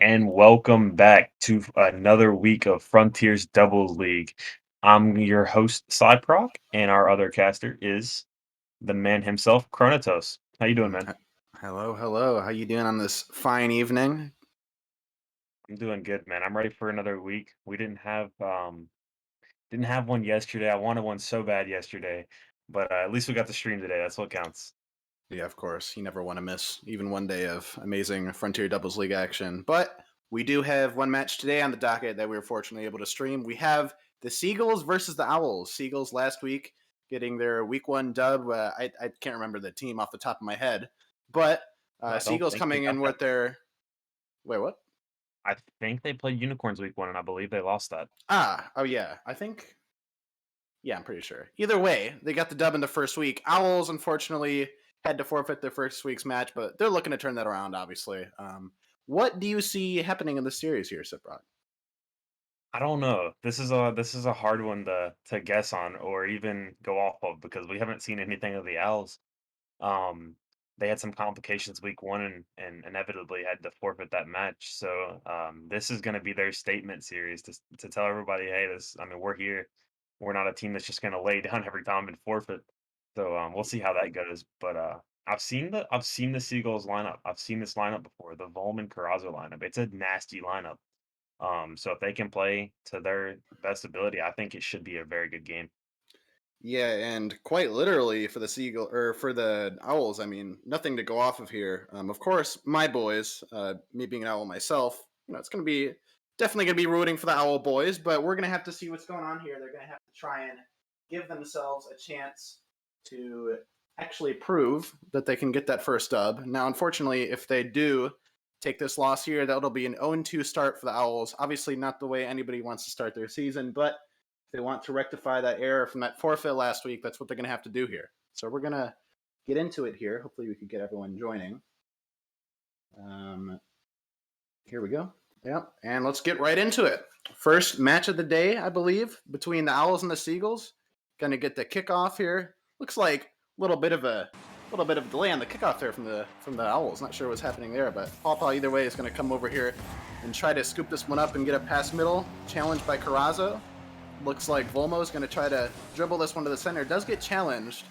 And welcome back to another week of Frontiers Doubles League. I'm your host, Cyproc, and our other caster is the man himself, Chronotos. How you doing, man? H- Hello, hello. How you doing on this fine evening? I'm doing good, man. I'm ready for another week. We didn't have one yesterday. I wanted one so bad yesterday, but at least we got the stream today. That's what counts. Yeah, of course. You never want to miss even one day of amazing Frontier Doubles League action. But we do have one match today on the docket that we were fortunately able to stream. We have the Seagulls versus the Owls. Seagulls last week getting their week one dub. I can't remember the team off the top of my head, but I don't Seagulls think they coming got in that. with their. Wait, what? I think they played Unicorns week one, and I believe they lost that. Oh yeah. I think. Yeah, I'm pretty sure. Either way, they got the dub in the first week. Owls, unfortunately, had to forfeit their first week's match, but they're looking to turn that around, obviously. What do you see happening in the series here, Siprod? I don't know. This is a hard one to guess on or even go off of because we haven't seen anything of the Owls. Um, they had some complications week one and inevitably had to forfeit that match. So this is going to be their statement series to tell everybody, hey, this. I mean, we're here. We're not a team that's just going to lay down every time and forfeit. So we'll see how that goes. But I've seen the Seagulls lineup. I've seen this lineup before. The Volman Carrazzo lineup. It's a nasty lineup. So if they can play to their best ability, I think it should be a very good game. Yeah, and quite literally for the Seagull or for the Owls, I mean, nothing to go off of here. Of course, my boys, me being an owl myself, it's going to be definitely going to be rooting for the Owl boys, but we're going to have to see what's going on here. They're going to have to try and give themselves a chance to actually prove that they can get that first dub. Now, unfortunately, if they do take this loss here, that'll be an 0-2 start for the Owls. Obviously, not the way anybody wants to start their season, but if they want to rectify that error from that forfeit last week, that's what they're going to have to do here. So we're going to get into it here. Hopefully, we can get everyone joining. Um, Here we go. Yep, and let's get right into it. First match of the day, I believe, between the Owls and the Seagulls. Going to get the kickoff here. Looks like a little bit of delay on the kickoff there from the Owls. Not sure what's happening there, but Paw either way is going to come over here and try to scoop this one up and get a pass middle. Challenged by Carrazzo. Looks like Volmo is going to try to dribble this one to the center. Does get challenged,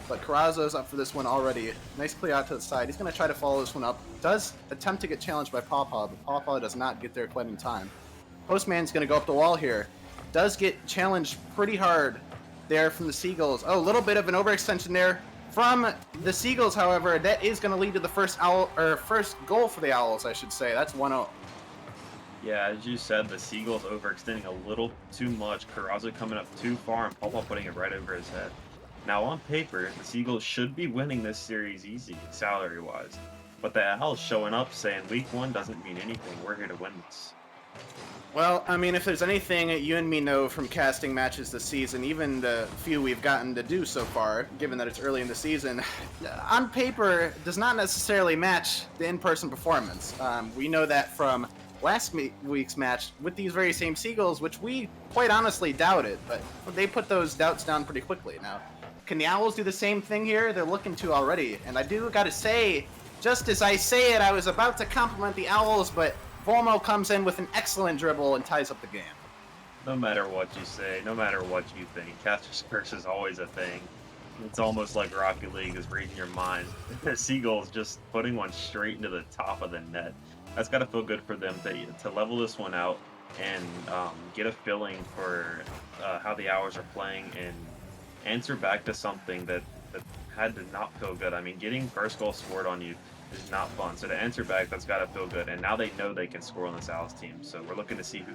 but Carrazzo's up for this one already. Nice clear out to the side. He's going to try to follow this one up. Does attempt to get challenged by Pawpaw, but Pawpaw does not get there quite in time. Postman's going to go up the wall here. Does get challenged pretty hard there from the Seagulls. Oh, a little bit of an overextension there from the Seagulls, however. That is going to lead to the first goal for the Owls, I should say. That's 1-0. Yeah, as you said, the Seagulls overextending a little too much. Carrazzo coming up too far and Papa putting it right over his head. Now, on paper, the Seagulls should be winning this series easy, salary-wise. But the Owls showing up saying week one doesn't mean anything. We're here to win this. Well, I mean, if there's anything you and me know from casting matches this season, even the few we've gotten to do so far, given that it's early in the season, on paper does not necessarily match the in-person performance. We know that from last week's match with these very same Seagulls, which we quite honestly doubted, but they put those doubts down pretty quickly. Now, can the Owls do the same thing here? They're looking to already, and I do got to say, just as I say it, I was about to compliment the Owls, but Volmo comes in with an excellent dribble and ties up the game. No matter what you say, no matter what you think, Caster's Curse is always a thing. It's almost like Rocket League is reading your mind. Seagulls just putting one straight into the top of the net. That's got to feel good for them to level this one out and get a feeling for how the hours are playing and answer back to something that had to not feel good. I mean, getting first goal scored on you is not fun. So to answer back, that's got to feel good. And now they know they can score on this Alice team. So we're looking to see who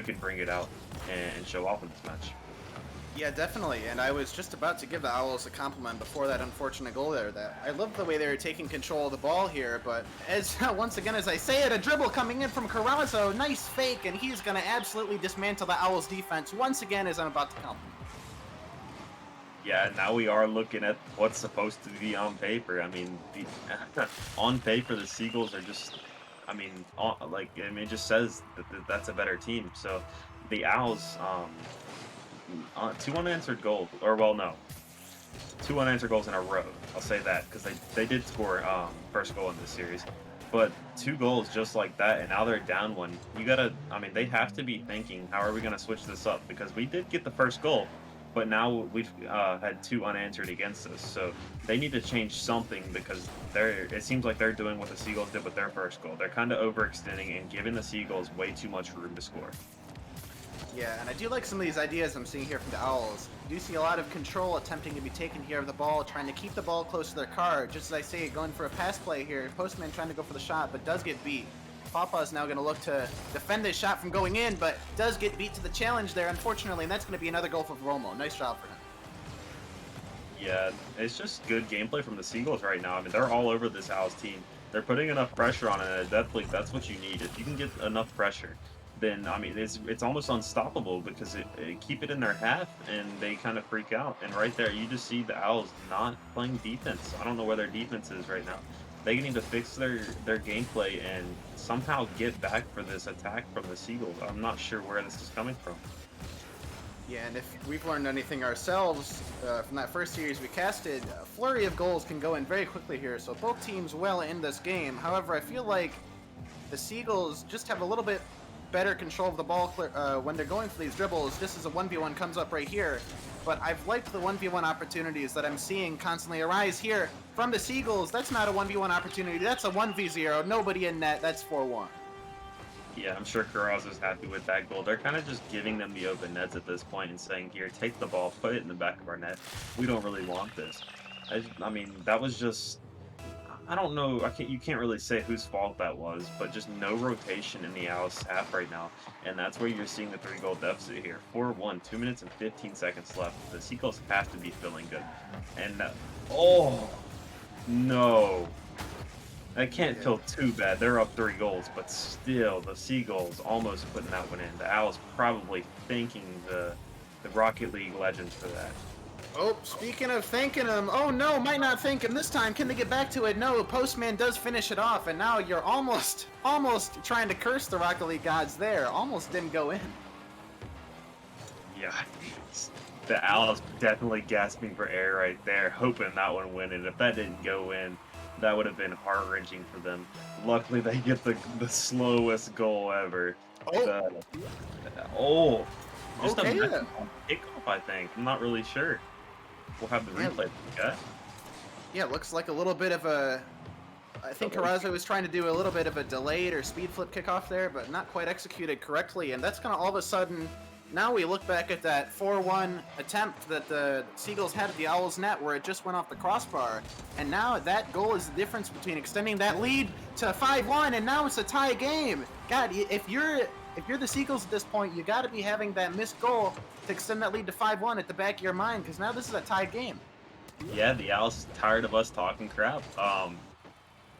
can bring it out and show off in this match. Yeah, definitely. And I was just about to give the Owls a compliment before that unfortunate goal there. That I love the way they were taking control of the ball here. But as once again, as I say it, a dribble coming in from Carrazzo, nice fake, and he's going to absolutely dismantle the Owls' defense once again. As I'm about to compliment. Yeah, now we are looking at what's supposed to be on paper. I mean, on paper, the Seagulls are just, I mean, it just says that's a better team. So the Owls, two unanswered goals, or well, no, two unanswered goals in a row. I'll say that because they did score first goal in this series. But 2 goals just like that, and now they're down 1. You gotta I mean, they have to be thinking, "How are we gonna switch this up?" Because we did get the first goal, but now we've, had 2 unanswered against us, so they need to change something because it seems like they're doing what the Seagulls did with their first goal. They're kinda overextending and giving the Seagulls way too much room to score. Yeah, and I do like some of these ideas I'm seeing here from the Owls. I do see a lot of control attempting to be taken here of the ball, trying to keep the ball close to their car. Just as I say, going for a pass play here. Postman trying to go for the shot, but does get beat. Papa is now going to look to defend this shot from going in, but does get beat to the challenge there, unfortunately, and that's going to be another goal for Romo. Nice job for him. Yeah, it's just good gameplay from the Seagulls right now. I mean, they're all over this Owls team. They're putting enough pressure on it at a death league. That's what you need. If you can get enough pressure, then I mean, it's almost unstoppable because it keep it in their half and they kind of freak out. And right there, you just see the Owls not playing defense. I don't know where their defense is right now. They need to fix their gameplay and somehow get back for this attack from the Seagulls. I'm not sure where this is coming from. Yeah, and if we've learned anything ourselves from that first series we casted, a flurry of goals can go in very quickly here, so both teams well in this game. However, I feel like the Seagulls just have a little bit better control of the ball when they're going for these dribbles, just as a 1v1 comes up right here. But I've liked the 1v1 opportunities that I'm seeing constantly arise here from the Seagulls. That's not a 1v1 opportunity, that's a 1v0, nobody in net, that's 4-1. Yeah, I'm sure Carrazzo's happy with that goal. They're kind of just giving them the open nets at this point and saying, "Here, take the ball, put it in the back of our net. We don't really want this." I mean, that was just I don't know. You can't really say whose fault that was, but just no rotation in the Owls half right now, and that's where you're seeing the 3-goal deficit here. 4-1, 2 minutes and 15 seconds left. The Seagulls have to be feeling good, and oh no. I can't feel too bad. They're up 3 goals, but still, the Seagulls almost putting that one in. The Owls probably thanking the Rocket League legends for that. Oh, speaking of thanking him, oh no, might not thank him this time. Can they get back to it? No, Postman does finish it off, and now you're almost trying to curse the Rocket League gods there. Almost didn't go in. Yeah, the Owls definitely gasping for air right there, hoping that one went in. If that didn't go in, that would have been heart-wrenching for them. Luckily, they get the slowest goal ever. Oh, The, oh, just a okay. mess on kickoff, I think. I'm not really sure. We'll have the Yeah, replay. Okay. yeah, looks like a little bit of a. I think Carrazzo was trying to do a little bit of a delayed or speed flip kickoff there, but not quite executed correctly, and that's gonna all of a sudden. Now we look back at that 4-1 attempt that the Seagulls had at the Owls net where it just went off the crossbar. And now that goal is the difference between extending that lead to 5-1 and now it's a tie game. God, if you're the Seagulls at this point, you got to be having that missed goal to extend that lead to 5-1 at the back of your mind because now this is a tie game. Yeah, the Owls tired of us talking crap.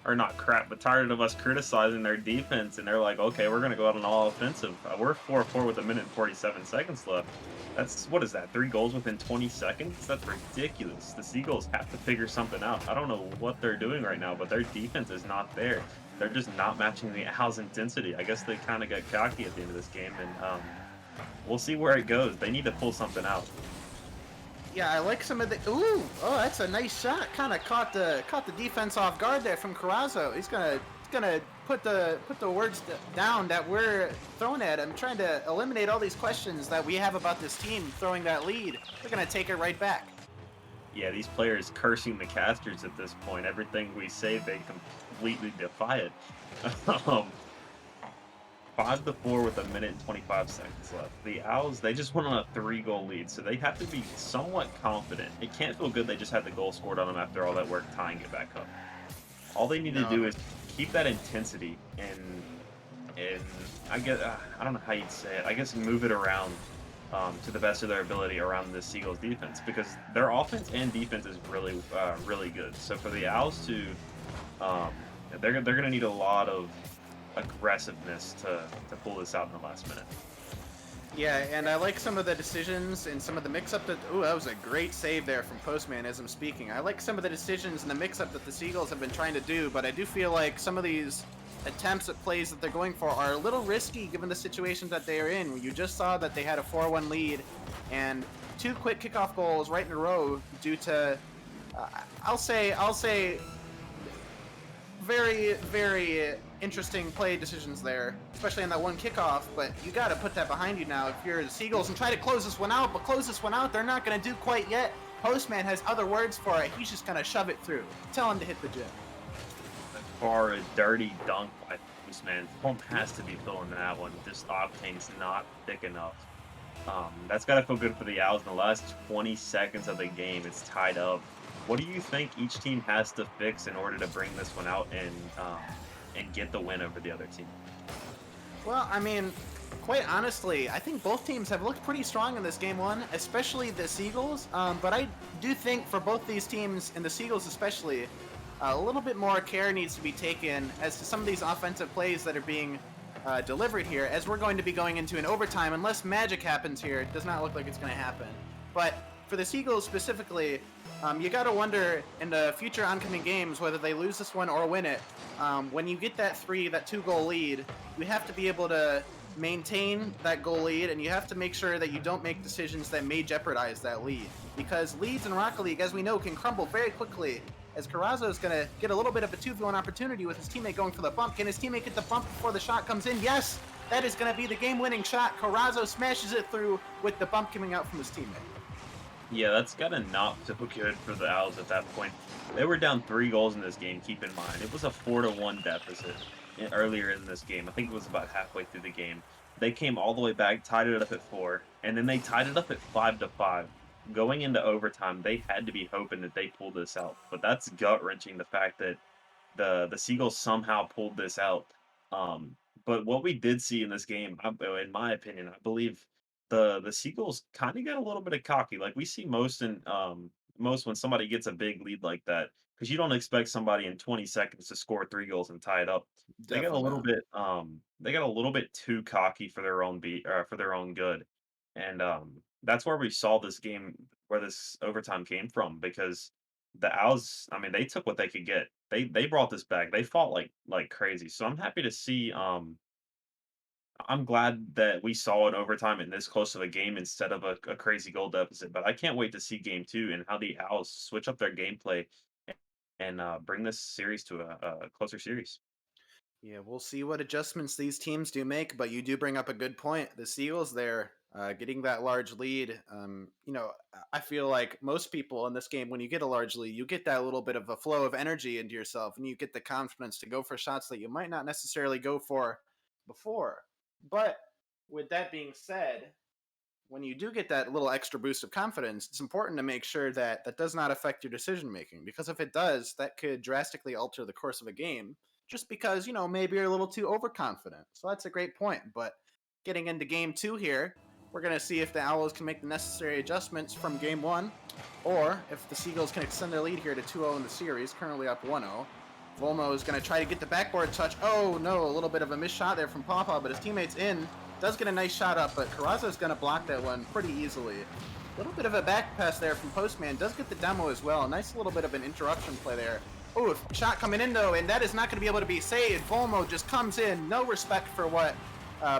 Or not crap, but tired of us criticizing their defense, and they're like, okay, we're gonna go out on all offensive. We're 4-4 with 1 minute and 47 seconds left. That's what is that? 3 goals within 20 seconds? That's ridiculous. The Seagulls have to figure something out. I don't know what they're doing right now, but their defense is not there. They're just not matching the Owls' intensity. I guess they kind of got cocky at the end of this game, and we'll see where it goes. They need to pull something out. Yeah, I like some of the. Ooh, oh, that's a nice shot. Kind of caught the defense off guard there from Carrazzo. He's gonna put the words down that we're throwing at him, trying to eliminate all these questions that we have about this team throwing that lead. They're gonna take it right back. Yeah, these players cursing the casters at this point. Everything we say, they completely defy it. um, 5-4 with 1 minute and 25 seconds left. The Owls, they just went on a 3-goal lead, so they have to be somewhat confident. It can't feel good they just had the goal scored on them after all that work tying it back up. All they need to do is keep that intensity and I guess I don't know how you'd say it. I guess move it around to the best of their ability around the Seagulls defense because their offense and defense is really good. So for the Owls to they're gonna need a lot of aggressiveness to pull this out in the last minute. Yeah, and I like some of the decisions and some of the mix-up that. Ooh, that was a great save there from Postman as I'm speaking. I like some of the decisions and the mix-up that the Seagulls have been trying to do, but I do feel like some of these attempts at plays that they're going for are a little risky given the situation that they are in. You just saw that they had a 4-1 lead, and 2 quick kickoff goals right in a row due to, I'll say very, very interesting play decisions there, especially on that one kickoff. But you got to put that behind you now if you're the Seagulls and try to close this one out. But close this one out, they're not going to do quite yet. Postman has other words for it. He's just going to shove it through. Tell him to hit the gym. For a dirty dunk by Postman, Pump has to be filling that one. This Octane's not thick enough. That's got to feel good for the Owls in the last 20 seconds of the game. It's tied up. What do you think each team has to fix in order to bring this one out and get the win over the other team? Well, I mean, quite honestly, I think both teams have looked pretty strong in this game one, especially the Seagulls. But I do think for both these teams, and the Seagulls especially, a little bit more care needs to be taken as to some of these offensive plays that are being delivered here, as we're going to be going into an overtime. Unless magic happens here, it does not look like it's going to happen. But for the Seagulls specifically, you got to wonder in the future oncoming games whether they lose this one or win it. When you get that 2-goal lead, you have to be able to maintain that goal lead, and you have to make sure that you don't make decisions that may jeopardize that lead. Because leads in Rocket League, as we know, can crumble very quickly, as Carrazzo is going to get a little bit of a 2v1 opportunity with his teammate going for the bump. Can his teammate get the bump before the shot comes in? Yes! That is going to be the game-winning shot. Carrazzo smashes it through with the bump coming out from his teammate. Yeah, that's gotta not feel good for the Owls at that point. They were down 3 goals in this game, keep in mind. It was a 4-1 deficit earlier in this game. I think it was about halfway through the game. They came all the way back, tied it up at 4, and then they tied it up at 5-5. Going into overtime, they had to be hoping that they pulled this out. But that's gut-wrenching, the fact that the Seagulls somehow pulled this out. Um, but what we did see in this game, in my opinion, I believe the Seagulls kind of got a little bit of cocky. Like we see most when somebody gets a big lead like that, because you don't expect somebody in 20 seconds to score 3 goals and tie it up. Definitely not. They got a little bit too cocky for their own for their own good, and that's where we saw this game where this overtime came from because the Owls, I mean, they took what they could get. They brought this back. They fought like crazy. So I'm happy to see. I'm glad that we saw it overtime in this close of a game instead of a crazy goal deficit. But I can't wait to see game two and how the Owls switch up their gameplay and bring this series to a closer series. Yeah, we'll see what adjustments these teams do make, but you do bring up a good point. The Seagulls there, getting that large lead. I feel like most people in this game, when you get a large lead, you get that little bit of a flow of energy into yourself, and you get the confidence to go for shots that you might not necessarily go for before. But with that being said, when you do get that little extra boost of confidence, it's important to make sure that that does not affect your decision making, because if it does, that could drastically alter the course of a game just because, maybe you're a little too overconfident. So that's a great point. But getting into game two here, we're going to see if the Owls can make the necessary adjustments from game one, or if the Seagulls can extend their lead here to 2-0 in the series, currently up 1-0. Volmo is going to try to get the backboard touch. Oh, no, a little bit of a missed shot there from Pawpaw, but his teammate's in. Does get a nice shot up, but Carrazzo is going to block that one pretty easily. A little bit of a back pass there from Postman. Does get the demo as well. Nice little bit of an interruption play there. Oh, shot coming in, though, and that is not going to be able to be saved. Volmo just comes in. No respect for what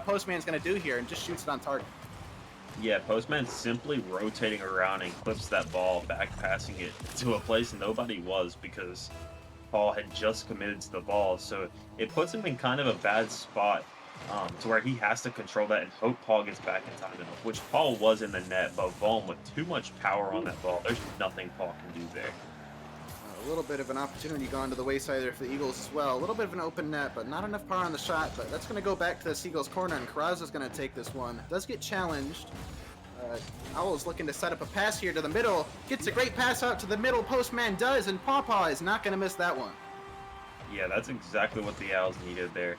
Postman's going to do here and just shoots it on target. Yeah, Postman simply rotating around and clips that ball, back passing it to a place nobody was because Paul had just committed to the ball. So it puts him in kind of a bad spot to where he has to control that and hope Paul gets back in time enough, which Paul was in the net, but Volm with too much power on that ball, there's nothing Paul can do there. A little bit of an opportunity gone to the wayside there for the Eagles as well. A little bit of an open net, but not enough power on the shot. But that's going to go back to the Seagulls' corner, and Carrazzo's going to take this one. Does get challenged. Owl's looking to set up a pass here to the middle. Gets a great pass out to the middle. Postman does, and Pawpaw is not going to miss that one. Yeah, that's exactly what the Owls needed there.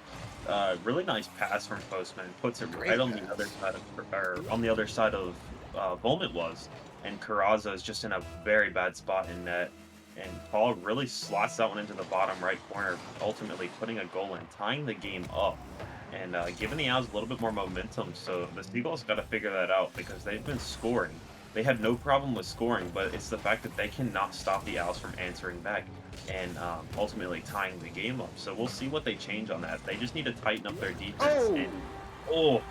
Really nice pass from Postman. Puts it Great right on pass. the other side of, or on the other side of Volm was, and Carrazzo is just in a very bad spot in net. And Paul really slots that one into the bottom right corner, ultimately putting a goal in, tying the game up, and giving the Owls a little bit more momentum. So the Seagulls got to figure that out because they've been scoring. They had no problem with scoring, but it's the fact that they cannot stop the Owls from answering back and ultimately tying the game up. So we'll see what they change on that. They just need to tighten up their defense. Oh! And, oh,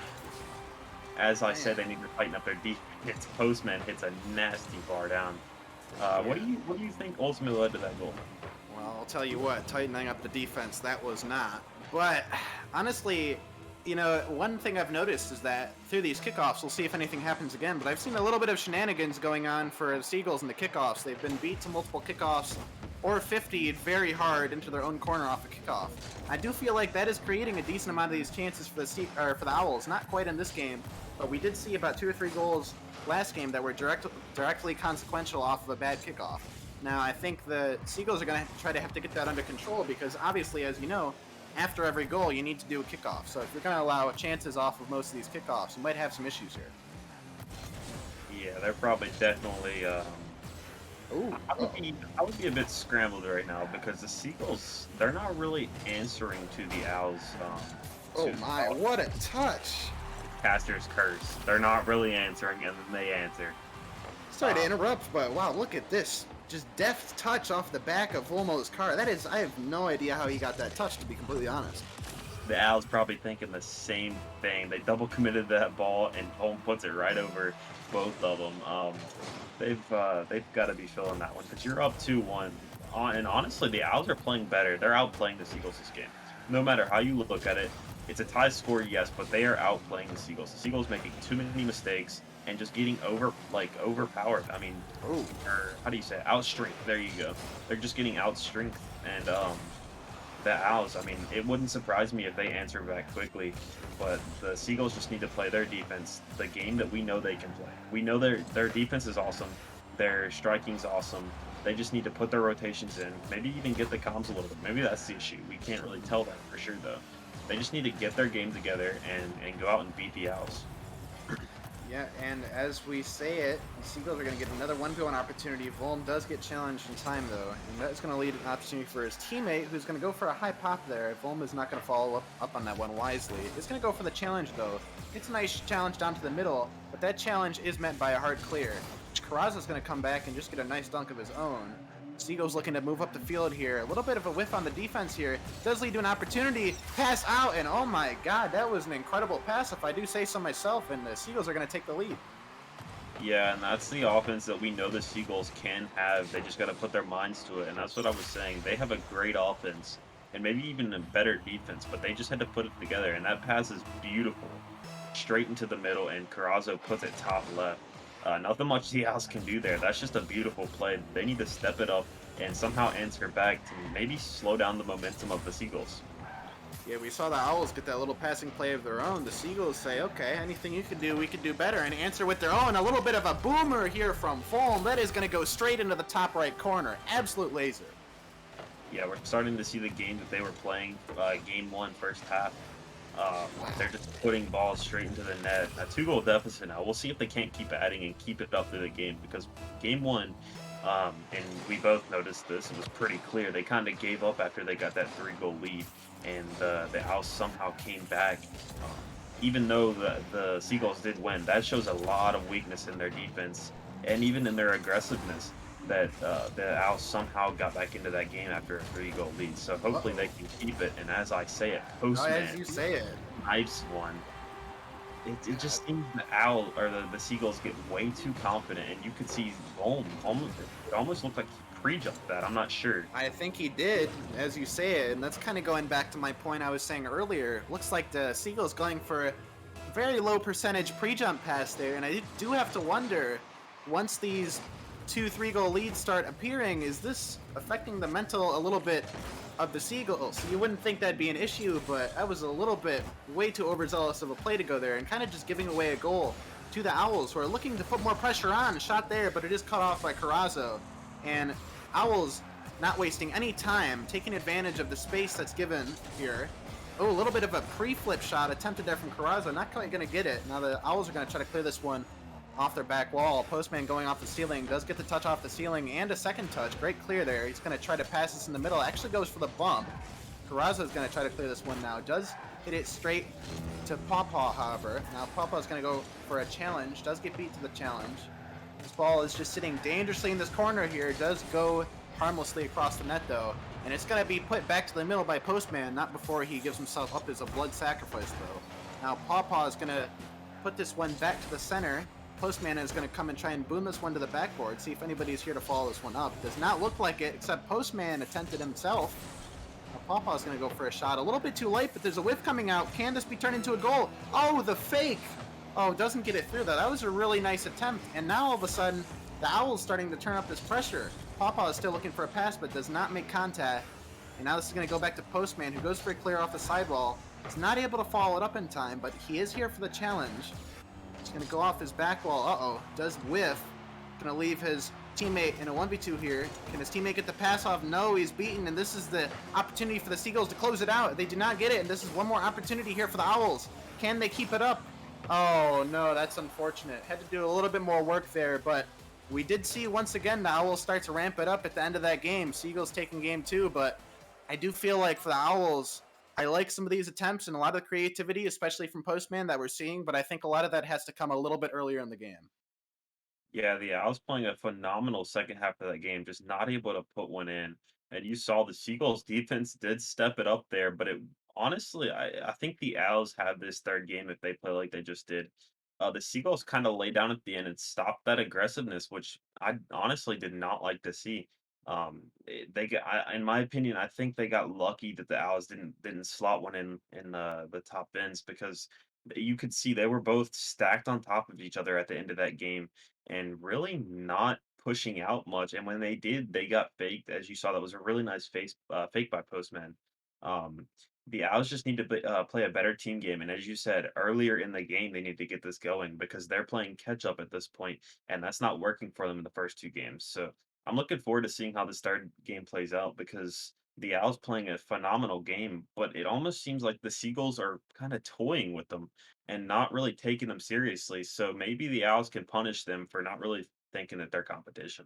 as I said, they need to tighten up their defense. Postman hits a nasty bar down. What do you think ultimately led to that goal? Well, I'll tell you what, tightening up the defense, that was not. But honestly, one thing I've noticed is that through these kickoffs, we'll see if anything happens again, but I've seen a little bit of shenanigans going on for the Seagulls in the kickoffs. They've been beat to multiple kickoffs or 50'd very hard into their own corner off a kickoff. I do feel like that is creating a decent amount of these chances for the Owls. Not quite in this game, but we did see about 2 or 3 goals last game that were directly consequential off of a bad kickoff. Now, I think the Seagulls are going to try to have to get that under control because obviously, as you know, after every goal, you need to do a kickoff. So if you're going to allow chances off of most of these kickoffs, you might have some issues here. Yeah, they're probably definitely. Ooh. I would be a bit scrambled right now because the Seagulls, they're not really answering to the Owls. Oh my, what a touch! Caster's curse. They're not really answering, and then they answer. Sorry to interrupt, but wow, look at this. Just deft touch off the back of Volmo's car. That is, I have no idea how he got that touch, to be completely honest. The Owls probably thinking the same thing. They double committed that ball, and Holm puts it right over both of them. They've got to be feeling that one because you're up 2-1. And honestly, the Owls are playing better. They're outplaying the Seagulls this game. No matter how you look at it, it's a tie score, yes, but they are outplaying the Seagulls. The Seagulls making too many mistakes and just getting overpowered. I mean, or how do you say it? Outstrength. There you go. They're just getting outstrength, and the Owls. I mean, it wouldn't surprise me if they answer back quickly, but the Seagulls just need to play their defense, the game that we know they can play. We know their defense is awesome, their striking's awesome. They just need to put their rotations in, maybe even get the comms a little bit. Maybe that's the issue. We can't really tell that for sure, though. They just need to get their game together and go out and beat the Owls. Yeah, and as we say it, the Seagulls are going to get another 1v1 opportunity. Volm does get challenged in time, though, and that is going to lead an opportunity for his teammate, who's going to go for a high pop there. Volm is not going to follow up on that one wisely. It's going to go for the challenge, though. It's a nice challenge down to the middle, but that challenge is met by a hard clear. Carrazza's going to come back and just get a nice dunk of his own. Seagulls looking to move up the field here. A little bit of a whiff on the defense here. Does lead to an opportunity. Pass out, and oh my god, that was an incredible pass if I do say so myself, and the Seagulls are going to take the lead. Yeah, and that's the offense that we know the Seagulls can have. They just got to put their minds to it, and that's what I was saying. They have a great offense, and maybe even a better defense, but they just had to put it together, and that pass is beautiful. Straight into the middle, and Carrazzo puts it top left. Nothing much the Owls can do there. That's just a beautiful play. They need to step it up and somehow answer back to maybe slow down the momentum of the Seagulls. Yeah, we saw the Owls get that little passing play of their own. The Seagulls say, okay, anything you can do, we can do better, and answer with their own. A little bit of a boomer here from Volm. That is going to go straight into the top right corner. Absolute laser. Yeah, we're starting to see the game that they were playing game 1, first half. They're just putting balls straight into the net. A 2-goal deficit now. We'll see if they can't keep adding and keep it up through the game, because game 1, and we both noticed this, it was pretty clear. They kind of gave up after they got that 3-goal lead, and the Owls somehow came back. Even though the Seagulls did win, that shows a lot of weakness in their defense and even in their aggressiveness, that the Owls somehow got back into that game after a 3-goal lead. So hopefully they can keep it. And as I say it, Postman, as you say it, knifes one. It just seems the Owl or the Seagulls get way too confident, and you could see Volm it almost looked like he pre-jumped that. I'm not sure. I think he did, as you say it, and that's kind of going back to my point I was saying earlier. Looks like the Seagulls going for a very low percentage pre-jump pass there, and I do have to wonder, once these 2-3-goal leads start appearing, is this affecting the mental a little bit of the Seagulls? You wouldn't think that'd be an issue, but I was a little bit way too overzealous of a play to go there and kind of just giving away a goal to the Owls, who are looking to put more pressure on. Shot there, but it is cut off by Carrazzo. And Owls not wasting any time, taking advantage of the space that's given here. Oh, a little bit of a pre-flip shot attempted there from Carrazzo. Not quite going to get it. Now the Owls are going to try to clear this one off their back wall. Postman going off the ceiling, does get the touch off the ceiling and a second touch. Great clear there. He's going to try to pass this in the middle. Actually goes for the bump. Carrazzo is going to try to clear this one now. Does hit it straight to Pawpaw, however. Now Pawpaw is going to go for a challenge. Does get beat to the challenge. This ball is just sitting dangerously in this corner here. Does go harmlessly across the net, though. And it's going to be put back to the middle by Postman, not before he gives himself up as a blood sacrifice, though. Now Pawpaw is going to put this one back to the center. Postman is going to come and try and boom this one to the backboard, see if anybody's here to follow this one up. Does not look like it, except Postman attempted himself. Pawpaw's going to go for a shot. A little bit too late, but there's a whiff coming out. Can this be turned into a goal? Oh, the fake! Oh, doesn't get it through, though. That was a really nice attempt. And now, all of a sudden, the Owl's starting to turn up this pressure. Pawpaw is still looking for a pass, but does not make contact. And now this is going to go back to Postman, who goes for a clear off the sidewall. He's not able to follow it up in time, but he is here for the challenge. He's going to go off his back wall. Uh-oh. Does whiff. Going to leave his teammate in a 1v2 here. Can his teammate get the pass off? No, he's beaten, and this is the opportunity for the Seagulls to close it out. They do not get it, and this is one more opportunity here for the Owls. Can they keep it up? Oh, no, that's unfortunate. Had to do a little bit more work there, but we did see once again the Owls start to ramp it up at the end of that game. Seagulls taking game 2, but I do feel like for the Owls, I like some of these attempts and a lot of the creativity, especially from Postman, that we're seeing, but I think a lot of that has to come a little bit earlier in the game. Yeah, I was playing a phenomenal second half of that game, just not able to put one in. And you saw the Seagulls defense did step it up there, but it honestly, I think the Owls have this third game if they play like they just did. The Seagulls kind of lay down at the end and stopped that aggressiveness, which I honestly did not like to see. They got, in my opinion, I think they got lucky that the Owls didn't slot one in the top ends because you could see they were both stacked on top of each other at the end of that game and really not pushing out much. And when they did, they got faked. As you saw, that was a really nice fake by Postman. Um, the Owls just need to play a better team game. And as you said earlier in the game, they need to get this going because they're playing catch up at this point, and that's not working for them in the first two games. So I'm looking forward to seeing how this third game plays out because the Owls playing a phenomenal game, but it almost seems like the Seagulls are kind of toying with them and not really taking them seriously. So maybe the Owls can punish them for not really thinking that they're competition.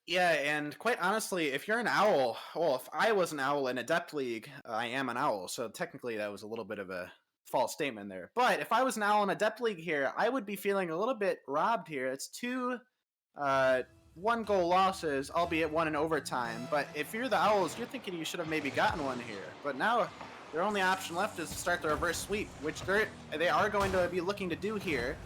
Yeah, and quite honestly, if you're an owl, well, if I was an owl in Adept League, I am an owl, so technically that was a little bit of a false statement there. But if I was an owl in Adept League here, I would be feeling a little bit robbed here. It's two uh, one goal losses, albeit one in overtime. But if you're the Owls, you're thinking you should have maybe gotten one here. But now their only option left is to start the reverse sweep, which they are going to be looking to do here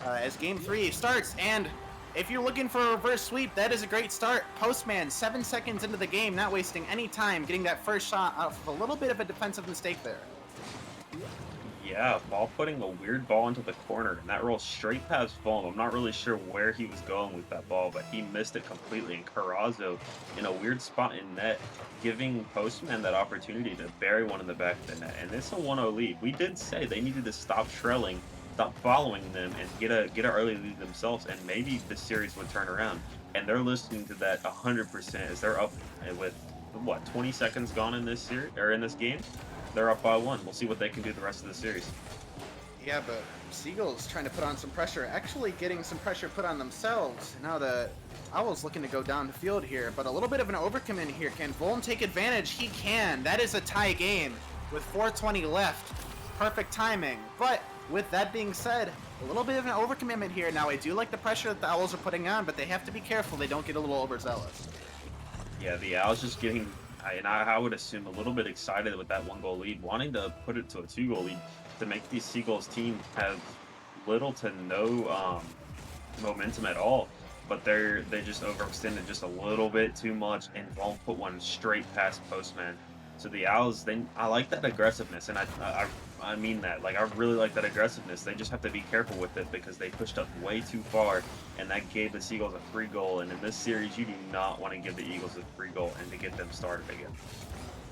as Game 3 starts. And if you're looking for a reverse sweep, that is a great start. Postman, 7 seconds into the game, not wasting any time, getting that first shot off of a little bit of a defensive mistake there. Yeah, ball putting a weird ball into the corner, and that rolls straight past Fulham. I'm not really sure where he was going with that ball, but he missed it completely. And Carrazzo in a weird spot in net, giving Postman that opportunity to bury one in the back of the net. And it's a 1-0 lead. We did say they needed to stop trailing, stop following them, and get an early lead themselves, and maybe the series would turn around. And they're listening to that 100% as they're up with what 20 seconds gone in this series or in this game. They're up by one. We'll see what they can do the rest of the series. Yeah, but Seagulls trying to put on some pressure, actually getting some pressure put on themselves. Now the Owls looking to go down the field here, but a little bit of an overcommit here. Can Volm take advantage? He can. That is a tie game with 4:20 left. Perfect timing. But with that being said, a little bit of an overcommitment here. Now I do like the pressure that the Owls are putting on, but they have to be careful they don't get a little overzealous. Yeah, the Owls just getting, and I would assume a little bit excited with that 1-goal lead, wanting to put it to a 2-goal lead to make these Seagulls team have little to no momentum at all. But they just overextended just a little bit too much and won't put one straight past Postman. So the Owls, I like that aggressiveness, and I mean that. Like I really like that aggressiveness. They just have to be careful with it because they pushed up way too far, and that gave the Seagulls a free goal. And in this series, you do not want to give the Eagles a free goal and to get them started again.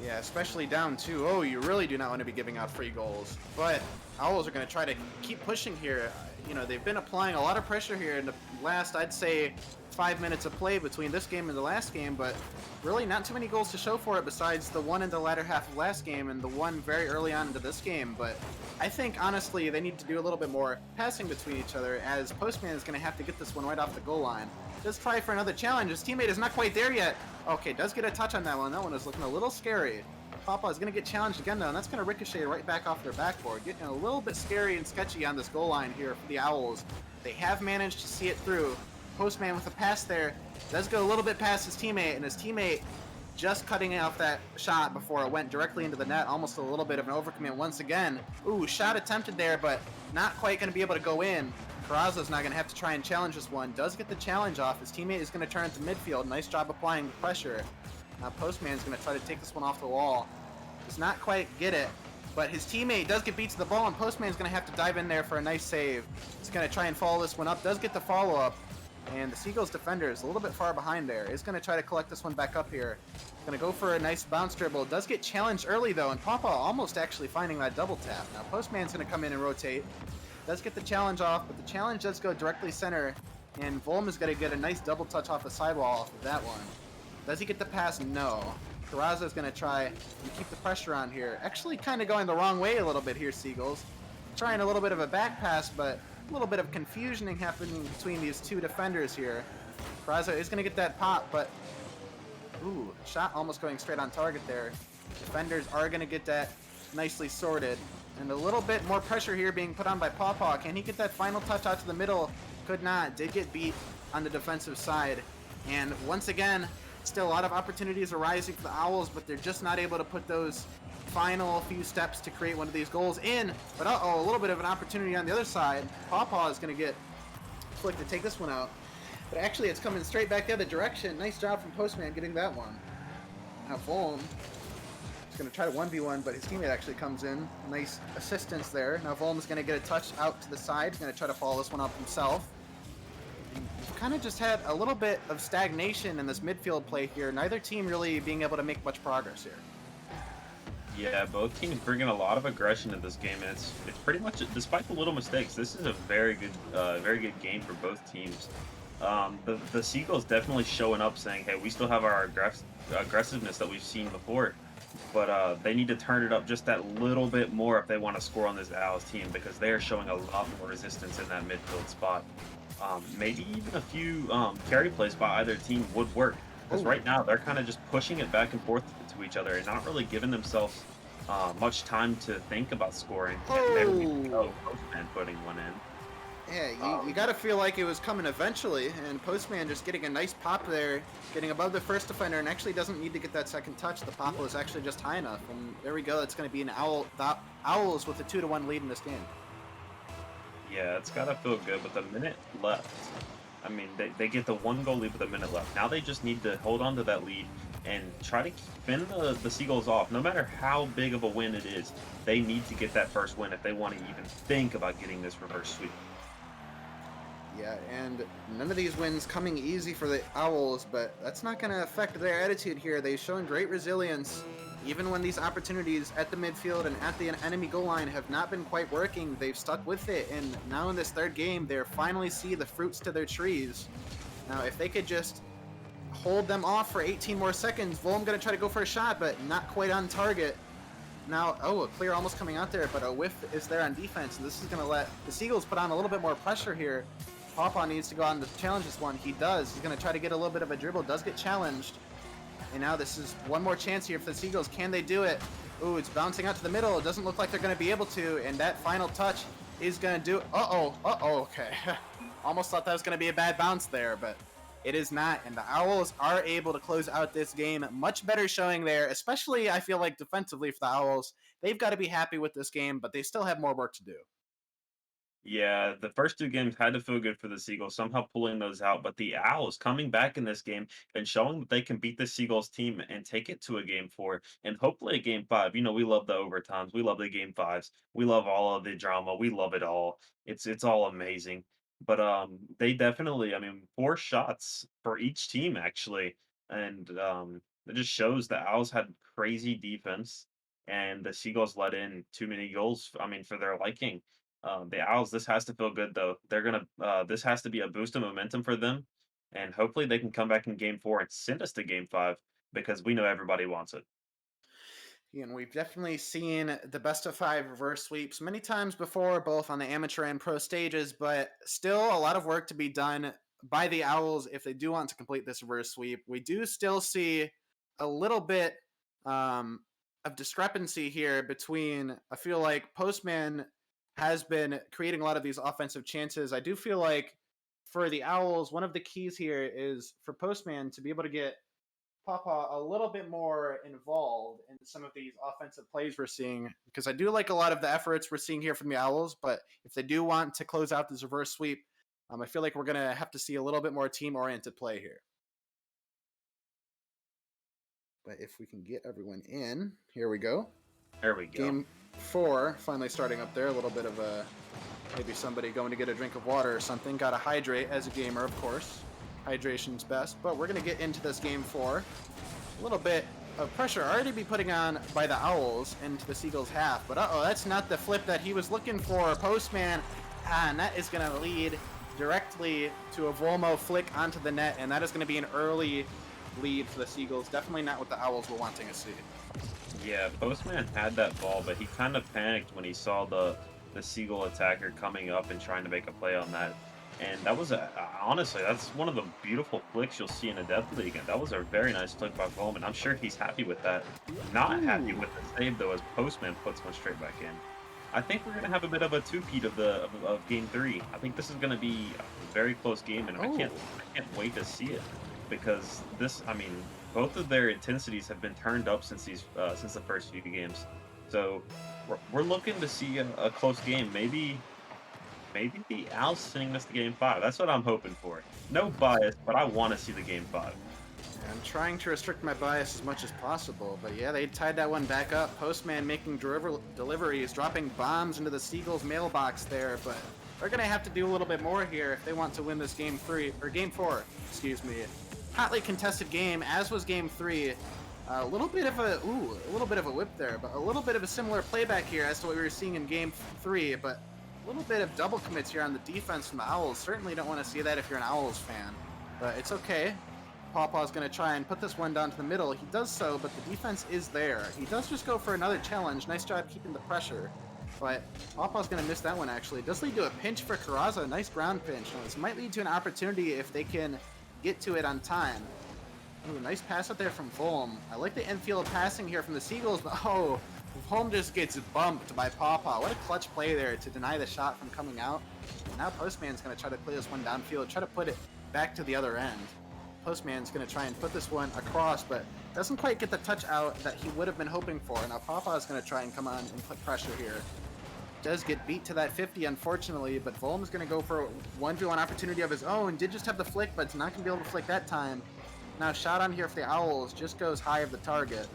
Yeah, especially down 2-0, you really do not want to be giving out free goals. But Owls are going to try to keep pushing here. You know, they've been applying a lot of pressure here in the last, I'd say, 5 minutes of play between this game and the last game, but really not too many goals to show for it besides the one in the latter half of last game and the one very early on into this game. But I think, honestly, they need to do a little bit more passing between each other as Postman is going to have to get this one right off the goal line. Does try for another challenge. His teammate is not quite there yet. Okay, does get a touch on that one. That one is looking a little scary. Papa is going to get challenged again, though, and that's going to ricochet right back off their backboard. Getting a little bit scary and sketchy on this goal line here for the Owls. They have managed to see it through. Postman with a pass there. Does go a little bit past his teammate, and his teammate just cutting off that shot before it went directly into the net. Almost a little bit of an overcommit once again. Ooh, shot attempted there, but not quite going to be able to go in. Carrazzo's now going to have to try and challenge this one. Does get the challenge off. His teammate is going to turn into midfield. Nice job applying the pressure. Now Postman's going to try to take this one off the wall. Does not quite get it, but his teammate does get beat to the ball, and Postman's going to have to dive in there for a nice save. He's going to try and follow this one up. Does get the follow-up, and the Seagulls defender is a little bit far behind there. Is going to try to collect this one back up here. Going to go for a nice bounce dribble. Does get challenged early, though, and Papa almost actually finding that double tap. Now Postman's going to come in and rotate. Does get the challenge off, but the challenge does go directly center, and Volm is going to get a nice double touch off the sidewall off of that one. Does he get the pass? No. Carrazzo is going to try and keep the pressure on here. Actually kind of going the wrong way a little bit here, Seagulls. Trying a little bit of a back pass, but a little bit of confusion happening between these two defenders here. Carrazzo is going to get that pop, but ooh, shot almost going straight on target there. Defenders are going to get that nicely sorted. And a little bit more pressure here being put on by Pawpaw. Can he get that final touch out to the middle? Could not. Did get beat on the defensive side. And once again, still a lot of opportunities arising for the Owls, but they're just not able to put those final few steps to create one of these goals in. But uh-oh, a little bit of an opportunity on the other side. Pawpaw is going to get Flick to take this one out. But actually, it's coming straight back the other direction. Nice job from Postman getting that one. Now Volm going to try to 1v1, but his teammate actually comes in. Nice assistance there. Now Volm is going to get a touch out to the side. He's going to try to follow this one up himself. And we've kind of just had a little bit of stagnation in this midfield play here. Neither team really being able to make much progress here. Yeah, both teams bringing a lot of aggression in this game, and it's pretty much, despite the little mistakes, this is a very good game for both teams. The Seagulls definitely showing up, saying, "Hey, we still have our aggressiveness that we've seen before." But they need to turn it up just that little bit more if they want to score on this Owls team, because they are showing a lot more resistance in that midfield spot. Maybe even a few carry plays by either team would work, because right now they're kind of just pushing it back and forth to each other and not really giving themselves much time to think about scoring. And there we go, Postman putting one in. Yeah, you got to feel like it was coming eventually, and Postman just getting a nice pop there, getting above the first defender, and actually doesn't need to get that second touch. The pop was actually just high enough, and there we go. It's going to be an Owls with a 2-1 lead in this game. Yeah, it's got to feel good with a minute left. I mean, they get the 1 goal lead with a minute left. Now they just need to hold on to that lead and try to fend the Seagulls off. No matter how big of a win it is, they need to get that first win if they want to even think about getting this reverse sweep. Yeah, and none of these wins coming easy for the Owls, but that's not going to affect their attitude here. They've shown great resilience. Even when these opportunities at the midfield and at the enemy goal line have not been quite working, they've stuck with it, and now in this third game, they're finally see the fruits to their trees. Now, if they could just hold them off for 18 more seconds, Volm going to try to go for a shot, but not quite on target. Now, a clear almost coming out there, but a whiff is there on defense, and this is going to let the Seagulls put on a little bit more pressure here. Pawpaw needs to go on to challenge this one. He does. He's going to try to get a little bit of a dribble. Does get challenged. And now this is one more chance here for the Seagulls. Can they do it? Ooh, it's bouncing out to the middle. It doesn't look like they're going to be able to. And that final touch is going to do... okay. Almost thought that was going to be a bad bounce there, but it is not. And the Owls are able to close out this game. Much better showing there, especially, I feel like, defensively for the Owls. They've got to be happy with this game, but they still have more work to do. Yeah, the first 2 games had to feel good for the Seagulls, somehow pulling those out. But the Owls coming back in this game and showing that they can beat the Seagulls team and take it to a game 4 and hopefully a game 5. You know, we love the overtimes, we love the game 5s, we love all of the drama, we love it all. It's all amazing. But they definitely, I mean, 4 shots for each team actually, and it just shows the Owls had crazy defense and the Seagulls let in too many goals. I mean, for their liking. The Owls, this has to feel good though. They're gonna this has to be a boost of momentum for them, and hopefully they can come back in game 4 and send us to game 5, because we know everybody wants it. And we've definitely seen the best of 5 reverse sweeps many times before, both on the amateur and pro stages, but still a lot of work to be done by the Owls if they do want to complete this reverse sweep. We do still see a little bit of discrepancy here between, I feel like Postman has been creating a lot of these offensive chances. I do feel like for the Owls, one of the keys here is for Postman to be able to get Papa a little bit more involved in some of these offensive plays we're seeing because I do like a lot of the efforts we're seeing here from the Owls. But if they do want to close out this reverse sweep, I feel like we're gonna have to see a little bit more team-oriented play here. But if we can get everyone in, here we go. There we go. Game 4 finally starting up there. A little bit of a maybe somebody going to get a drink of water or something. Got to hydrate as a gamer, of course. Hydration's best. But we're going to get into this game 4. A little bit of pressure already be putting on by the Owls into the Seagulls half. But uh-oh, that's not the flip that he was looking for. Postman, and that is going to lead directly to a Volmo flick onto the net. And that is going to be an early lead for the Seagulls. Definitely not what the Owls were wanting to see. Yeah, Postman had that ball, but he kind of panicked when he saw the Seagull attacker coming up and trying to make a play on that. And that was honestly, that's one of the beautiful flicks you'll see in a Death League. And that was a very nice flick by Bowman. I'm sure he's happy with that. Not happy with the save though, as Postman puts one straight back in. I think we're gonna have a bit of a two-peat of Game 3. I think this is gonna be a very close game, and I can't wait to see it because this, I mean, both of their intensities have been turned up since the first few games. So we're looking to see a close game. Maybe the Owls sending us to Game 5. That's what I'm hoping for. No bias, but I want to see the Game 5. I'm trying to restrict my bias as much as possible, but yeah, they tied that one back up. Postman making deliveries, dropping bombs into the Seagulls mailbox there, but they're going to have to do a little bit more here if they want to win this Game 4, excuse me. Hotly contested game, as was Game 3. A little bit of a whip there, but a little bit of a similar playback here as to what we were seeing in Game 3, but a little bit of double commits here on the defense from the Owls. Certainly don't want to see that if you're an Owls fan, but it's okay. Pawpaw's going to try and put this one down to the middle. He does so, but the defense is there. He does just go for another challenge. Nice job keeping the pressure, but Pawpaw's going to miss that one, actually. It does lead to a pinch for Carrazza. Nice ground pinch. Now, this might lead to an opportunity if they can get to it on time. Ooh, nice pass out there from Volm. I like the infield passing here from the Seagulls, but oh, Volm just gets bumped by Pawpaw. What a clutch play there to deny the shot from coming out. And now Postman's going to try to play this one downfield, try to put it back to the other end. Postman's going to try and put this one across, but doesn't quite get the touch out that he would have been hoping for. Now Pawpaw's going to try and come on and put pressure here. Does get beat to that 50, unfortunately, but Volm's going to go for a 1v1 opportunity of his own. Did just have the flick, but it's not going to be able to flick that time. Now shot on here for the Owls, just goes high of the target.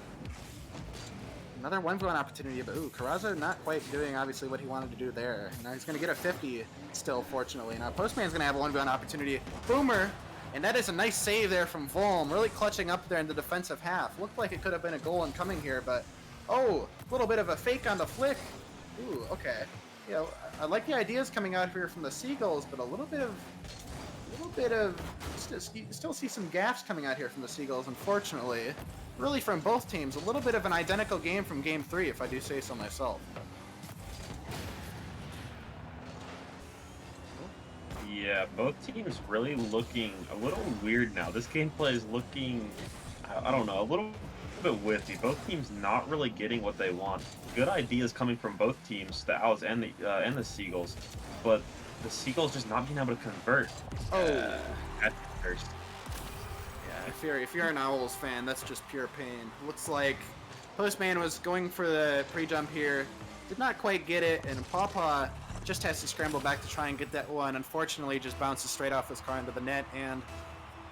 Another 1v1 opportunity, but ooh, Carrazza not quite doing obviously what he wanted to do there. Now he's going to get a 50 still, fortunately. Now Postman's going to have a 1v1 opportunity. Boomer! And that is a nice save there from Volm, really clutching up there in the defensive half. Looked like it could have been a goal incoming here, but oh, a little bit of a fake on the flick. Ooh, okay. You know, I like the ideas coming out here from the Seagulls, but a little bit of, you still see some gaffes coming out here from the Seagulls, unfortunately. Really from both teams, a little bit of an identical game from Game 3, if I do say so myself. Yeah, both teams really looking a little weird now. This gameplay is looking, I don't know, a little bit whiffy. Both teams not really getting what they want. Good ideas coming from both teams, the Owls and the Seagulls, but the Seagulls just not being able to convert. Oh, at first. Yeah, if you're an Owls fan, that's just pure pain. Looks like Postman was going for the pre-jump here, did not quite get it, and Pawpaw just has to scramble back to try and get that one. Unfortunately, just bounces straight off this car into the net, and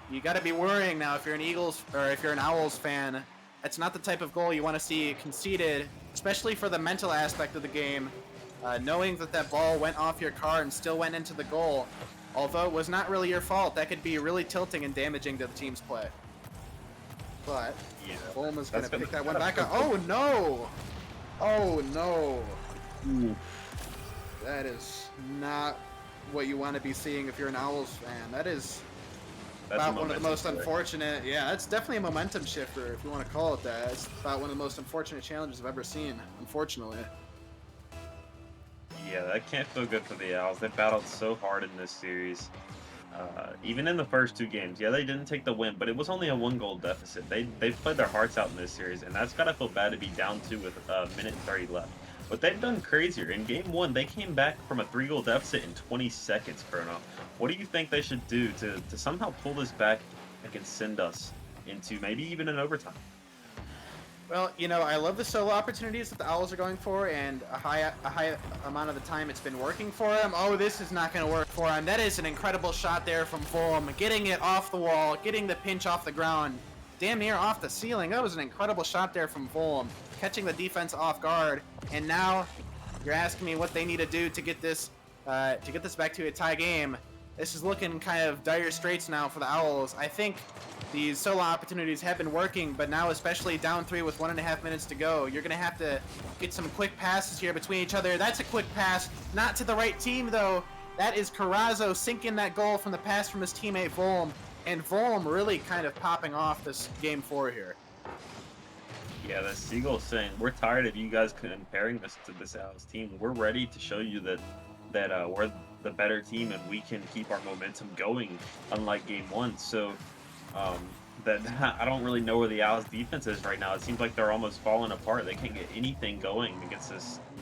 you got to be worrying now if you're an Eagles or if you're an Owls fan. That's not the type of goal you want to see conceded, especially for the mental aspect of the game. Knowing that that ball went off your car and still went into the goal, although it was not really your fault, that could be really tilting and damaging to the team's play. But Yeah, Volm is going to pick that one that's back up. Oh no! Oh no! Ooh. That is not what you want to be seeing if you're an Owls fan. That is That's about a one of the momentum most killer. unfortunate. Yeah, that's definitely a momentum shifter, if you want to call it that. It's about one of the most unfortunate challenges I've ever seen, unfortunately. Yeah, that can't feel good for the Owls. They battled so hard in this series. Even in the first two games, yeah, they didn't take the win, but it was only a 1-goal deficit. They've played their hearts out in this series, and that's gotta feel bad to be down 2 with a minute and 30 left. But they've done crazier. In Game 1, they came back from a 3-goal deficit in 20 seconds, Chrono. What do you think they should do to somehow pull this back and send us into maybe even an overtime. Well, I love the solo opportunities that the Owls are going for, and a high amount of the time it's been working for him. Oh, this is not going to work for him. That is an incredible shot there from Fulham, getting it off the wall, getting the pinch off the ground, damn near off the ceiling. That was an incredible shot there from Fulham, catching the defense off guard. And now you're asking me what they need to do to get this back to a tie game. This is looking kind of dire straits now for the Owls. I think these solo opportunities have been working, but now especially down 3 with 1.5 minutes to go, you're going to have to get some quick passes here between each other. That's a quick pass, not to the right team though. That is Carrazzo sinking that goal from the pass from his teammate Volm, and Volm really kind of popping off this game 4 here. Yeah, the Seagulls saying we're tired of you guys comparing this to this Owls team. We're ready to show you that we're the better team and we can keep our momentum going, unlike Game One. So that I don't really know where the Owls defense is right now. It seems like they're almost falling apart. They can't get anything going against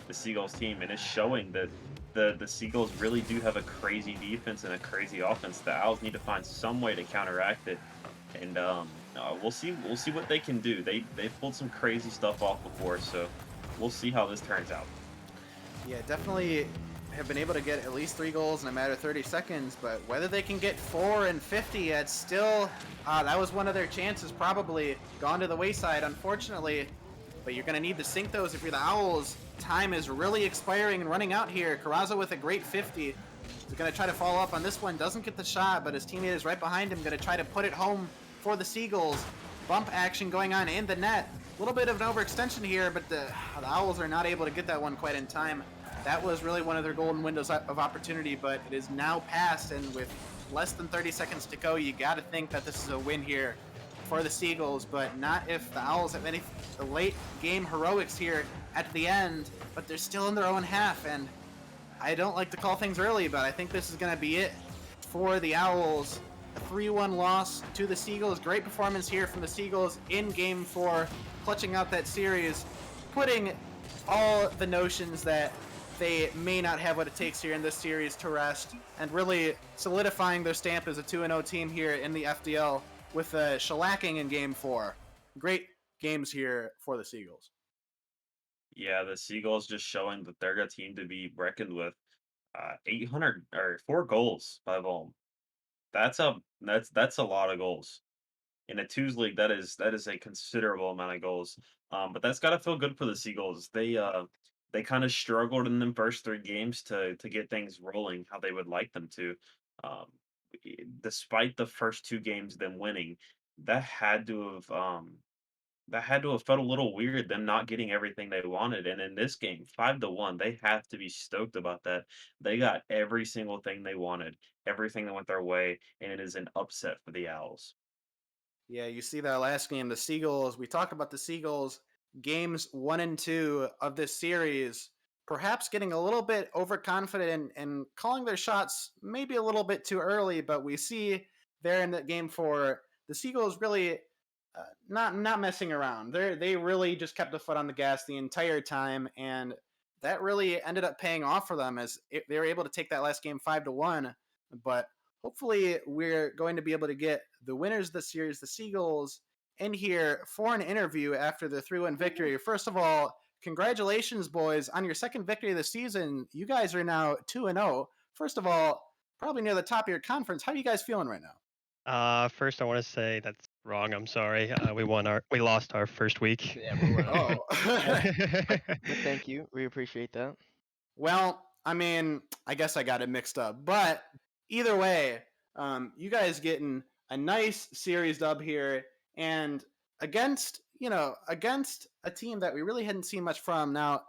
the Seagulls team, and it's showing that the Seagulls really do have a crazy defense and a crazy offense. The Owls need to find some way to counteract it, and we'll see what they can do. They've pulled some crazy stuff off before, so we'll see how this turns out. Yeah, definitely have been able to get at least 3 goals in a matter of 30 seconds, but whether they can get 4 and 50, it's still, that was one of their chances probably gone to the wayside, unfortunately. But you're going to need to sink those if you're the Owls. Time is really expiring and running out here. Carrazzo with a great 50. He's going to try to follow up on this one. Doesn't get the shot, but his teammate is right behind him. Going to try to put it home for the Seagulls. Bump action going on in the net. A little bit of an overextension here, but the Owls are not able to get that one quite in time. That was really one of their golden windows of opportunity, but it is now passed, and with less than 30 seconds to go, you got to think that this is a win here for the Seagulls, but not if the Owls have any late game heroics here at the end, but they're still in their own half, and I don't like to call things early, but I think this is going to be it for the Owls. A 3-1 loss to the Seagulls. Great performance here from the Seagulls in Game 4, clutching out that series, putting all the notions that they may not have what it takes here in this series to rest, and really solidifying their stamp as a 2-0 team here in the FDL with a shellacking in Game 4. Great games here for the Seagulls. Yeah, the Seagulls just showing that they're a team to be reckoned with. 800 or 4 goals by Volm. That's a lot of goals in a twos league. That is a considerable amount of goals. But that's got to feel good for the Seagulls. They kind of struggled in the first 3 games to get things rolling how they would like them to. Um, Despite the first 2 games them winning, that had to have um, that had to have felt a little weird, them not getting everything they wanted, and in this game, 5-1, they have to be stoked about that. They got every single thing they wanted, everything that went their way, and it is an upset for the Owls. Yeah, you see that last game, the Seagulls. We talked about the Seagulls games 1 and 2 of this series, perhaps getting a little bit overconfident and calling their shots maybe a little bit too early. But we see there in that game 4, the Seagulls really not messing around. They really just kept the foot on the gas the entire time, and that really ended up paying off for them as they were able to take that last game 5-1. But hopefully, we're going to be able to get the winners of the series, the Seagulls, in here for an interview after the 3-1 victory. First of all, congratulations, boys, on your second victory of the season. You guys are now 2-0. First of all, probably near the top of your conference. How are you guys feeling right now? First I want to say that's wrong. I'm sorry. We lost our first week. Yeah, we're winning. Oh. But thank you. We appreciate that. Well, I mean, I guess I got it mixed up. But either way, you guys getting a nice series dub here, and against a team that we really hadn't seen much from. Now,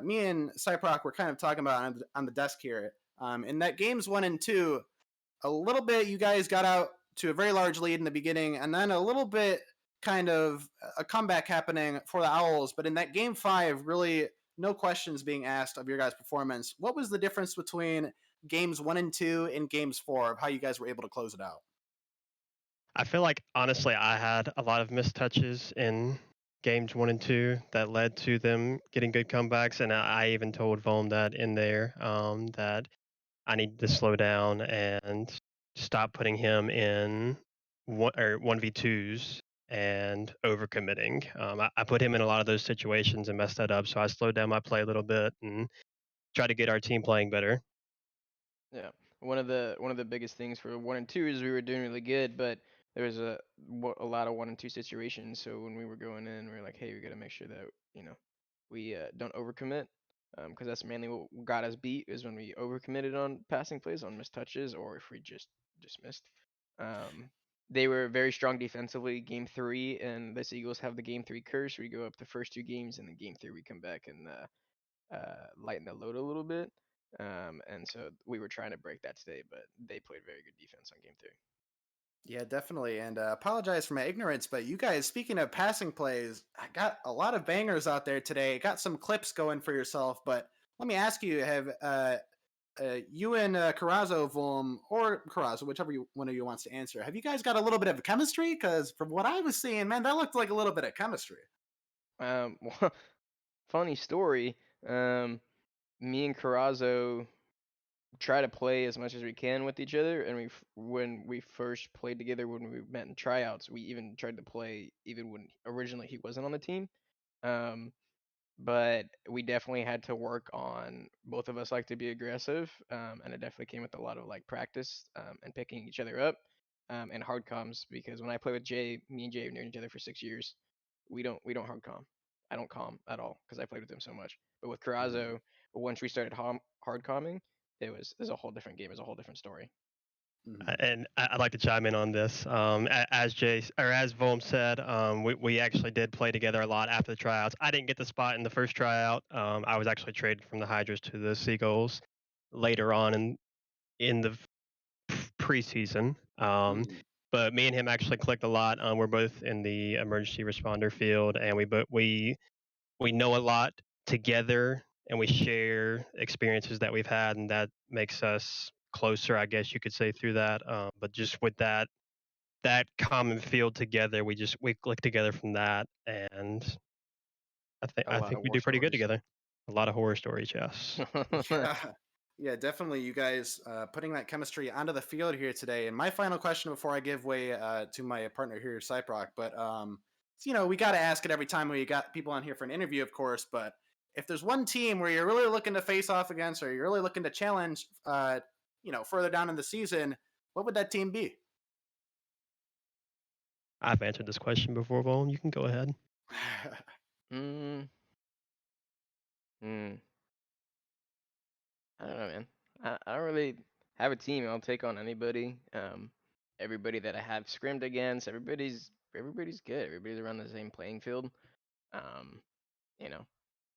me and Cyprock were kind of talking about on the desk here. In that games 1 and 2, a little bit you guys got out to a very large lead in the beginning, and then a little bit kind of a comeback happening for the Owls. But in that game 5, really no questions being asked of your guys' performance. What was the difference between games 1 and 2 and games 4 of how you guys were able to close it out? I feel like honestly I had a lot of missed touches in games 1 and 2 that led to them getting good comebacks, and I even told Volm that in there, that I need to slow down and stop putting him in one v twos and overcommitting. I put him in a lot of those situations and messed that up, so I slowed down my play a little bit and tried to get our team playing better. Yeah, one of the biggest things for 1 and 2 is we were doing really good, but there was a lot of 1 and 2 situations. So when we were going in, we were like, hey, we got to make sure that we don't overcommit, because that's mainly what got us beat is when we overcommitted on passing plays, on missed touches, or if we just missed. Um, they were very strong defensively game 3, and the Eagles have the game 3 curse. We go up the first 2 games, and then game 3 we come back and lighten the load a little bit. And so we were trying to break that today, but they played very good defense on game 3. Yeah, definitely. And apologize for my ignorance, but you guys, speaking of passing plays, I got a lot of bangers out there today. Got some clips going for yourself, but let me ask you: have you and Carrazzo, Volm, or Carrazzo, one of you wants to answer, have you guys got a little bit of chemistry? Because from what I was seeing, man, that looked like a little bit of chemistry. Funny story. Me and Carrazzo try to play as much as we can with each other, and when we first played together, when we met in tryouts, we even tried to play even when originally he wasn't on the team. Um, but we definitely had to work on, both of us like to be aggressive, and it definitely came with a lot of like practice, and picking each other up, and hard comms, because when I play with Jay, me and Jay have known each other for 6 years. We don't hard comm. I don't comm at all because I played with him so much. But with Carrazzo, once we started hard comming, it was a whole different game. It was a whole different story. And I'd like to chime in on this. As Jay or as Volm said, we actually did play together a lot after the tryouts. I didn't get the spot in the first tryout. I was actually traded from the Hydras to the Seagulls later on in the preseason. But me and him actually clicked a lot. We're both in the emergency responder field, and we know a lot together, and we share experiences that we've had, and that makes us closer, I guess you could say, through that. But just with that common field together, we click together from that, and A I lot think of we war do pretty good stories. together. A lot of horror stories, yes. Yeah, yeah, definitely. You guys putting that chemistry onto the field here today. And my final question before I give way to my partner here, Cyproc, but we got to ask it every time we got people on here for an interview, of course. But if there's one team where you're really looking to face off against, or you're really looking to challenge, further down in the season, what would that team be? I've answered this question before, Vaughn. You can go ahead. mm, mm, I don't know, man. I don't really have a team. I'll take on anybody. Everybody that I have scrimmed against, everybody's good. Everybody's around the same playing field. Um, you know,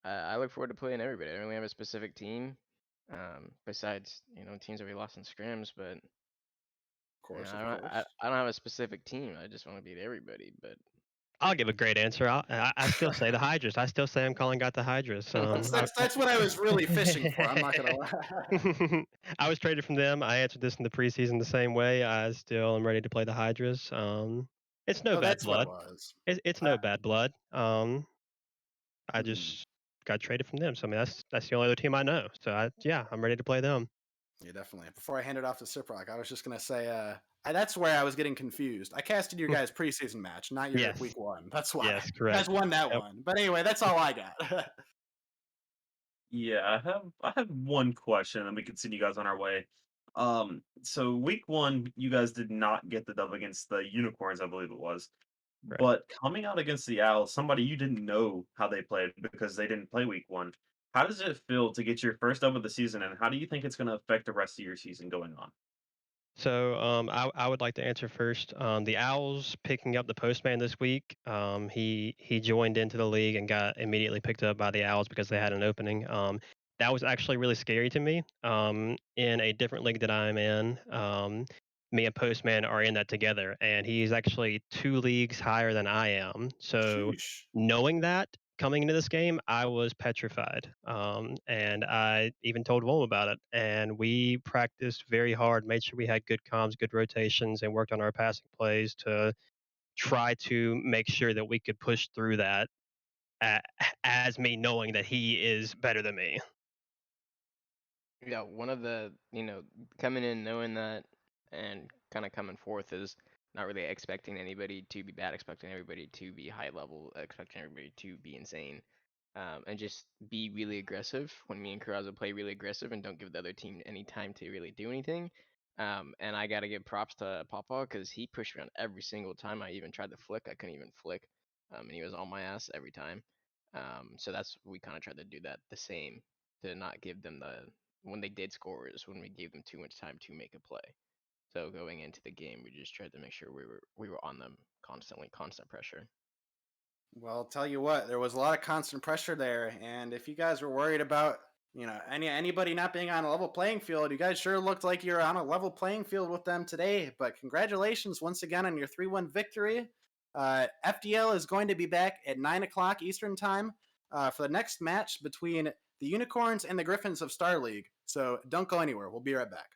I look forward to playing everybody. I don't really have a specific team. Besides, teams that we lost in scrims, but Of course, I of don't, I, course. I don't have a specific team. I just want to beat everybody. But I'll give a great answer. I still say the Hydras. I still say I'm calling out the Hydras. That's that's that's what I was really fishing for. I'm not gonna lie. I was traded from them. I answered this in the preseason the same way. I still am ready to play the Hydras. It's no Oh, bad that's what it blood. was. It's Uh, no bad blood. I hmm. just got traded from them. So I mean, that's the only other team I know. So yeah, I'm ready to play them. Yeah, definitely. Before I hand it off to Siprock, I was just gonna say, that's where I was getting confused. I casted your guys' preseason match, not your Yes, week one. That's why yes, you guys correct. won that Yep. one. But anyway, that's all I got. Yeah, I have one question, and we can send you guys on our way. So week one, you guys did not get the dub against the Unicorns, I believe it was. Correct. But coming out against the Owls, somebody you didn't know how they played because they didn't play week one. How does it feel to get your first dub of the season, and how do you think it's going to affect the rest of your season going on? So I would like to answer first. The Owls picking up the postman this week. He joined into the league and got immediately picked up by the Owls because they had an opening. That was actually really scary to me. In a different league that I'm in, me and Postman are in that together, and he's actually 2 leagues higher than I am. So Sheesh. knowing that coming into this game, I was petrified. And I even told Wolm about it. And we practiced very hard, made sure we had good comms, good rotations, and worked on our passing plays to try to make sure that we could push through that a- as me knowing that he is better than me. yeah, one of the coming in knowing that and kind of coming forth is not really expecting anybody to be bad, expecting everybody to be high level, expecting everybody to be insane, and just be really aggressive. When me and Karaza play really aggressive and don't give the other team any time to really do anything. And I gotta give props to Papa because he pushed me on every single time I even tried to flick. I couldn't even flick, and he was on my ass every time. So that's we kind of tried to do that the same to not give them the when they did score is when we gave them too much time to make a play. So going into the game, we just tried to make sure we were on them constantly, constant pressure. Well, I'll tell you what, there was a lot of constant pressure there, and if you guys were worried about, anybody not being on a level playing field, you guys sure looked like you're on a level playing field with them today. But congratulations once again on your 3-1 victory. FDL is going to be back at 9 o'clock Eastern time for the next match between the Unicorns and the Griffins of Star League. So don't go anywhere. We'll be right back.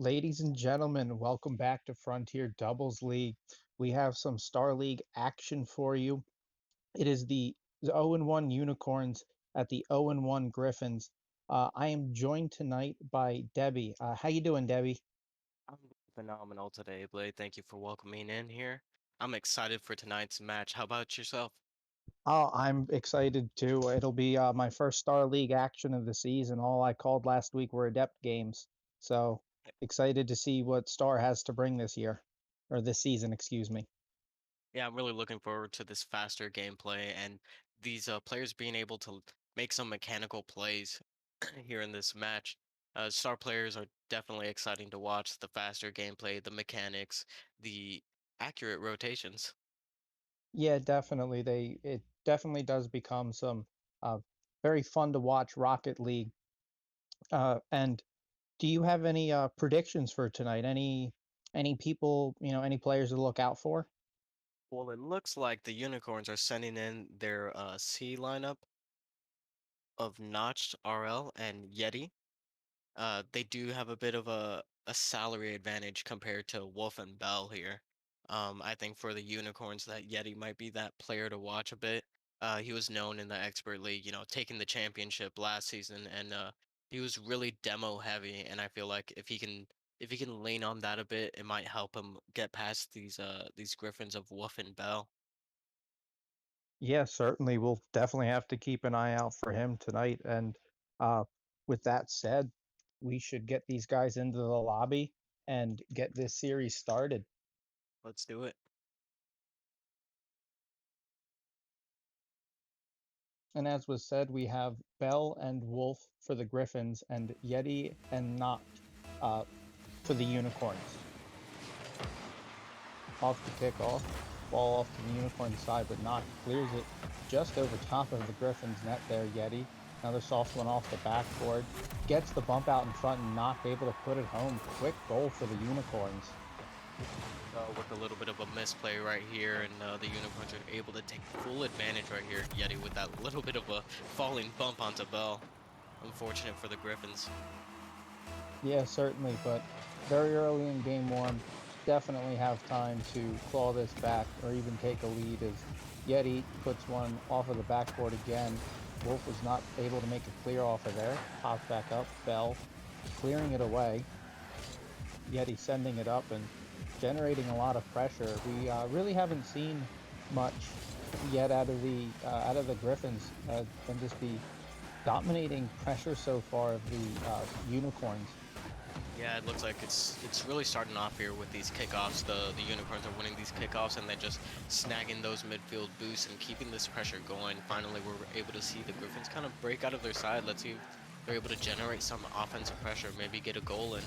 Ladies and gentlemen, welcome back to Frontier Doubles League. We have some Star League action for you. It is the 0-1 Unicorns at the 0-1 Griffins. I am joined tonight by Debbie. How you doing, Debbie? I'm doing phenomenal today, Blade. Thank you for welcoming in here. I'm excited for tonight's match. How about yourself? Oh, I'm excited too. It'll be my first Star League action of the season. All I called last week were Adept games. So excited to see what Star has to bring this year, or this season, excuse me. Yeah, I'm really looking forward to this faster gameplay and these players being able to make some mechanical plays here in this match. Star players are definitely exciting to watch. The faster gameplay, the mechanics, the accurate rotations. Yeah, definitely. It definitely does become some uh, very fun to watch Rocket League. And do you have any predictions for tonight? Any people, any players to look out for? Well, it looks like the Unicorns are sending in their C lineup of Notch, RL, and Yeti. They do have a bit of a salary advantage compared to Wolf and Bell here. I think for the Unicorns, that Yeti might be that player to watch a bit. He was known in the Expert League, taking the championship last season, and he was really demo heavy. And I feel like if he can lean on that a bit, it might help him get past these Griffins of Wolf and Bell. Yeah, certainly. We'll definitely have to keep an eye out for him tonight. And uh, with that said, we should get these guys into the lobby and get this series started. Let's do it. And as was said, we have Bell and Wolf for the Griffins and Yeti and Noct for the Unicorns. Off the kickoff, ball off to the Unicorn side, but Noct clears it just over top of the Griffin's net there, Yeti. Another soft one off the backboard. Gets the bump out in front and Noct able to put it home. Quick goal for the Unicorns. With a little bit of a misplay right here, and the Unicorns are able to take full advantage right here. Yeti with that little bit of a falling bump onto Bell. Unfortunate for the Griffins. Yeah, certainly, but very early in game one, definitely have time to claw this back or even take a lead as Yeti puts one off of the backboard again. Wolf was not able to make a clear off of there. Pops back up, Bell clearing it away. Yeti sending it up and generating a lot of pressure. We really haven't seen much yet out of the Griffins and just the dominating pressure so far of the Unicorns. Yeah, it looks like it's really starting off here with these kickoffs. The Unicorns are winning these kickoffs, and then just snagging those midfield boosts and keeping this pressure going. Finally, we're able to see the Griffins kind of break out of their side. Let's see if they're able to generate some offensive pressure, maybe get a goal in.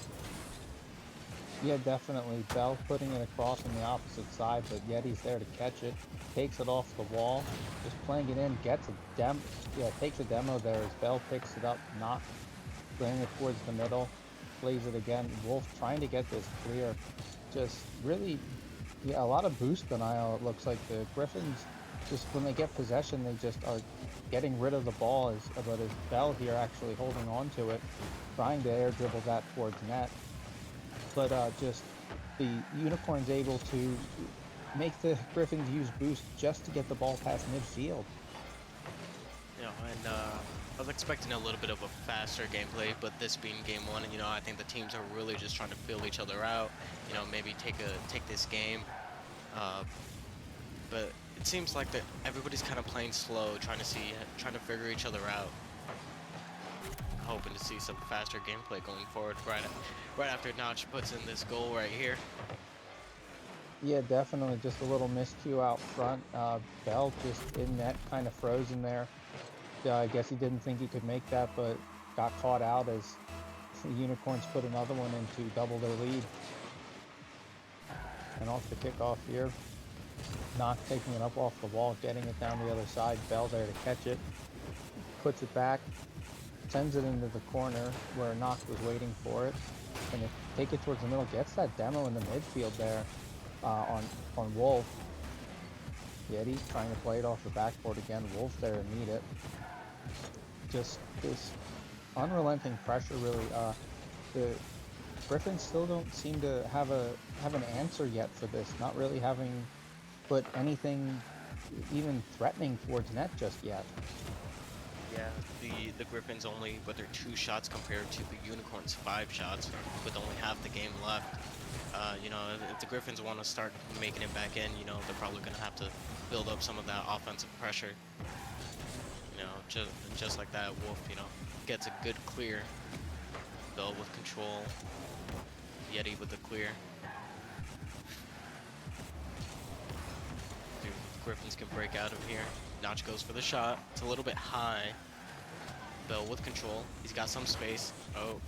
Yeah, definitely. Bell putting it across on the opposite side, but Yeti's there to catch it. Takes it off the wall, just playing it in, gets a takes a demo there as Bell picks it up, not bringing it towards the middle, plays it again. Wolf trying to get this clear. Just really, a lot of boost denial. It looks like the Griffins, just when they get possession, they just are getting rid of the ball, but as Bell here actually holding on to it, trying to air dribble that towards net. But just the Unicorns able to make the Griffins use boost just to get the ball past midfield. And I was expecting a little bit of a faster gameplay, but this being game one, I think the teams are really just trying to feel each other out. Maybe take this game. But it seems like that everybody's kind of playing slow, trying to figure each other out. Hoping to see some faster gameplay going forward right after Notch puts in this goal right here. Yeah, definitely. Just a little miscue out front. Bell just in net, kind of frozen there. I guess he didn't think he could make that, but got caught out as the Unicorns put another one in to double their lead. And off the kickoff here, Noct taking it up off the wall, getting it down the other side. Bell there to catch it, puts it back, sends it into the corner where Noct was waiting for it, and take it towards the middle, gets that demo in the midfield there on Wolf. Yeti trying to play it off the backboard again. Wolf there to meet it. Just this unrelenting pressure, really. The Griffins still don't seem to have an answer yet for this. Not really having put anything even threatening towards net just yet. Yeah, the Griffins only with their 2 shots compared to the Unicorns' 5 shots with only half the game left. You know, if the Griffins want to start making it back in, you know, they're probably gonna have to build up some of that offensive pressure. You know, just like that, Wolf, you know, gets a good clear. Bell with control, Yeti with the clear. See if Griffins can break out of here. Notch goes for the shot. It's a little bit high. Bell with control. He's got some space. Oh,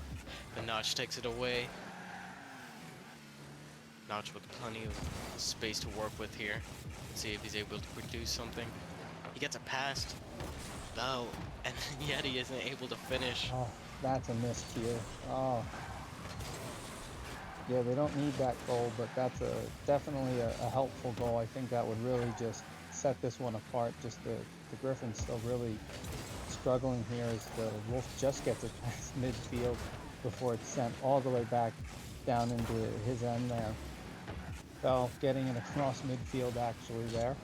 the Notch takes it away. Notch with plenty of space to work with here. Let's see if he's able to produce something. He gets it past Bell, and Yeti isn't able to finish. Oh, that's a miss here. Oh. Yeah, they don't need that goal, but that's definitely a helpful goal. I think that would really just set this one apart. Just the Griffins still really struggling here as the Wolf just gets it past midfield before it's sent all the way back down into his end there. Bell getting it across midfield actually there.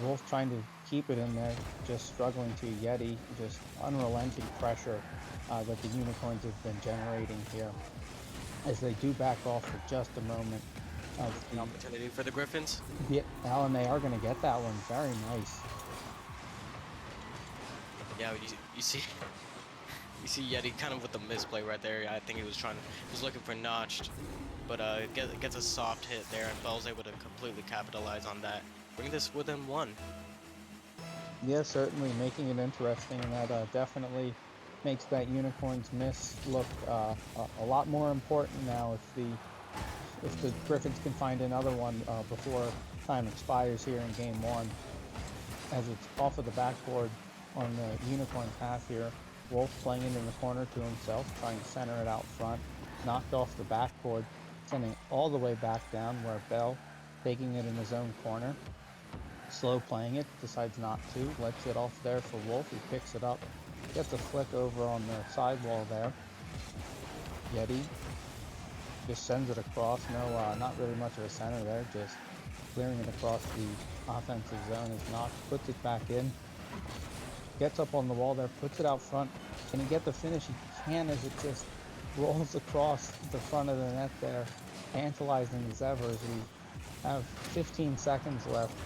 Wolf trying to keep it in there, just struggling to. Yeti, just unrelenting pressure that the Unicorns have been generating here as they do back off for just a moment. An opportunity for the Griffins. Yeah, Alan, they are going to get that one. Very nice. Yeah, you see, you see Yeti kind of with the misplay right there. I think he was looking for Notched, but gets a soft hit there, and Bell's able to completely capitalize on that. Bring this within 1. Yeah, certainly making it interesting, and that definitely makes that Unicorns miss look a lot more important now if the Griffins can find another one before time expires here in game 1. As it's off of the backboard on the Unicorns half here. Wolf playing it in the corner to himself, trying to center it out front. Knocked off the backboard, sending it all the way back down where Bell, taking it in his own corner. Slow playing it, decides not to, lets it off there for Wolf. He picks it up, gets a flick over on the sidewall there. Yeti just sends it across. No, not really much of a center there, just clearing it across the offensive zone as Knox puts it back in. Gets up on the wall there, puts it out front. Can he get the finish? He can, as it just rolls across the front of the net there, tantalizing as ever as we have 15 seconds left.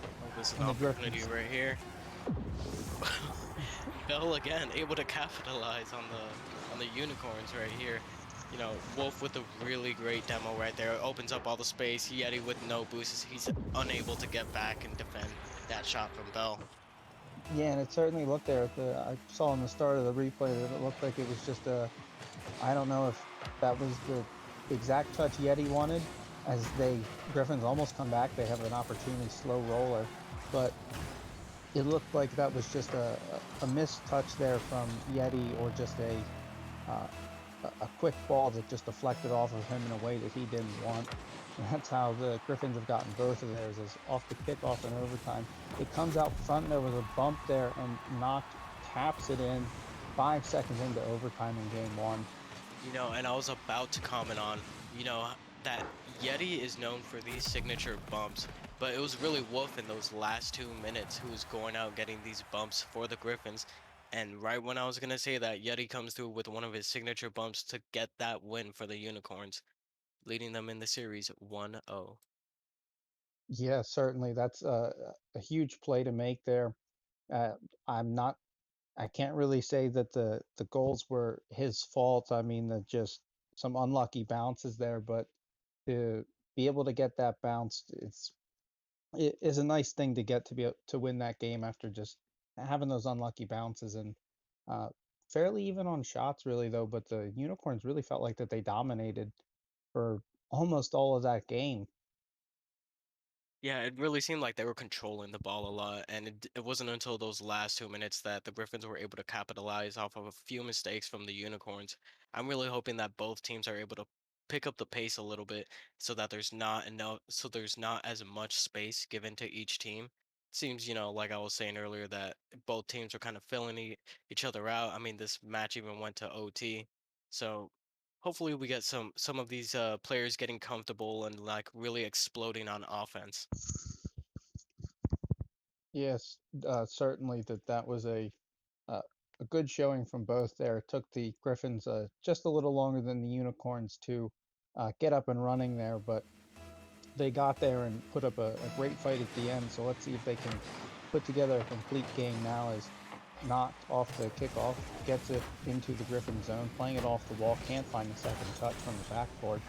Oh, this is an opportunity right here. Bell again able to capitalize on the Unicorns right here. You know, Wolf with a really great demo right there. Opens up all the space. Yeti with no boosts. He's unable to get back and defend that shot from Bell. Yeah, and it certainly looked there. I saw in the start of the replay that it looked like it was just I don't know if that was the exact touch Yeti wanted, as Griffins almost come back. They have an opportunity slow roller, but it looked like that was just a missed touch there from Yeti, or just a quick ball that just deflected off of him in a way that he didn't want. And that's how the Griffins have gotten both of theirs, is off the kickoff in overtime. It comes out front, there was a bump there, and Knocked taps it in 5 seconds into overtime in game 1. You know, and I was about to comment on, you know, that Yeti is known for these signature bumps, but it was really Wolf in those last 2 minutes who was going out getting these bumps for the Griffins. And right when I was going to say that, Yeti comes through with one of his signature bumps to get that win for the Unicorns, leading them in the series 1-0. Yeah, certainly. That's a huge play to make there. Uh, I'm not I can't really say that the goals were his fault. I mean, that just some unlucky bounces there, but to be able to get that bounce, it is a nice thing to get, to be to win that game after just having those unlucky bounces, and uh, fairly even on shots really though. But the Unicorns really felt like that they dominated for almost all of that game. Yeah, it really seemed like they were controlling the ball a lot, and it wasn't until those last 2 minutes that the Griffins were able to capitalize off of a few mistakes from the Unicorns. I'm really hoping that both teams are able to pick up the pace a little bit, so that there's not as much space given to each team. Seems, you know, like I was saying earlier, that both teams are kind of filling each other out. I mean, this match even went to OT, so hopefully we get some of these players getting comfortable and like really exploding on offense. Yes, certainly that was uh, a good showing from both there. It took the Griffins just a little longer than the Unicorns to get up and running there, but they got there and put up a great fight at the end. So let's see if they can put together a complete game now as knocked off the kickoff, gets it into the Griffin zone, playing it off the wall, can't find the second touch from the backboard.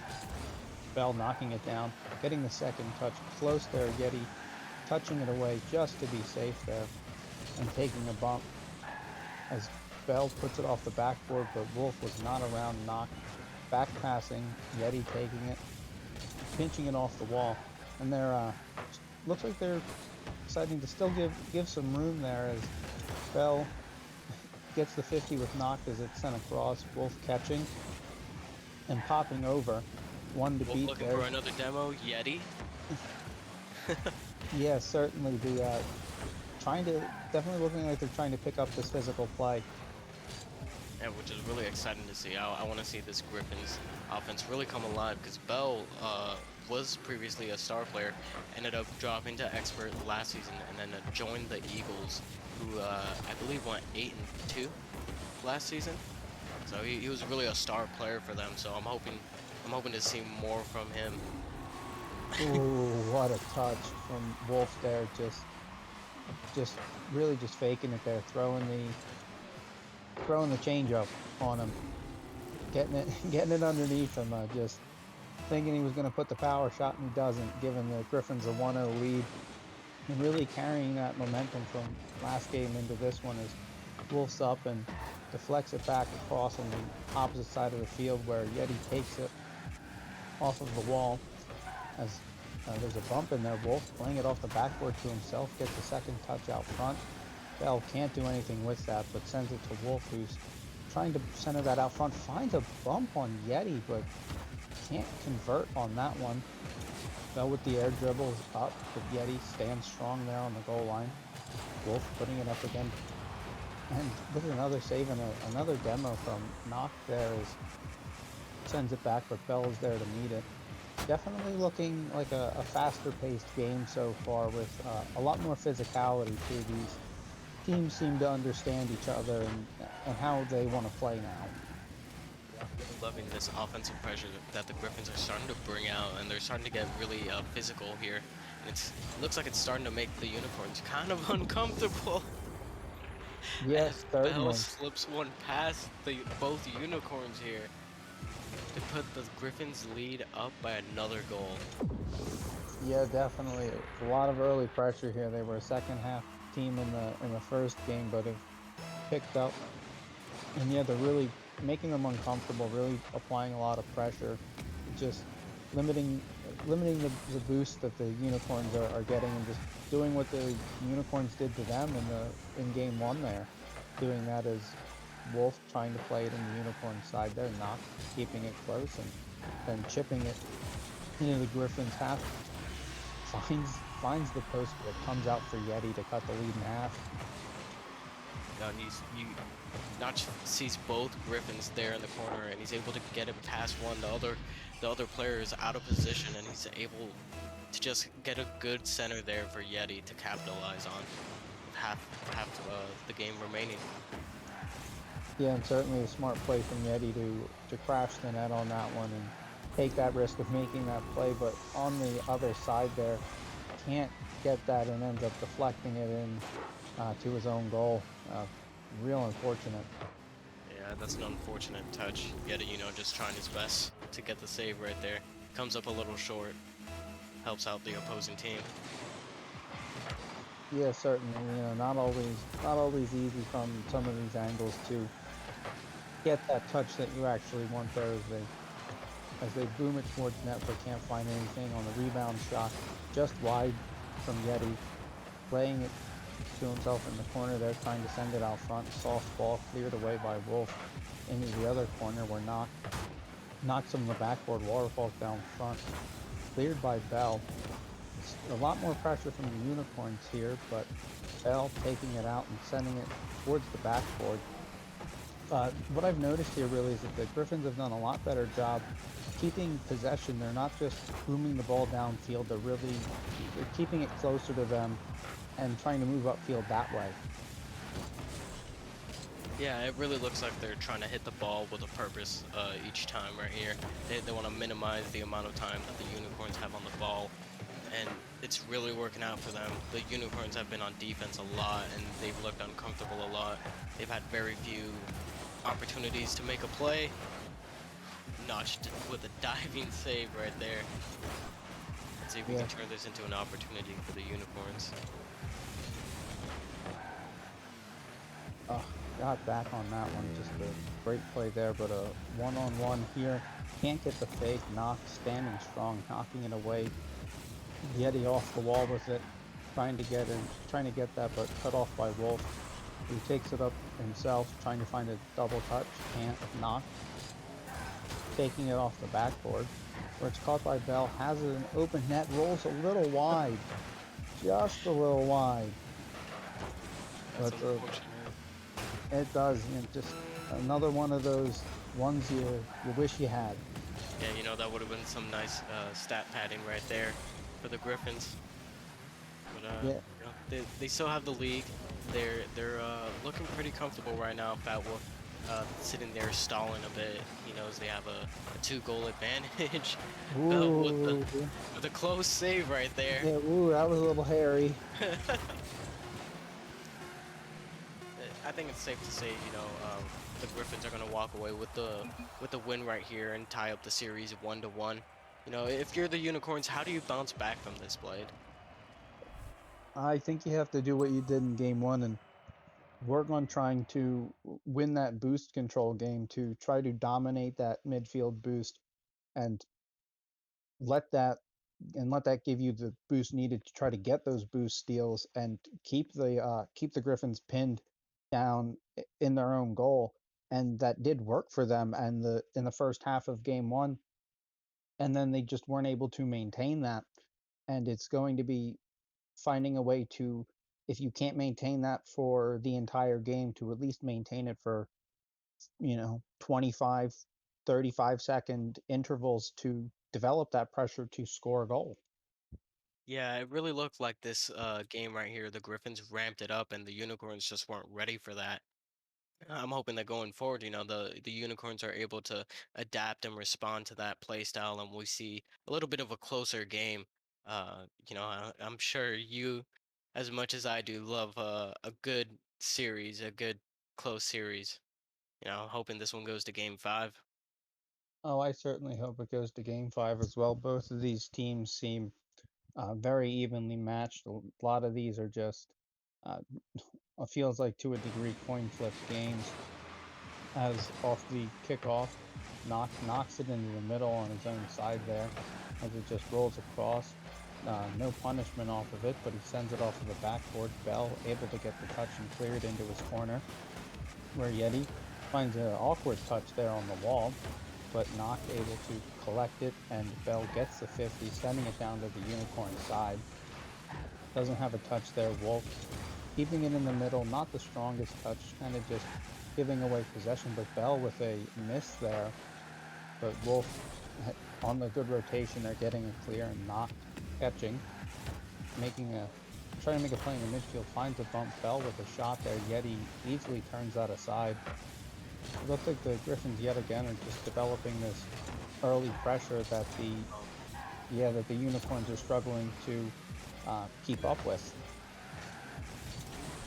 Bell knocking it down, getting the second touch close there, Yeti touching it away just to be safe there and taking a bump as Bell puts it off the backboard, but Wolf was not around. Knock back passing, Yeti taking it, pinching it off the wall, and they're looks like they're deciding to still give some room there as Bell gets the 50 with Knocked as it's sent across. Wolf catching and popping over, one to Wolf beat looking there. for another demo, Yeti. Yeah, certainly the definitely looking like they're trying to pick up this physical play. Yeah, which is really exciting to see. I want to see this Griffins offense really come alive because Bell was previously a star player, ended up dropping to expert last season, and then joined the Eagles, who I believe went 8-2 last season. So he was really a star player for them. So I'm hoping to see more from him. Ooh, what a touch from Wolf there! Just really just faking it there, throwing the change up on him, getting it underneath him. Just thinking he was going to put the power shot and he doesn't, giving the Griffins a 1-0 lead, and really carrying that momentum from last game into this one as Wolf's up and deflects it back across on the opposite side of the field where Yeti takes it off of the wall as there's a bump in there. Wolf playing it off the backboard to himself, gets the second touch out front. Bell can't do anything with that, but sends it to Wolf, who's trying to center that out front. Finds a bump on Yeti, but can't convert on that one. Bell with the air dribble is up, but Yeti stands strong there on the goal line. Wolf putting it up again. And with another save and another demo from Knock there is sends it back, but Bell is there to meet it. Definitely looking like a faster paced game so far with a lot more physicality too. These teams seem to understand each other and how they want to play now. Loving this offensive pressure that the Griffins are starting to bring out, and they're starting to get really physical here. And it looks like it's starting to make the Unicorns kind of uncomfortable. Yes, Bell certainly. slips one past both Unicorns here to put the Griffins lead up by another goal. Yeah, definitely. A lot of early pressure here. They were a second half team in the first game, but have picked up. And yeah, they're really making them uncomfortable, really applying a lot of pressure, just limiting the boost that the Unicorns are getting, and just doing what the Unicorns did to them in game one there. Doing that as Wolf trying to play it in the Unicorn side there, not keeping it close, and then chipping it into the Griffins half. Finds the post, but it comes out for Yeti to cut the lead in half. Notch sees both Griffins there in the corner, and he's able to get it past one. The other player is out of position, and he's able to just get a good center there for Yeti to capitalize on. With half the game remaining. Yeah, and certainly a smart play from Yeti to crash the net on that one and take that risk of making that play, but on the other side there, can't get that and ends up deflecting it in to his own goal. Real unfortunate. Yeah, that's an unfortunate touch. Yeti, just trying his best to get the save right there. Comes up a little short. Helps out the opposing team. Yeah, certainly. Not always easy from some of these angles to get that touch that you actually want there as they boom it towards net, but can't find anything on the rebound shot. Just wide from Yeti, playing it to himself in the corner there, trying to send it out front. Soft ball cleared away by Wolf into the other corner where knocks him on the backboard. Waterfalls down front, cleared by Bell. It's a lot more pressure from the Unicorns here, but Bell taking it out and sending it towards the backboard. what I've noticed here really is that the Griffins have done a lot better job keeping possession. They're not just booming the ball downfield. They're keeping it closer to them and trying to move upfield that way. Yeah, it really looks like they're trying to hit the ball with a purpose each time right here. They want to minimize the amount of time that the Unicorns have on the ball, and it's really working out for them. The Unicorns have been on defense a lot, and they've looked uncomfortable a lot. They've had very few opportunities to make a play. Notched with a diving save right there. Let's see if we Yeah. can turn this into an opportunity for the Unicorns. Oh, got back on that one. Just a great play there, but a one-on-one here. Can't get the fake. Knock standing strong, knocking it away. Yeti off the wall with it, trying to get that, but cut off by Wolf. He takes it up himself, trying to find a double touch. Can't. Knock. Taking it off the backboard, where it's caught by Bell. Has an open net. Rolls a little wide, just a little wide. That's But unfortunate. it does, just another one of those ones you wish you had. Yeah, you know, that would have been some nice stat padding right there for the Griffins. But Yeah. you know, they still have the lead. They're looking pretty comfortable right now. Fat Wolf sitting there stalling a bit. He knows they have a 2-goal advantage. Bell with a close save right there. Yeah, ooh, that was a little hairy. I think it's safe to say, you know, the Griffins are gonna walk away with the win right here and tie up the series 1-1. You know, if you're the Unicorns, how do you bounce back from this, Blade? I think you have to do what you did in game one and work on trying to win that boost control game, to try to dominate that midfield boost and let that give you the boost needed to try to get those boost steals and keep the Griffins pinned down in their own goal. And that did work for them and in the first half of game one. And then they just weren't able to maintain that. And it's going to be finding a way to, if you can't maintain that for the entire game, to at least maintain it for 25 35-second intervals to develop that pressure to score a goal. Yeah, it really looked like this game right here, the Griffins ramped it up and the Unicorns just weren't ready for that. I'm hoping that going forward, you know, the Unicorns are able to adapt and respond to that play style, and we see a little bit of a closer game. You know, I'm sure you, as much as I do, love a good series, a good close series. You know, hoping this one goes to Game 5. Oh, I certainly hope it goes to game 5 as well. Both of these teams seem very evenly matched. A lot of these are just uh, it feels like to a degree coin flip games. As off the kickoff, knocks it into the middle on his own side there, as it just rolls across. No punishment off of it, but he sends it off of the backboard. Bell able to get the touch and clear it into his corner, where Yeti finds an awkward touch there on the wall, but Knock able to collect it, and Bell gets the 50, sending it down to the Unicorn side. Doesn't have a touch there. Wolf keeping it in the middle, not the strongest touch, kind of just giving away possession, but Bell with a miss there. But Wolf on the good rotation, they're getting it clear and not catching, trying to make a play in the midfield, finds a bump. Bell with a shot there. Yeti easily turns that aside. It looks like the Griffins yet again are just developing this early pressure that the Unicorns are struggling to keep up with.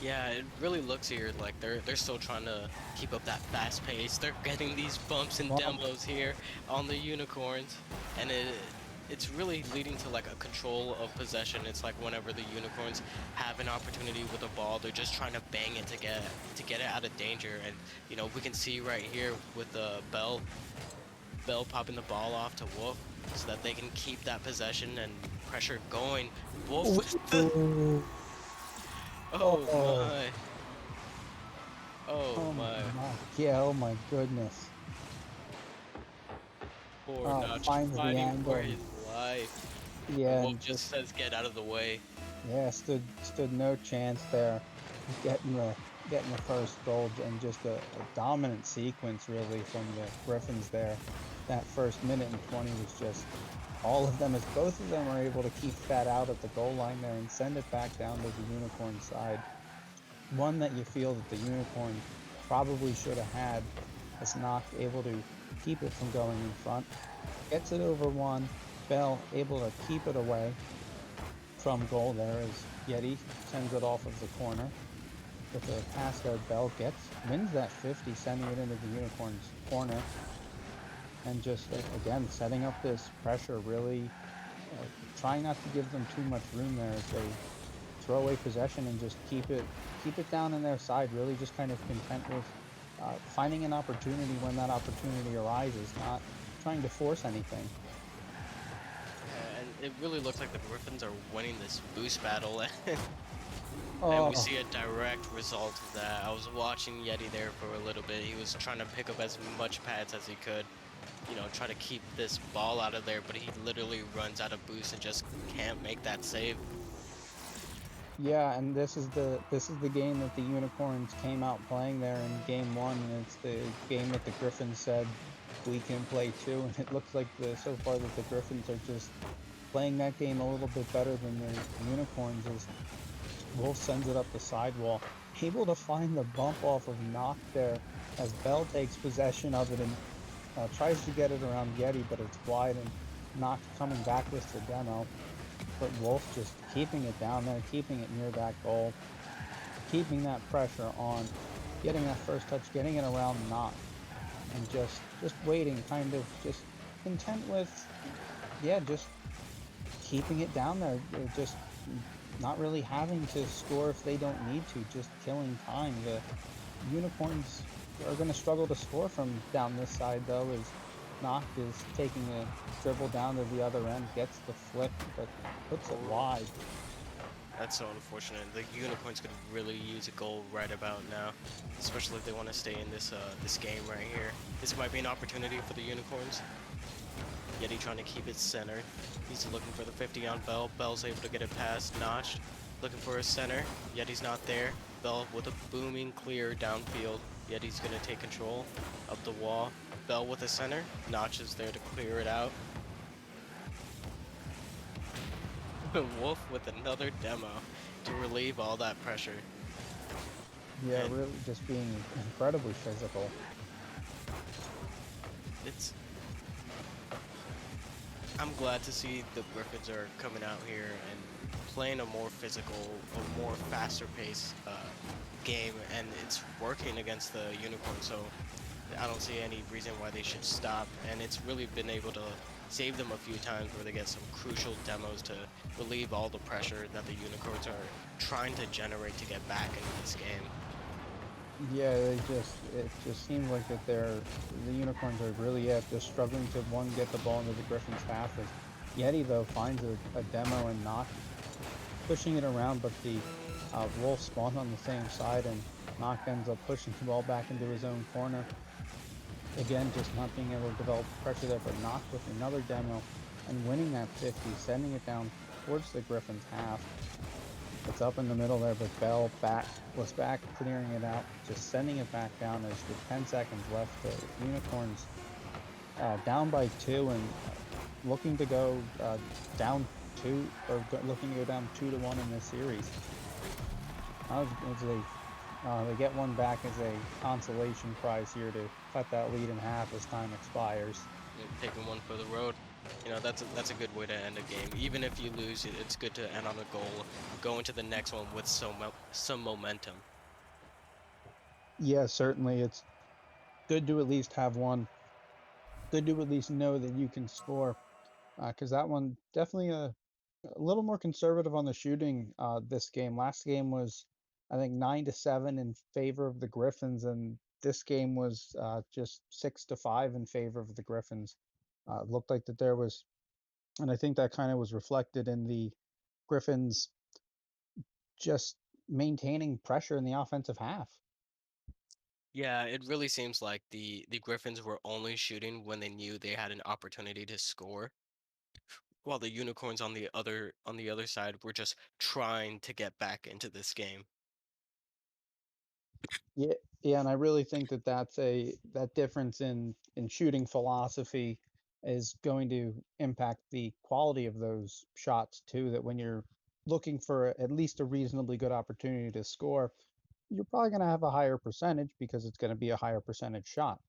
Yeah, it really looks here like they're still trying to keep up that fast pace. They're getting these bumps and Wow. demos here on the Unicorns, and it's really leading to like a control of possession. It's like whenever the Unicorns have an opportunity with a ball, they're just trying to bang it to get it out of danger. And you know, we can see right here with the Bell popping the ball off to Wolf so that they can keep that possession and pressure going. Wolf with the Oh my. Oh my. Yeah, oh my goodness. Poor Oh, Notch finds the fighting for angle. his life. Yeah, Wolf and just says get out of the way. stood no chance there. Getting getting the first goal and just a dominant sequence really from the Griffins there. That first minute and 20 was just all of them, as both of them are able to keep that out at the goal line there and send it back down to the Unicorn side. One that you feel that the Unicorns probably should have had is not able to keep it from going in front. Gets it over one. Bell able to keep it away from goal there as Yeti sends it off of the corner with a pass there. Bell wins that 50, sending it into the Unicorns corner, and just again setting up this pressure, really trying not to give them too much room there as they throw away possession and just keep it down in their side. Really, just kind of content with finding an opportunity when that opportunity arises, not trying to force anything. And it really looks like the Griffins are winning this boost battle, and Oh, we see a direct result of that. I was watching Yeti there for a little bit. He was trying to pick up as much pads as he could, try to keep this ball out of there, but he literally runs out of boost and just can't make that save. yeah, and this is the game that the Unicorns came out playing there in game one, and it's the game that the Griffins said we can play too. And it looks like so far that the Griffins are just playing that game a little bit better than the Unicorns. As Wolf sends it up the sidewall, able to find the bump off of Knock there as Bell takes possession of it and tries to get it around Yeti, but it's wide and Knock coming back with the demo. But Wolf just keeping it down there, keeping it near that goal, keeping that pressure on, getting that first touch, getting it around Knock, and just waiting, kind of just content with, yeah, just keeping it down there, just not really having to score if they don't need to, just killing time. The Unicorns are going to struggle to score from down this side, though, as Knock is taking a dribble down to the other end, gets the flick, but puts it wide. That's so unfortunate. The Unicorns could really use a goal right about now, especially if they want to stay in this game right here. This might be an opportunity for the Unicorns. Yeti trying to keep it centered. He's looking for the 50 on Bell. Bell's able to get it past Notch. Looking for a center. Yeti's not there. Bell with a booming clear downfield. Yeti's gonna take control of the wall. Bell with a center. Notch is there to clear it out. Wolf with another demo to relieve all that pressure. Yeah, And really just being incredibly physical. it's I'm glad to see the Griffins are coming out here and playing a more physical, a more faster paced game, and it's working against the Unicorn. So I don't see any reason why they should stop. And it's really been able to save them a few times where they get some crucial demos to relieve all the pressure that the Unicorns are trying to generate to get back into this game. Yeah, it just seems like that the Unicorns are really, yeah, just struggling to one, get the ball into the Griffins half. As Yeti though finds a demo and Knock pushing it around, but the Wolf spawned on the same side and Knock ends up pushing the ball back into his own corner. Again, just not being able to develop pressure there, but Knock with another demo and winning that 50, sending it down towards the Griffins half. It's up in the middle there, but Bell was back clearing it out, just sending it back down as with 10 seconds left. The Unicorns down by 2 and looking to go down 2, or looking to go down 2-1 in this series. They get one back as a consolation prize here to cut that lead in half as time expires. Taking one for the road. That's a good way to end a game. Even if you lose, it's good to end on a goal, go into the next one with some momentum. Yeah, certainly. It's good to at least have one. Good to at least know that you can score, because that one definitely a little more conservative on the shooting this game. Last game was, I think, 9-7 in favor of the Griffins, and this game was just 6-5 in favor of the Griffins. It looked like that there was, and I think that kind of was reflected in the Griffins just maintaining pressure in the offensive half. Yeah, it really seems like the Griffins were only shooting when they knew they had an opportunity to score, while the Unicorns on the other side were just trying to get back into this game. Yeah, yeah, and I really think that that difference in shooting philosophy is going to impact the quality of those shots too. That when you're looking for at least a reasonably good opportunity to score, you're probably going to have a higher percentage because it's going to be a higher percentage shot.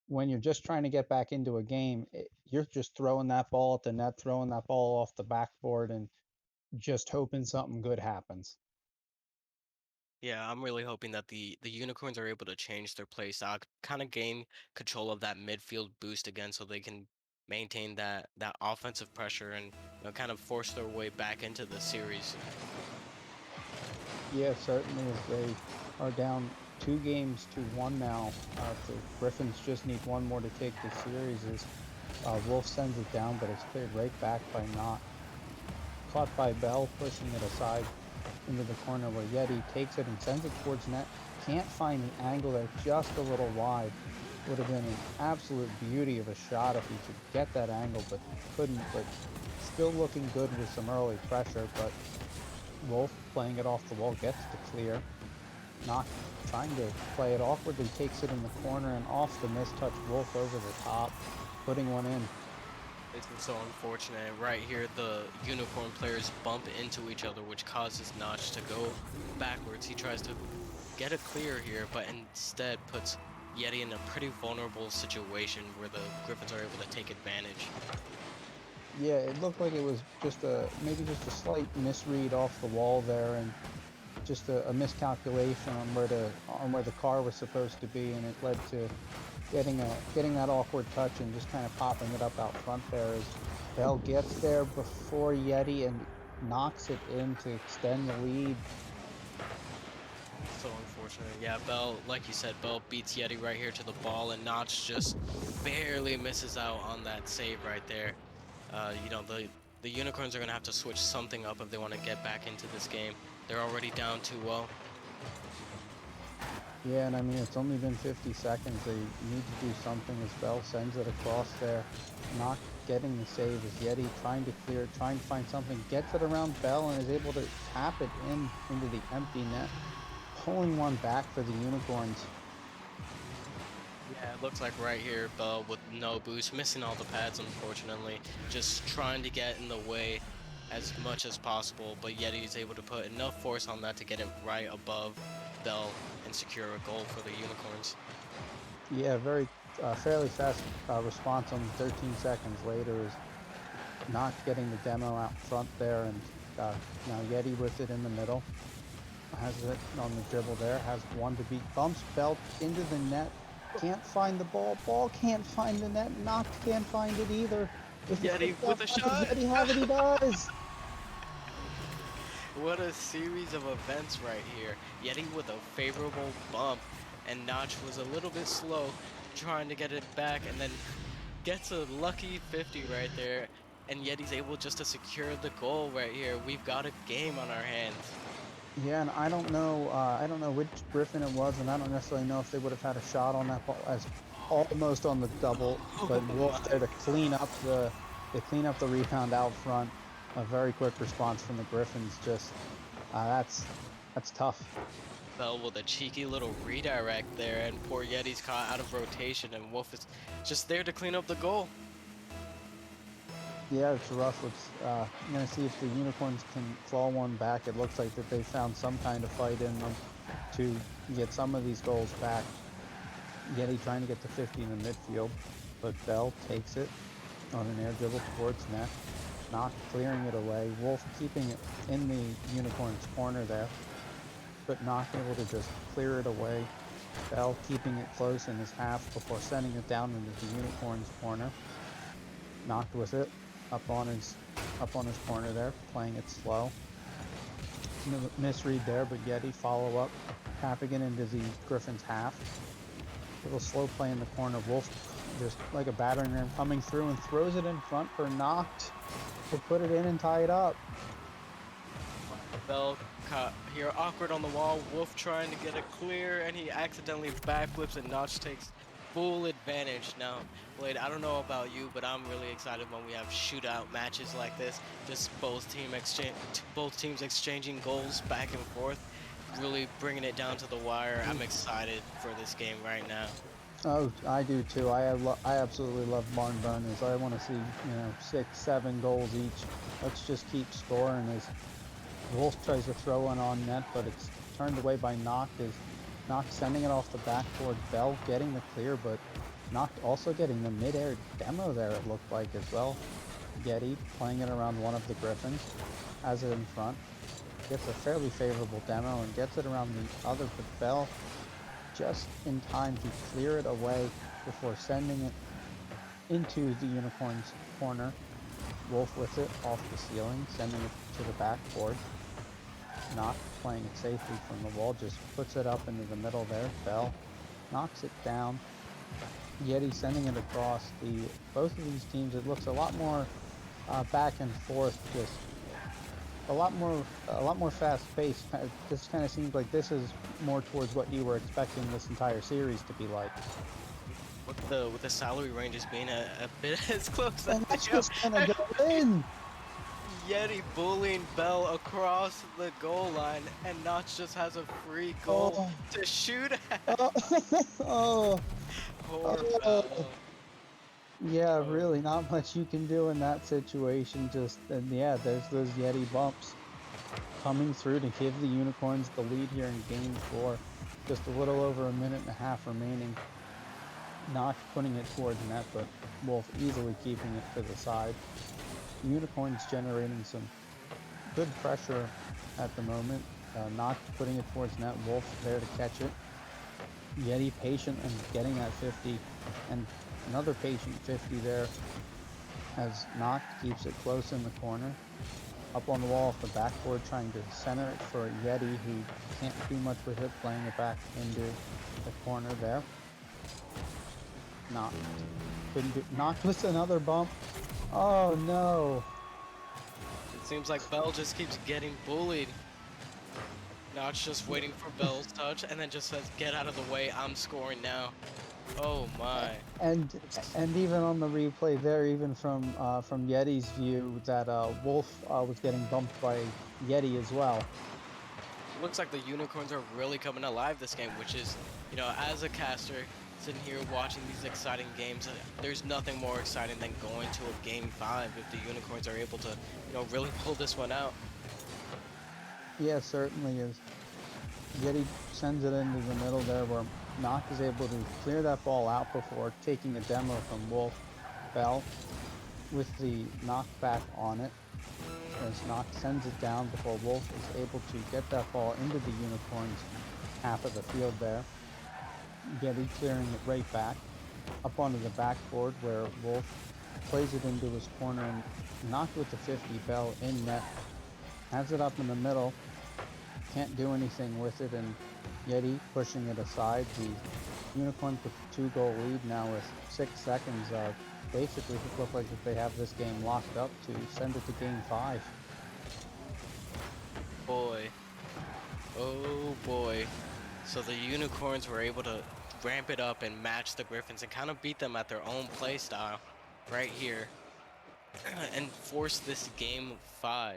When you're just trying to get back into a game, you're just throwing that ball at the net, throwing that ball off the backboard, and just hoping something good happens. Yeah, I'm really hoping that the unicorns are able to change their play style, kind of gain control of that midfield boost again, so they can maintain that offensive pressure and kind of force their way back into the series. Yeah, certainly as they are down 2 games to 1 now. The Griffins just need one more to take the series as Wolf sends it down, but it's cleared right back by Knott. Caught by Bell, pushing it aside into the corner where Yeti takes it and sends it towards net. Can't find the angle there, just a little wide. Would have been an absolute beauty of a shot if he could get that angle, but couldn't. But still looking good with some early pressure, but Wolf playing it off the wall gets to clear. Not trying to play it awkwardly, takes it in the corner and off the mistouch. Wolf over the top, putting one in. This is so unfortunate. Right here, the unicorn players bump into each other, which causes Notch to go backwards. He tries to get a clear here, but instead puts Yeti in a pretty vulnerable situation where the Griffins are able to take advantage. Yeah, it looked like it was just maybe just a slight misread off the wall there, and just a miscalculation on where the car was supposed to be, and it led to getting that awkward touch and just kind of popping it up out front there as Bell gets there before Yeti and knocks it in to extend the lead. So unfortunate. Yeah, Bell, like you said, Bell beats Yeti right here to the ball, and Notch just barely misses out on that save right there. The unicorns are gonna have to switch something up if they want to get back into this game. They're already down 2-0. Yeah, and I mean, it's only been 50 seconds. They need to do something as Bell sends it across there. Not getting the save as Yeti trying to clear, trying to find something, gets it around Bell and is able to tap it into the empty net, pulling one back for the Unicorns. Yeah, it looks like right here, Bell with no boost, missing all the pads, unfortunately. Just trying to get in the way as much as possible, but Yeti is able to put enough force on that to get it right above Bell and secure a goal for the unicorns. Yeah, very fairly fast response on 13 seconds later is not getting the demo out front there, and now Yeti with it in the middle. Has it on the dribble there, has one to beat, bumps Belt into the net, can't find the ball can't find the net, Knox can't find it either. Yeti with a shot! Yeti have it, he does! What a series of events right here. Yeti with a favorable bump, and Notch was a little bit slow trying to get it back, and then gets a lucky 50 right there, and Yeti's able just to secure the goal right here. We've got a game on our hands. Yeah, and I don't know which Griffin it was, and I don't necessarily know if they would have had a shot on that ball as almost on the double, but Wolf there to clean up the rebound out front. A very quick response from the Griffins. Just that's tough. Bell with a cheeky little redirect there, and poor Yeti's caught out of rotation, and Wolf is just there to clean up the goal. Yeah, it's rough. I'm gonna see if the Unicorns can claw one back. It looks like that they found some kind of fight in them to get some of these goals back. Yeti trying to get to 50 in the midfield, but Bell takes it on an air dribble towards net, not clearing it away. Wolf keeping it in the Unicorns' corner there, but not able to just clear it away. Bell keeping it close in his half before sending it down into the Unicorns' corner. Knocked with it up on his corner there, playing it slow. Misread there, but Yeti follow up, tapping it into the Griffins' half. Little slow play in the corner. Wolf just like a battering ram coming through and throws it in front for Knocked to put it in and tie it up. Bell caught here awkward on the wall. Wolf trying to get it clear, and he accidentally backflips, and Notch takes full advantage. Now, Blade, I don't know about you, but I'm really excited when we have shootout matches like this. Just both teams exchanging goals back and forth. really bringing it down to the wire. I'm excited for this game right now. Oh, I do too. I absolutely love barn burners. I want to see 6, 7 goals each. Let's just keep scoring. As Wolf tries to throw one on net, but it's turned away by Noct. As Noct sending it off the backboard. Bell getting the clear, but Noct also getting the mid-air demo there. It looked like as well. Yeti playing it around one of the Griffins, has it in front. Gets a fairly favorable demo and gets it around the other, but Bell just in time to clear it away before sending it into the Unicorn's corner. Wolf with it off the ceiling, sending it to the backboard. Not playing it safely from the wall, just puts it up into the middle there. Bell knocks it down. Yeti sending it across. Both of these teams, it looks a lot more back and forth, just a lot more fast-paced. This kind of seems like this is more towards what you were expecting this entire series to be like. With the salary ranges being a bit as close as And that's they just gonna go in. Yeti bullying Bell across the goal line, and Notch just has a free goal Oh. to shoot at. Oh, Poor oh. Bell. Yeah, Oh. really, not much you can do in that situation. And yeah, there's those Yeti bumps coming through to give the Unicorns the lead here in Game 4. Just a little over a minute and a half remaining. Not putting it towards net, but Wolf easily keeping it to the side. Unicorns generating some good pressure at the moment. Not putting it towards net. Wolf there to catch it. Yeti patient and getting that 50, and another patient 50 there as Noct keeps it close in the corner. Up on the wall off the backboard, trying to center it for Yeti, who can't do much with it, playing it back into the corner there. Noct with another bump. Oh no! It seems like Bell just keeps getting bullied. Notch just waiting for Bell's touch, and then just says, "Get out of the way! I'm scoring now." Oh my! And even on the replay there, even from Yeti's view, that Wolf was getting bumped by Yeti as well. Looks like the Unicorns are really coming alive this game, which is, as a caster, sitting here watching these exciting games, there's nothing more exciting than going to a Game 5 if the Unicorns are able to, really pull this one out. Yeah, certainly is. Yeti sends it into the middle there where Noct is able to clear that ball out before taking a demo from Wolf. Bell with the knockback on it as Noct sends it down before Wolf is able to get that ball into the Unicorns half of the field there. Yeti clearing it right back up onto the backboard where Wolf plays it into his corner and Noct with the 50. Bell in net, has it up in the middle, can't do anything with it, and Yeti pushing it aside. The Unicorns with the 2-goal lead now with 6 seconds. Basically look like that they have this game locked up to send it to Game 5. Boy. Oh boy. So the Unicorns were able to ramp it up and match the Griffins and kind of beat them at their own play style right here and force this Game 5.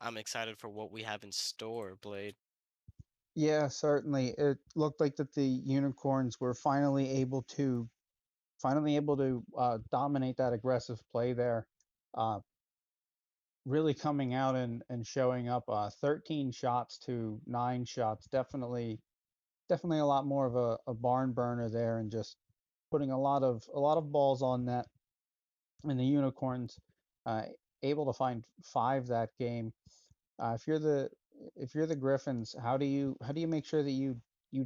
I'm excited for what we have in store, Blade. Yeah, certainly. It looked like that the Unicorns were finally able to dominate that aggressive play there. Really coming out and showing up 13 shots to 9 shots. Definitely a lot more of a barn burner there, and just putting a lot of balls on net. And the Unicorns uh, able to find 5 that game. If you're the Griffins, how do you make sure that you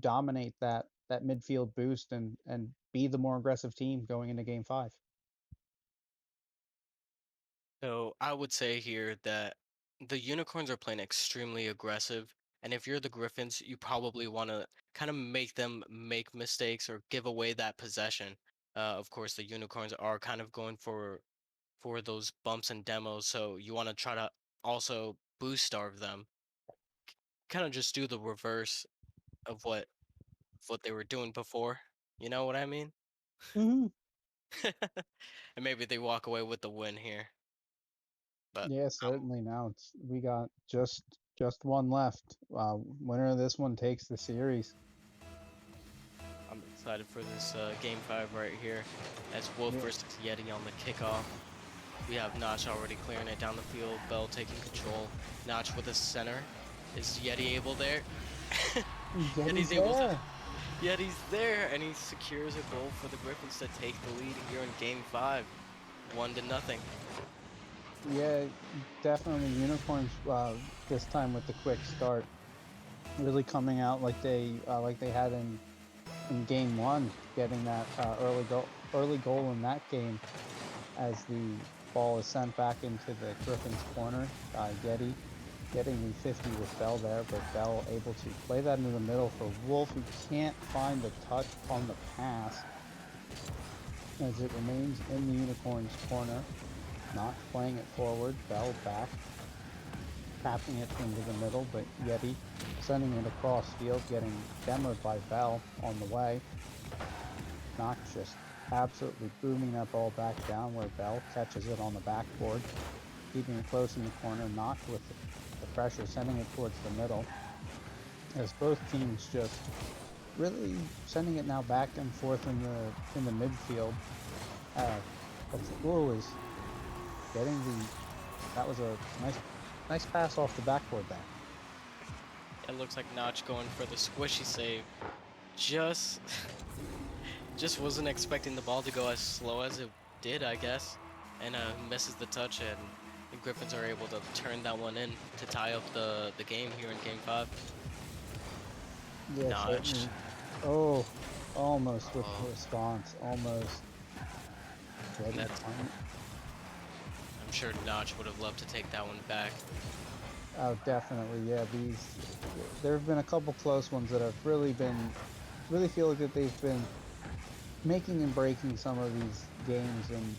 dominate that midfield boost and be the more aggressive team going into Game 5? So I would say here that the Unicorns are playing extremely aggressive, and if you're the Griffins, you probably want to kind of make them make mistakes or give away that possession. Of course, the Unicorns are kind of going for those bumps and demos, so you want to try to also boost starve them. Kind of just do the reverse of what they were doing before. You know what I mean? Mm-hmm. And maybe they walk away with the win here. But Yeah, certainly. Now we got just Just one left. Winner of this one takes the series. I'm excited for this game 5 right here. As Wolf Yeah. versus Yeti on the kickoff. We have Notch already clearing it down the field. Bell taking control. Notch with a center. Is Yeti able there? Yeti's able to. there. Yeti's there, and he secures a goal for the Griffins to take the lead here in Game 5. 1-0. Yeah, definitely Unicorns this time with the quick start, really coming out like they had in game 1, getting that early goal in that game as the ball is sent back into the Griffins corner. Yeti getting the 50 with Bell there, but Bell able to play that into the middle for Wolf, who can't find the touch on the pass as it remains in the Unicorns corner. Not playing it forward, Bell back, tapping it into the middle, but Yeti sending it across field, getting demoed by Bell on the way. Not just absolutely booming that ball back down where Bell catches it on the backboard, keeping it close in the corner, Not with the pressure, sending it towards the middle. As both teams just really sending it now back and forth in the midfield. Ooh, is getting that was a nice pass off the backboard there. It looks like Notch going for the squishy save. Just wasn't expecting the ball to go as slow as it did, I guess. And misses the touch, and the Griffins are able to turn that one in to tie up the game here in Game 5. Yeah, Notch. certainly. Oh, almost with Uh-oh. the response. Almost. Ready That's- on it. I'm sure Notch would have loved to take that one back. Oh, definitely. Yeah, there have been a couple close ones that have really feel like that they've been making and breaking some of these games, and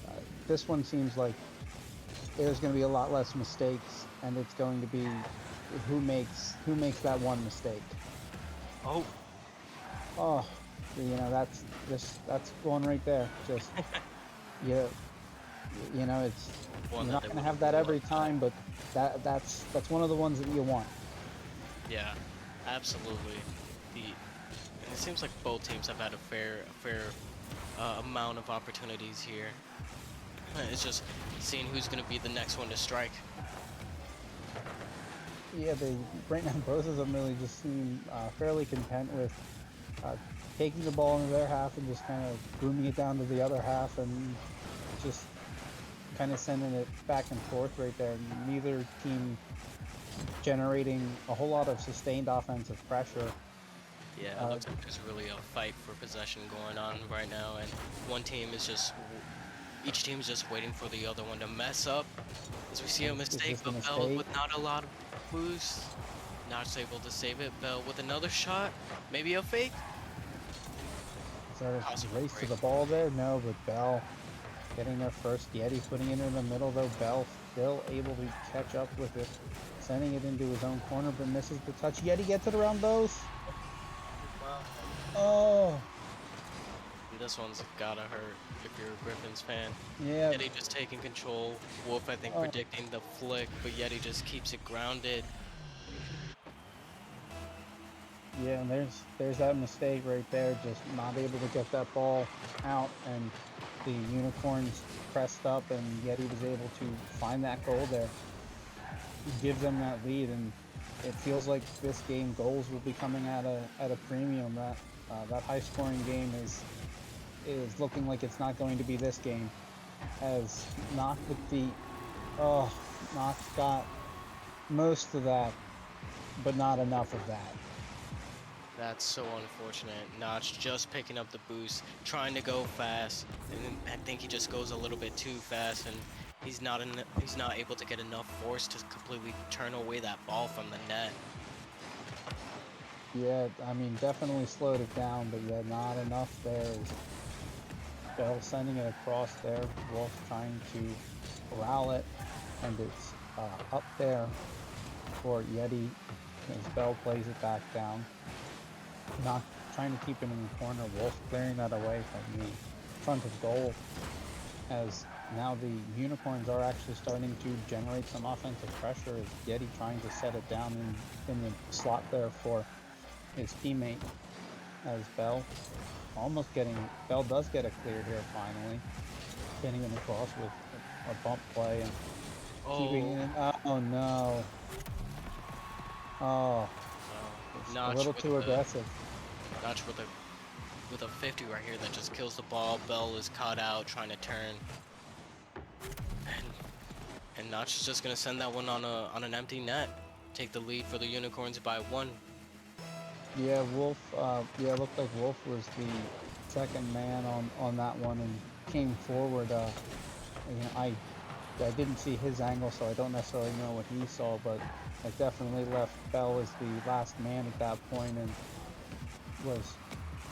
this one seems like there's going to be a lot less mistakes, and it's going to be who makes that one mistake. Oh, that's one right there. Just yeah, it's One you're that not they going to would've have that every loved. time, but that's one of the ones that you want. Yeah, absolutely. And it seems like both teams have had a fair amount of opportunities here. It's just seeing who's going to be the next one to strike. Yeah, right now both of them really just seem fairly content with taking the ball into their half and just kind of booming it down to the other half and just kind of sending it back and forth right there. Neither team generating a whole lot of sustained offensive pressure. Yeah, it looks like there's really a fight for possession going on right now, and each team is just waiting for the other one to mess up. As we see a Is mistake, this a but Bell mistake? with not a lot of boost. Notch able to save it. Bell with another shot, maybe a fake. Is there a Possible race to break. the ball there? No, but Bell getting there first. Yeti putting it in the middle though. Bell still able to catch up with it, sending it into his own corner, but misses the touch. Yeti gets it around both. Oh, This one's gotta hurt if you're a Griffins fan. yeah. Yeti just taking control. Wolf, I think, Oh. predicting the flick, but Yeti just keeps it grounded. Yeah, and there's that mistake right there, just not able to get that ball out, and the Unicorns pressed up, and Yeti was able to find that goal there, give them that lead, and it feels like this game goals will be coming at a premium. That high scoring game is looking like it's not going to be this game, as Knock got most of that, but not enough of that. That's so unfortunate. Notch just picking up the boost, trying to go fast, and then I think he just goes a little bit too fast, and he's not able to get enough force to completely turn away that ball from the net. Yeah, I mean, definitely slowed it down, but yeah, not enough there. As Bell sending it across there, Wolf trying to corral it, and it's up there for Yeti as Bell plays it back down. Not trying to keep it in the corner. Wolf clearing that away from the front of goal as Now the Unicorns are actually starting to generate some offensive pressure as Yeti trying to set it down in the slot there for his teammate as Bell Bell does get a clear here finally, getting it across with a bump play and keeping Oh, it in. Oh no. Oh, no. it's a Notch little with too the aggressive. Notch with a 50 right here that just kills the ball. Bell is caught out trying to turn, and Notch is just gonna send that one on an empty net. Take the lead for the Unicorns by 1. Yeah, it looked like Wolf was the second man on that one and came forward. I didn't see his angle, so I don't necessarily know what he saw, but it definitely left Bell as the last man at that point and was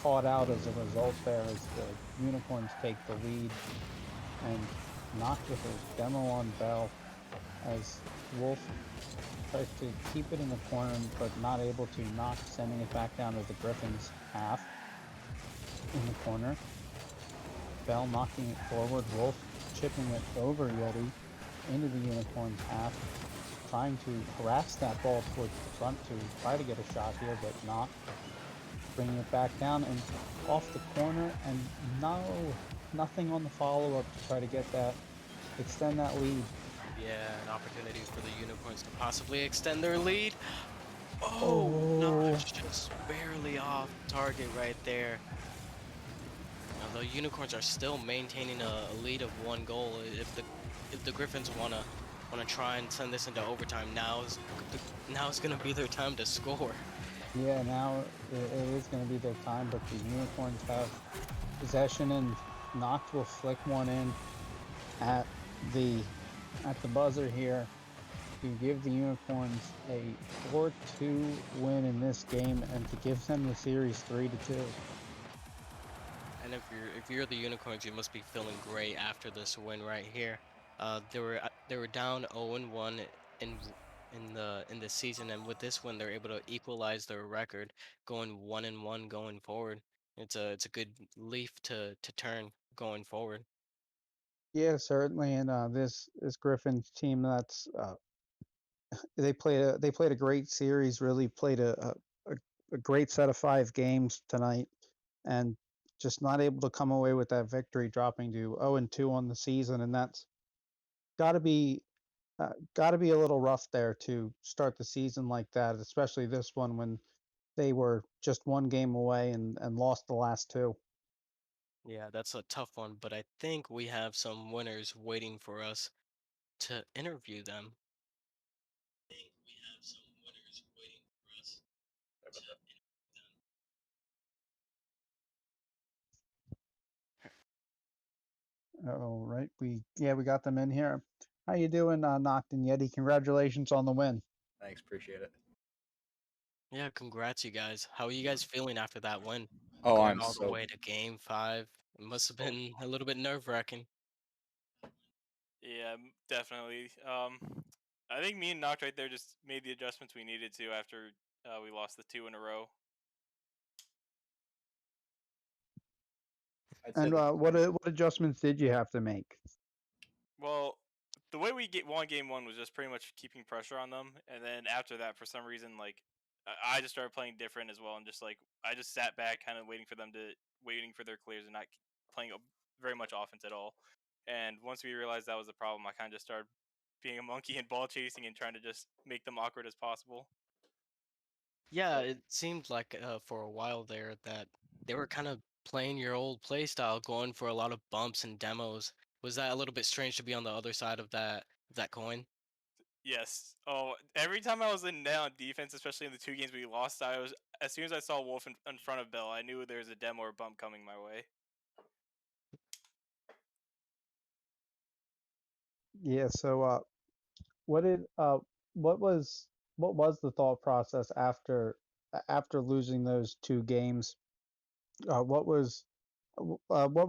caught out as a result there as the Unicorns take the lead and knocked with a demo on Bell as Wolf tries to keep it in the corner but not able to knock, sending it back down to the Griffins half in the corner. Bell knocking it forward, Wolf chipping it over Yeti into the Unicorns half, trying to harass that ball towards the front to try to get a shot here, but not. Bringing it back down and off the corner, and nothing on the follow-up to try to get that, extend that lead. Yeah, an opportunity for the Unicorns to possibly extend their lead. Oh, Oh, Notch just barely off target right there. Now the Unicorns are still maintaining a lead of 1 goal. If the Griffins wanna try and send this into overtime, now is gonna be their time to score. yeah, now it is going to be their time, but the Unicorns have possession and Noct will flick one in at the buzzer here to give the Unicorns a 4-2 win in this game and to give them the series 3-2. And if you're the Unicorns, you must be feeling great after this win right here. They were down 0-1 in in the season, and with this win, they're able to equalize their record, going 1-1 going forward. It's a good leaf to turn going forward. Yeah, certainly. And this Griffins team, that's they played a great series. Really played a great set of 5 games tonight, and just not able to come away with that victory, dropping to 0-2 on the season, and that's got to be got to be a little rough there to start the season like that, especially this one when they were just 1 game away and lost the last 2. Yeah, that's a tough one, but I think we have some winners waiting for us to interview them. All right, we got them in here. How you doing, Noct and Yeti? Congratulations on the win. Thanks, appreciate it. Yeah, congrats, you guys. How are you guys feeling after that win? Oh, Going I'm all the so way to game 5. It must have been a little bit nerve-wracking. Yeah, definitely. I think me and Noct right there just made the adjustments we needed to after we lost the 2 in a row. I'd say And the what adjustments did you have to make? Well, the way we won game 1 was just pretty much keeping pressure on them, and then after that, for some reason, like I just started playing different as well, and just like I just sat back, kind of waiting for their clears and not playing very much offense at all. And once we realized that was the problem, I kind of just started being a monkey and ball chasing and trying to just make them awkward as possible. Yeah, it seemed like for a while there that they were kind of playing your old play style, going for a lot of bumps and demos. Was that a little bit strange to be on the other side of that coin? Yes. Oh, every time I was in net on defense, especially in the 2 games we lost, I was as soon as I saw Wolf in front of Bell, I knew there was a demo or bump coming my way. Yeah, so what did what was the thought process after losing those 2 games? What were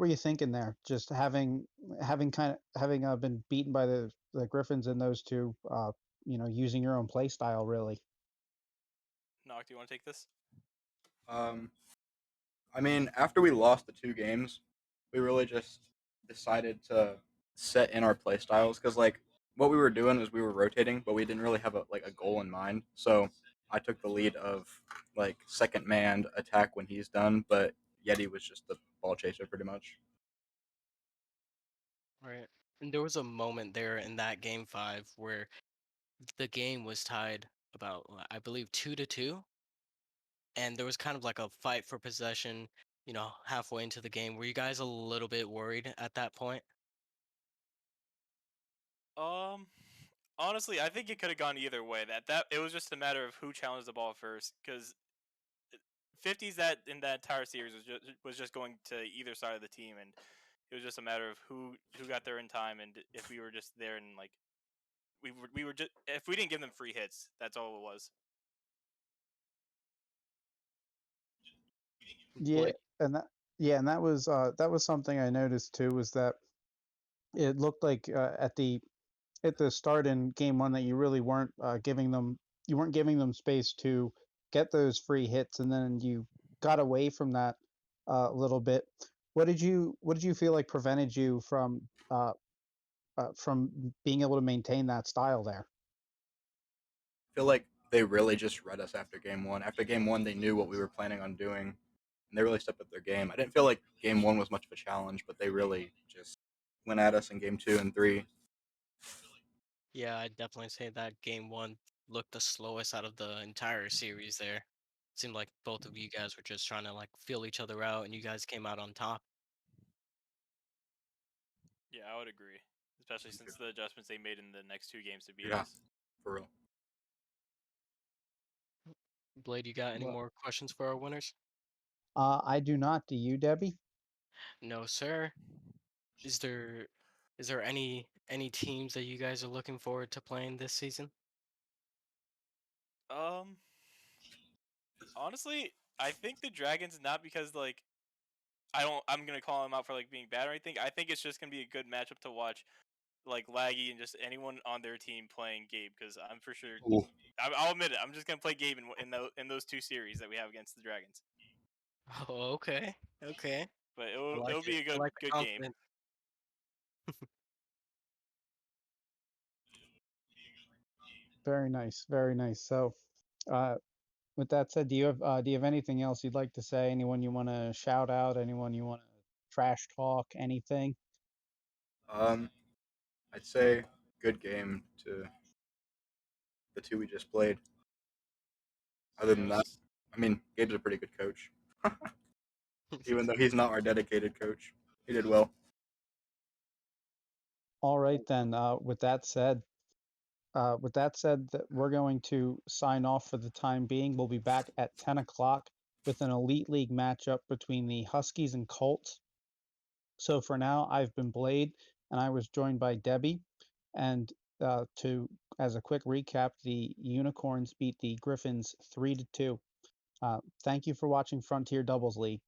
you thinking there? Just having been beaten by the Griffins in those 2, using your own play style really. Nock, do you want to take this? um I mean, after we lost the 2 games, we really just decided to set in our play styles because like what we were doing was we were rotating, but we didn't really have a goal in mind. So I took the lead of like second man attack when he's done, but Yeti was just the ball chaser pretty much. Right. And there was a moment there in that game 5 where the game was tied about, I believe, 2-2, and there was kind of like a fight for possession, halfway into the game. Were you guys a little bit worried at that point? Um, honestly, I think it could have gone either way. That it was just a matter of who challenged the ball first, because 50s that in that entire series was just going to either side of the team, and it was just a matter of who got there in time, and if we were just there and like we were just if we didn't give them free hits, that's all it was. Yeah, Blake? and that was something I noticed too, was that it looked like at the start in game one that you really weren't giving them space to get those free hits, and then you got away from that a little bit. What did you feel like prevented you from being able to maintain that style there? I feel like they really just read us after game one. After game one, they knew what we were planning on doing, and they really stepped up their game. I didn't feel like game one was much of a challenge, but they really just went at us in game 2 and 3. Yeah, I'd definitely say that game 1 looked the slowest out of the entire series there. Seemed like both of you guys were just trying to like feel each other out, and you guys came out on top. Yeah, I would agree, especially since the adjustments they made in the next two games to beat Yeah, us. for real. Blade, you got any Well, more questions for our winners? I do not. Do you, Debbie? No, sir. Is there any teams that you guys are looking forward to playing this season? Um, honestly, I think the Dragons, not because like I'm gonna call them out for like being bad or anything. I think it's just gonna be a good matchup to watch, like Laggy and just anyone on their team playing Gabe, because I'm for sure. Ooh. I'll admit it. I'm just gonna play Gabe in those two series that we have against the Dragons. Oh, okay. Okay. But I like it'll it. be a I like the good game. confidence. Very nice, very nice. So, uh, with that said, do you have anything else you'd like to say? Anyone you want to shout out? Anyone you want to trash talk? Anything? Um, I'd say good game to the two we just played. Other Yeah, it than that, was. I mean, Gabe's a pretty good coach. Even though he's not our dedicated coach, he did well. All right then. With that said, that we're going to sign off for the time being. We'll be back at 10 o'clock with an Elite League matchup between the Huskies and Colts. So for now, I've been Blade, and I was joined by Debbie. And as a quick recap, the Unicorns beat the Griffins 3-2. Thank you for watching Frontier Doubles League.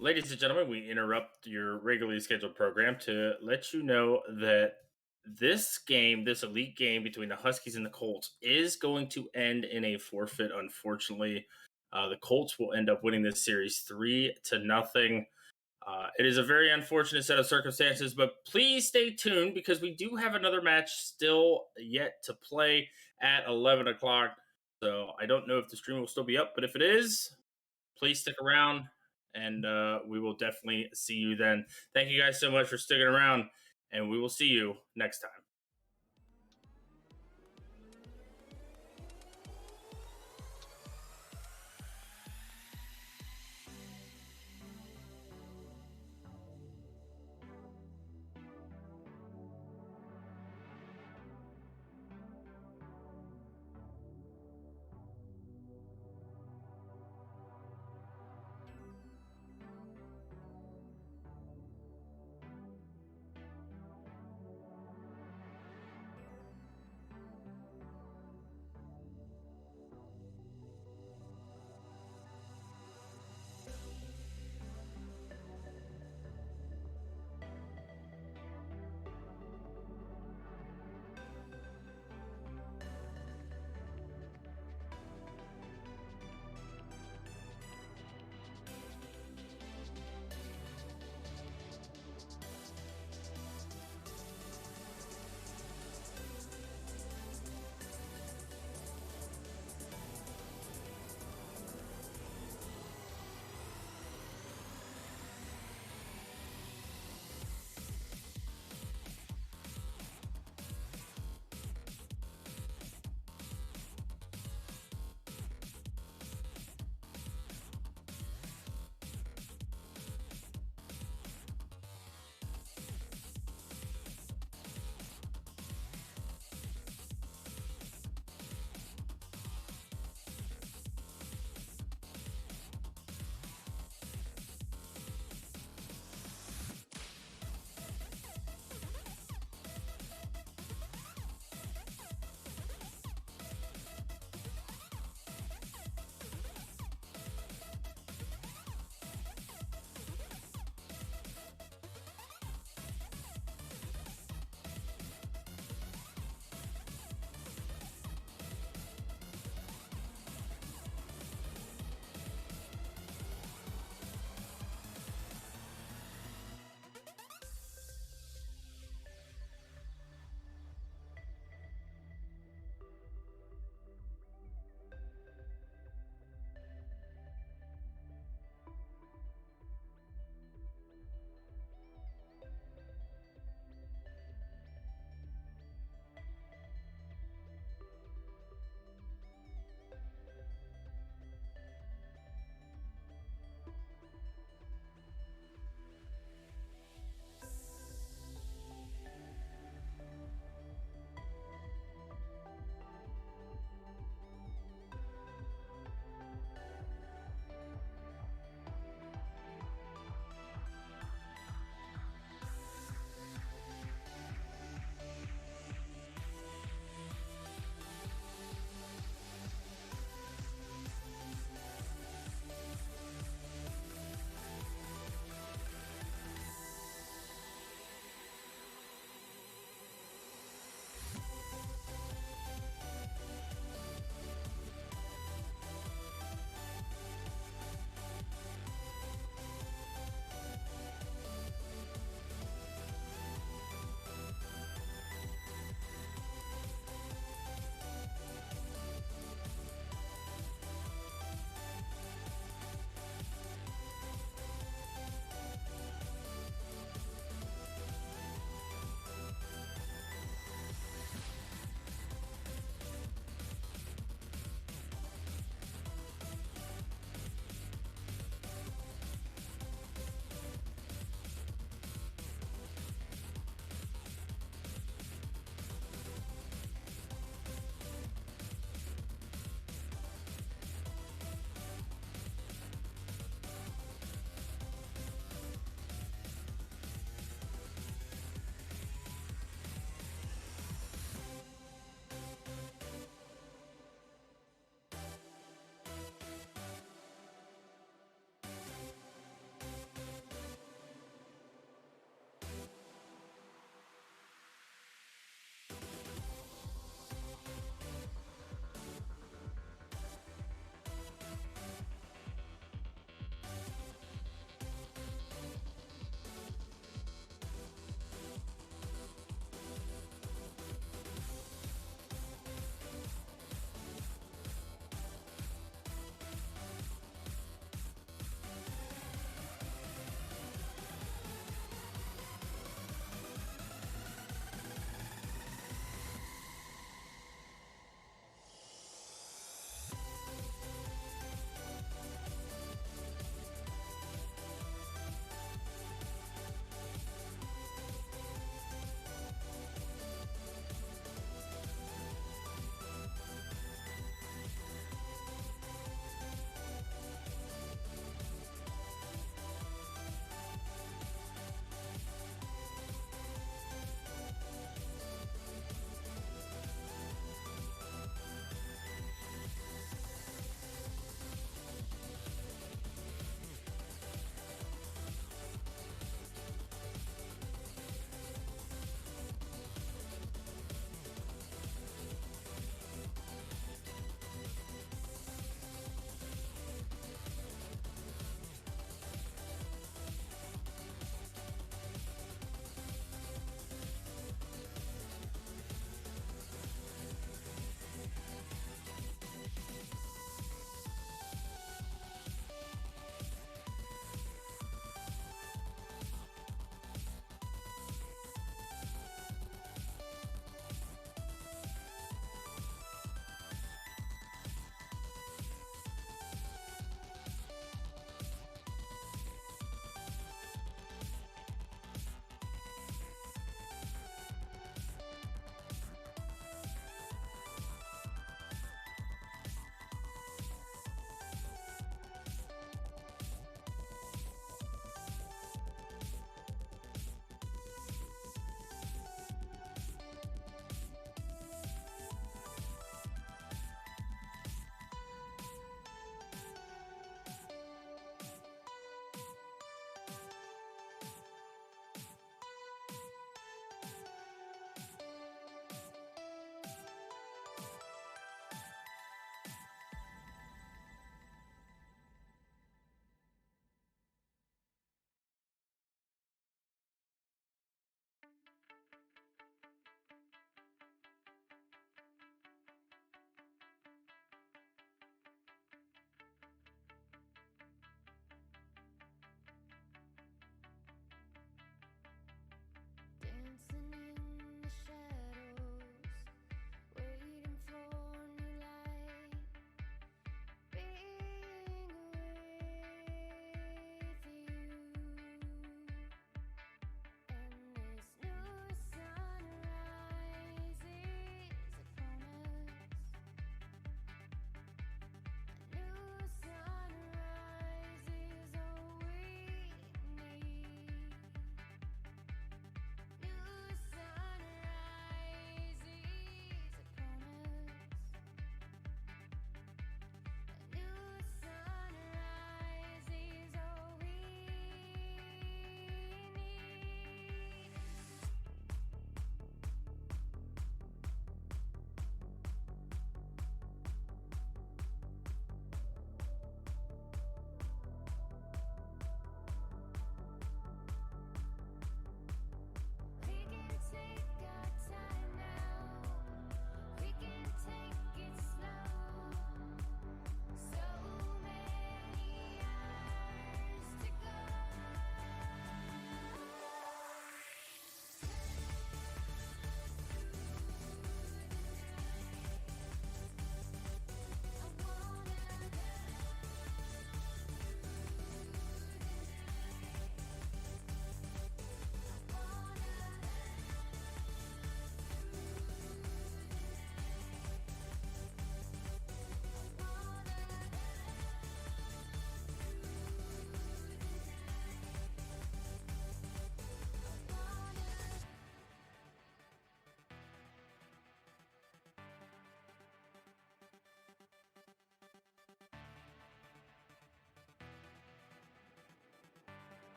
Ladies and gentlemen, we interrupt your regularly scheduled program to let you know that this game, this elite game between the Huskies and the Colts, is going to end in a forfeit. Unfortunately, the Colts will end up winning this series 3-0. It is a very unfortunate set of circumstances, but please stay tuned because we do have another match still yet to play at 11 o'clock. So I don't know if the stream will still be up, but if it is, please stick around and we will definitely see you then. Thank you guys so much for sticking around, and we will see you next time.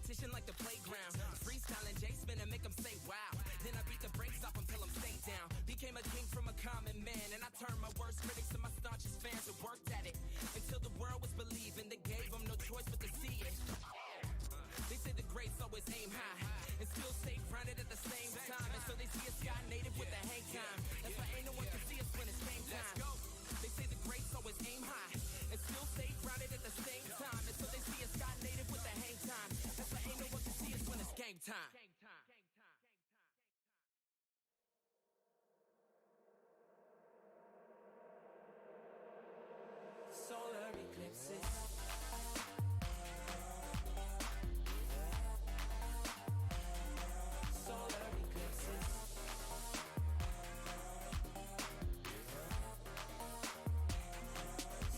competition like the playground. Freestyling Jay Spin and make them say wow. Then I beat the brakes off until I'm stay down. Became a king from a common man, and I turned my worst critics to my staunchest fans and worked at it until the world was believing. They gave them no choice but to see it. They say the greats always aim high and still stay grounded at the same time. And so they see a sky native with a hang time. That's why ain't no one can see us when it's game time. They say the greats always aim high and still stay grounded at the same time. And so they see a sky native with a hang time. That's why ain't no one can see us when it's game time. Solar eclipses. Solar eclipses.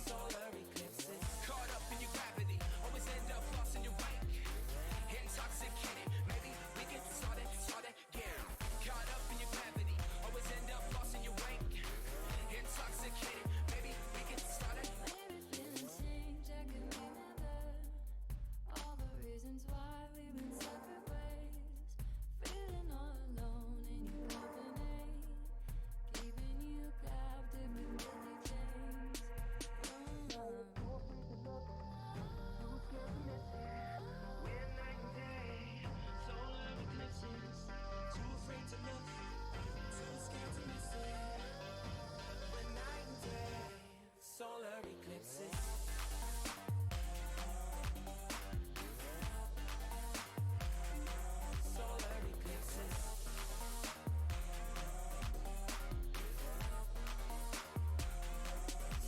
Solar eclipses. Caught up in your gravity, always end up lost in your wake. Intoxicated, maybe we get started again. Caught up in your gravity, always end up lost in your wake. Intoxicated, maybe we get started. Maybe feelings change, I can remember all the reasons why we've been separate ways. Feeling all alone in your company, keeping you captive in busy chains. We're night and day, solar eclipses. Too afraid to look, too scared to miss it. We're night and day, solar eclipses. Solar eclipses.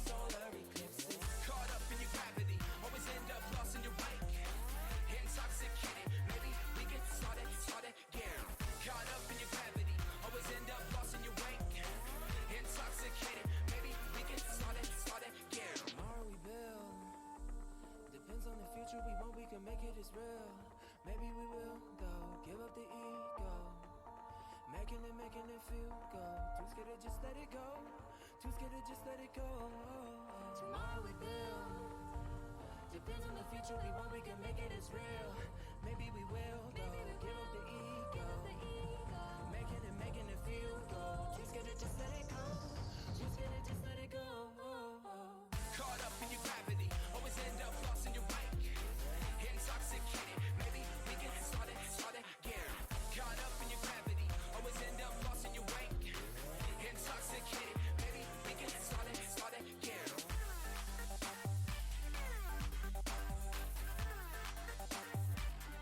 Solar eclipses. Caught up in your gravity, always end up lost in your wake. Intoxicated, maybe we get started again. Caught up in your gravity, always end up lost in your wake. Intoxicated, maybe we get started again. Tomorrow we build, depends on the future we want, we can make it as real. Maybe we will though, give up the ego. Making it feel good. Too scared to just let it go. Too scared to just let it go. Tomorrow we build. Depends on the future we want, we can make it as real. Maybe we will though, give up the ego. Making it feel good. Too scared to just let it go. Too scared to just let it go. Caught up in your gravity, always end up lost in your wake. Intoxicated, maybe we get started again. Caught up in your gravity, always end up lost in your wake. Intoxicated, maybe we get started again.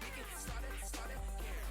We get started again.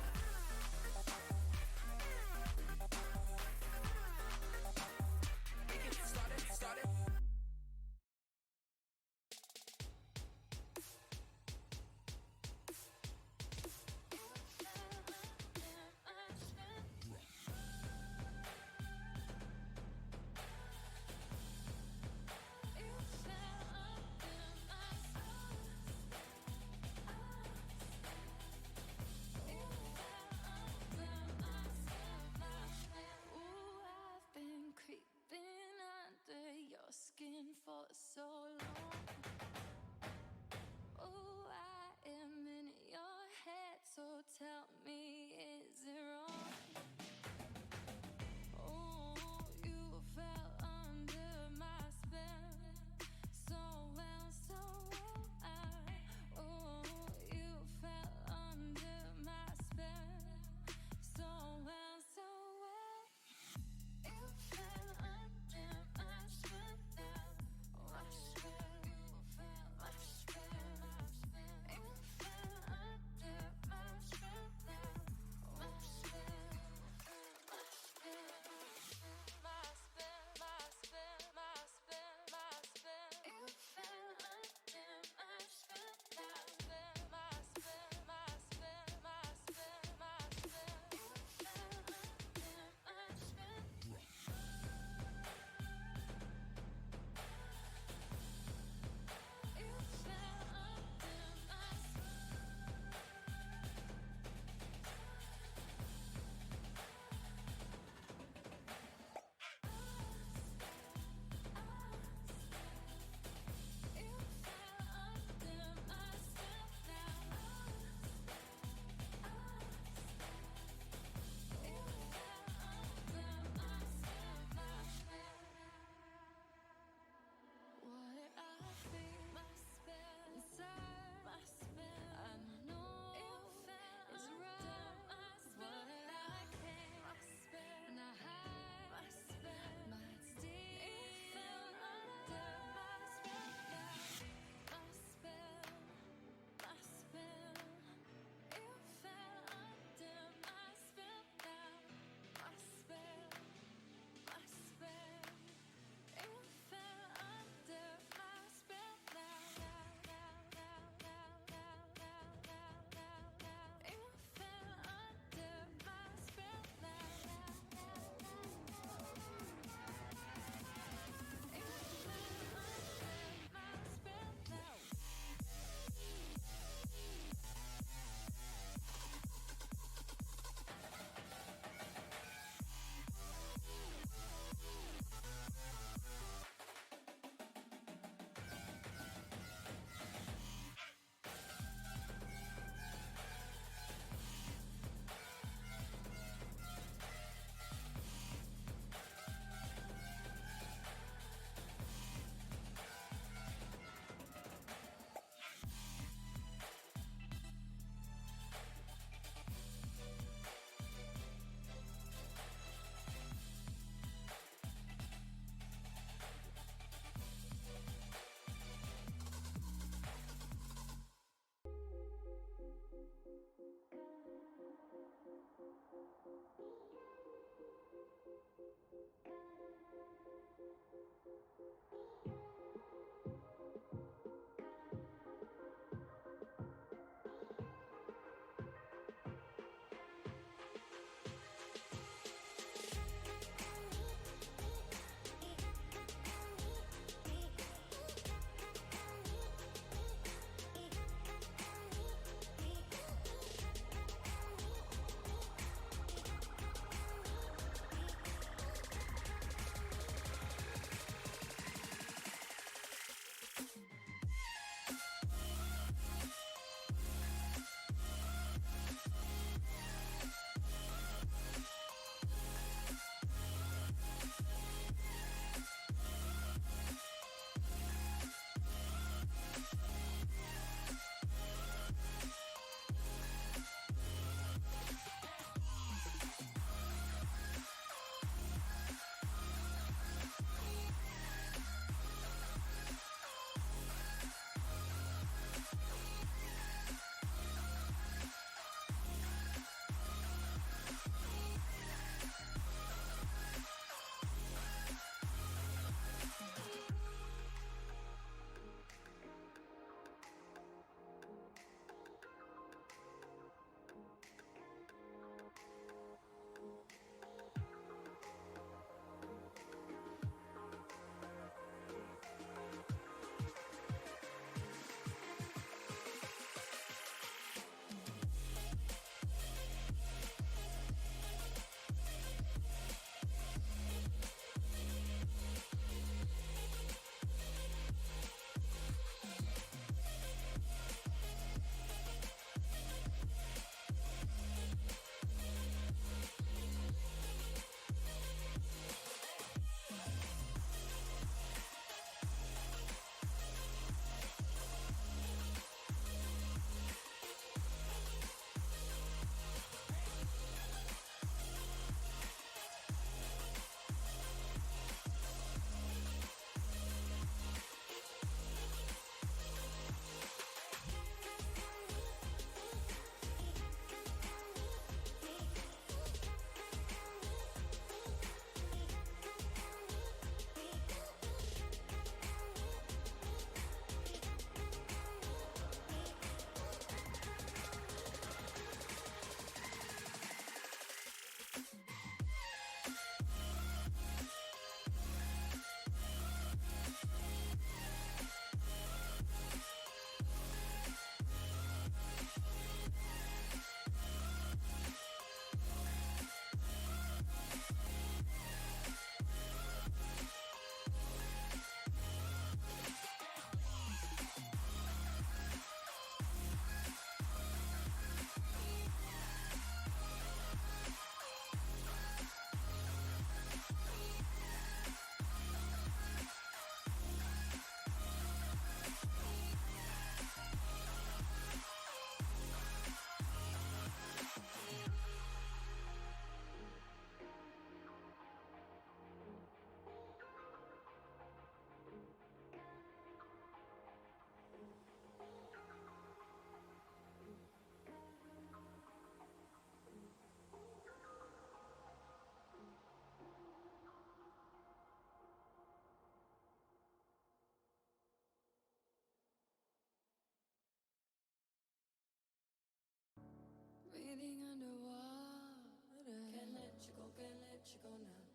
Breathing underwater. Can't let you go now.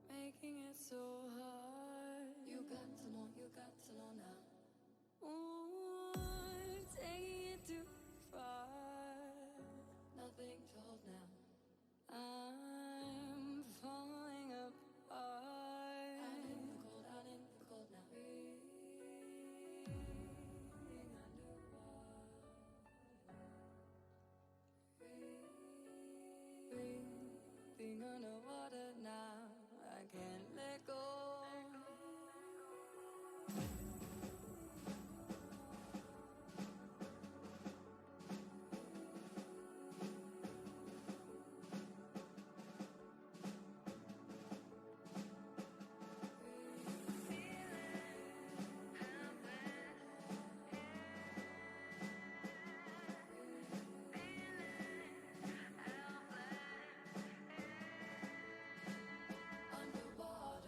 Making it so hard. You got to know now. Ooh, taking it too far. Nothing to hold now. I'm falling apart. Out in the cold now. Breathing underwater. Breathing underwater now. I can't let go. Underwater.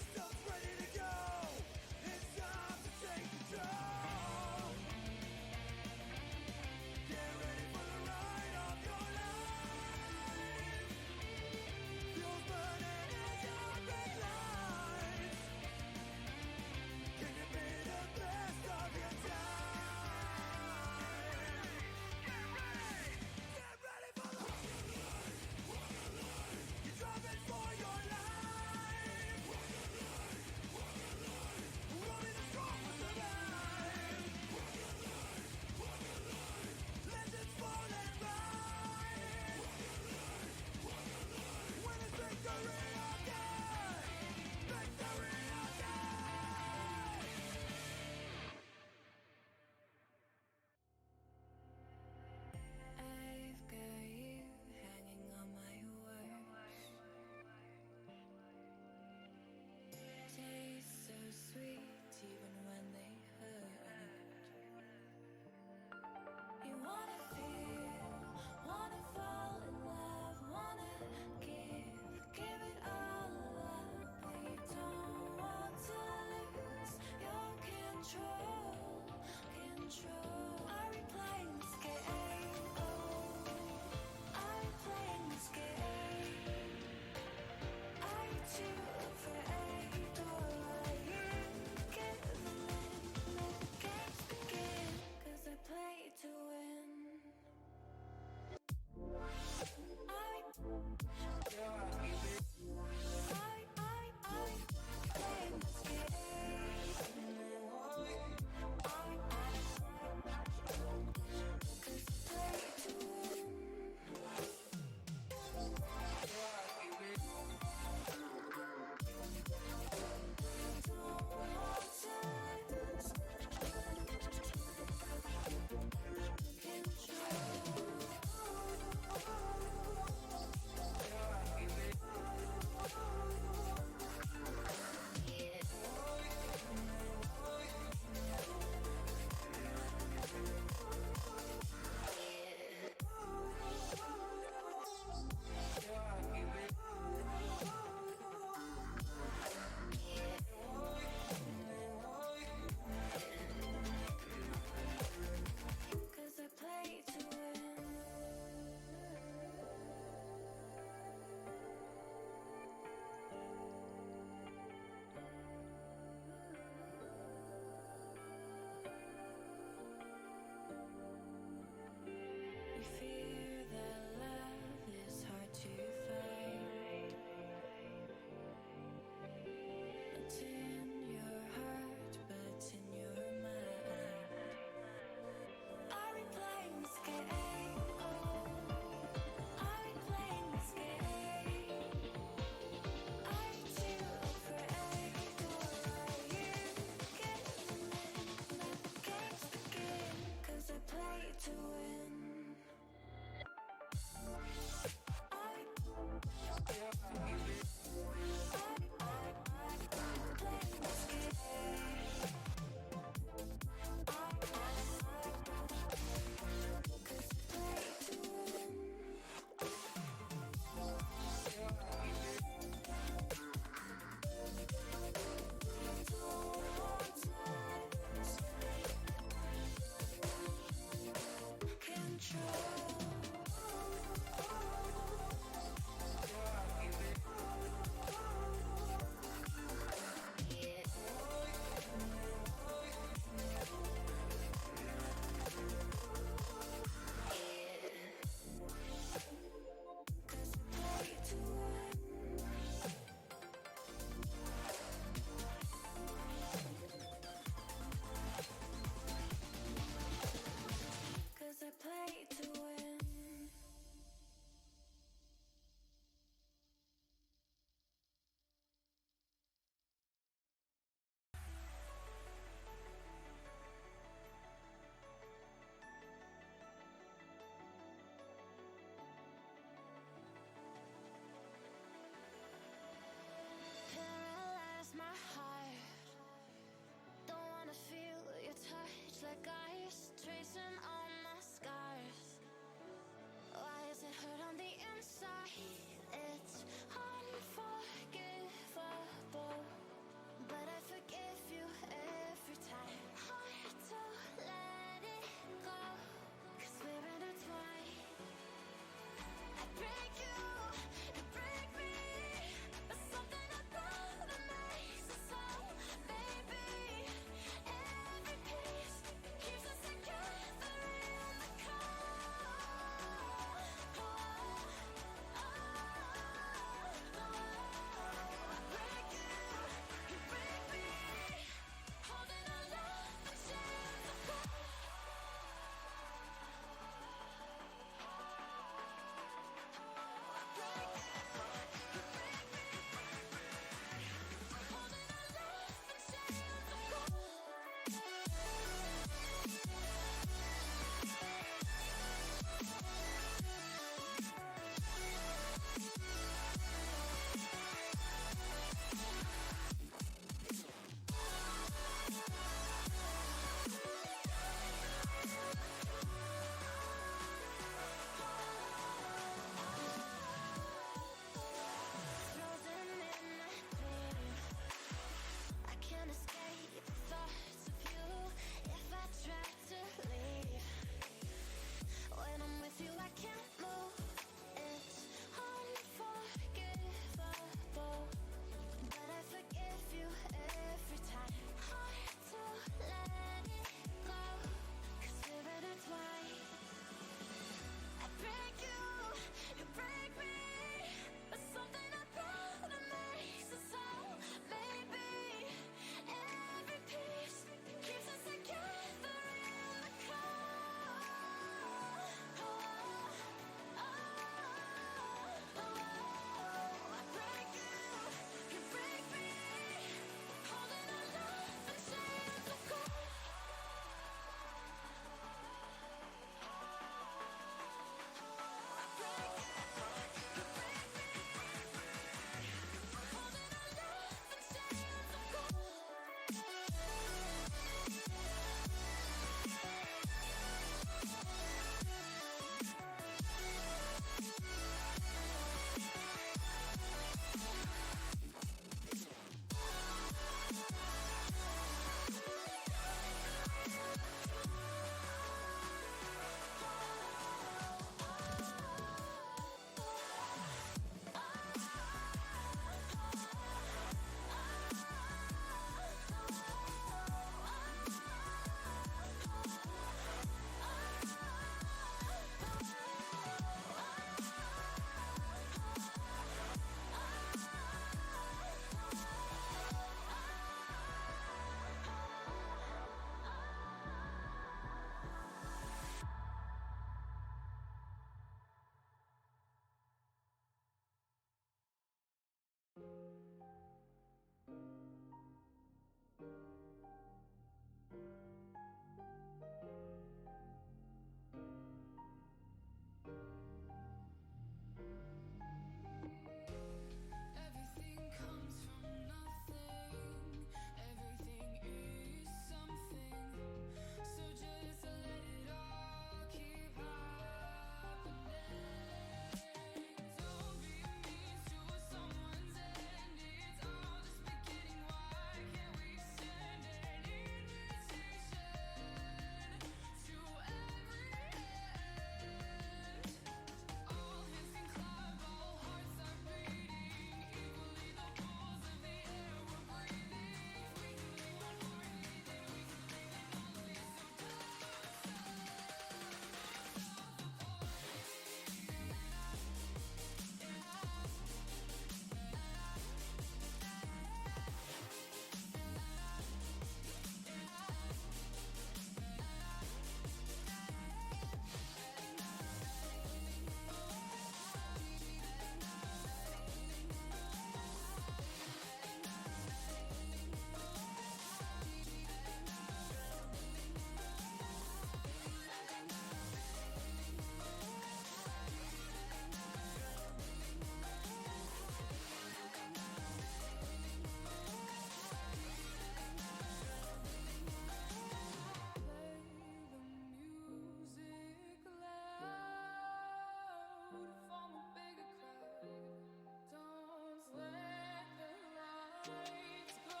lights go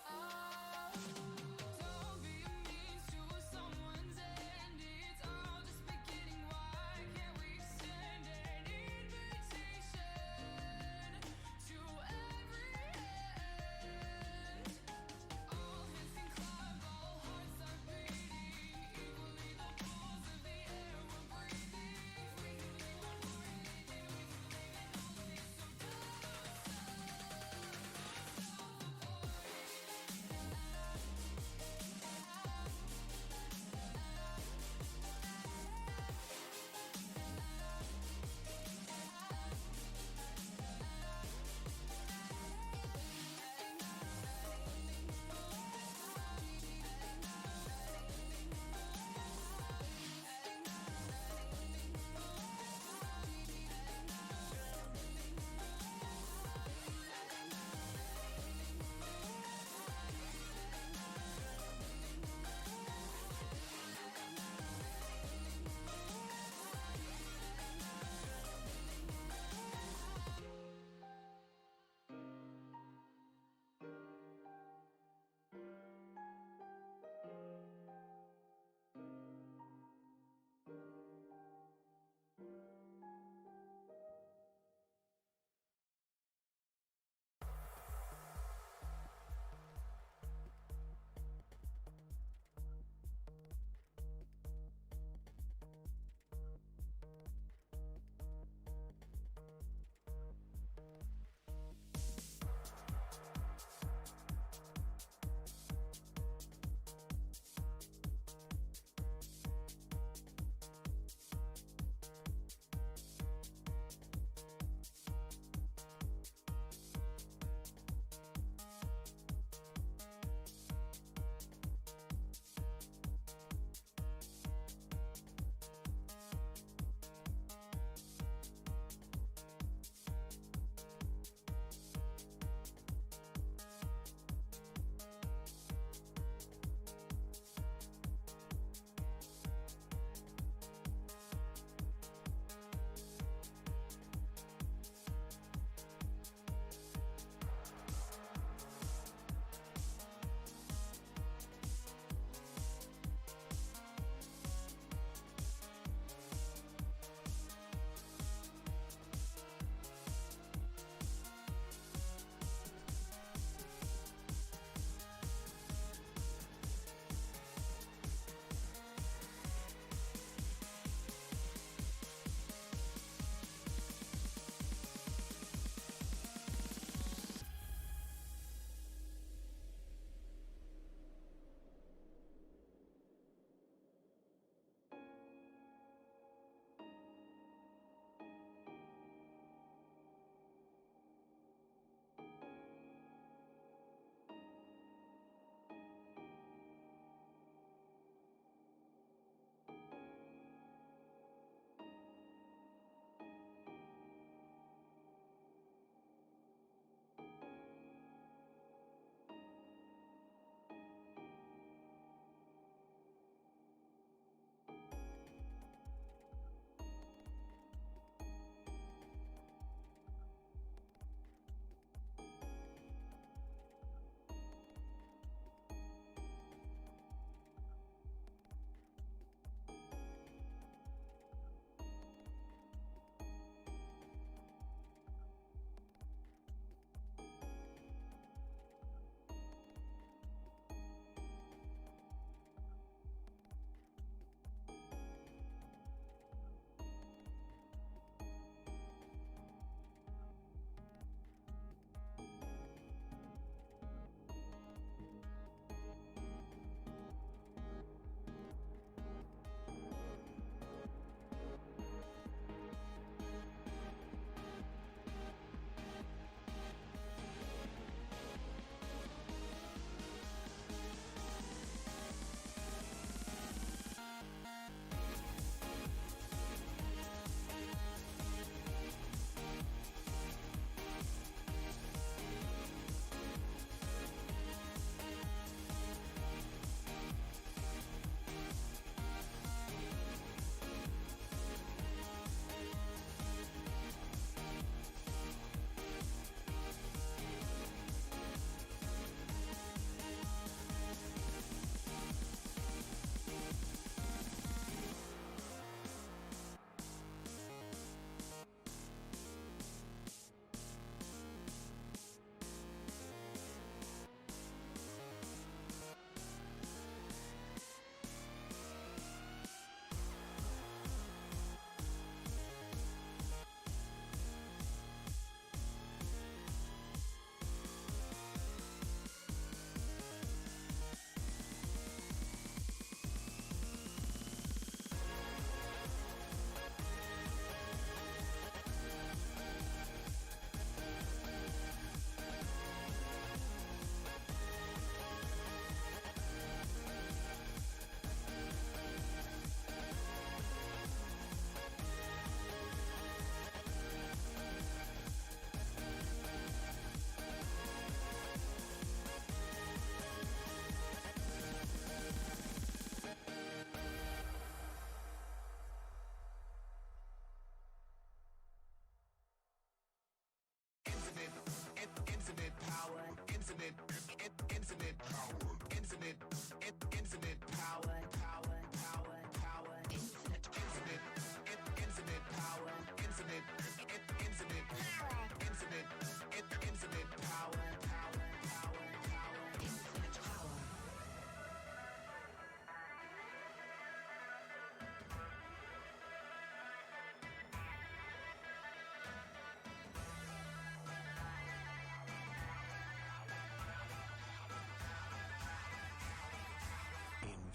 out. Don't be a means to someone's end. It's all just beginning. Why can't we extend an invitation to every end? All hands can clap, all hearts are beating equally. The pulse of the air we're breathing. We can be one more anything we believe in. All this so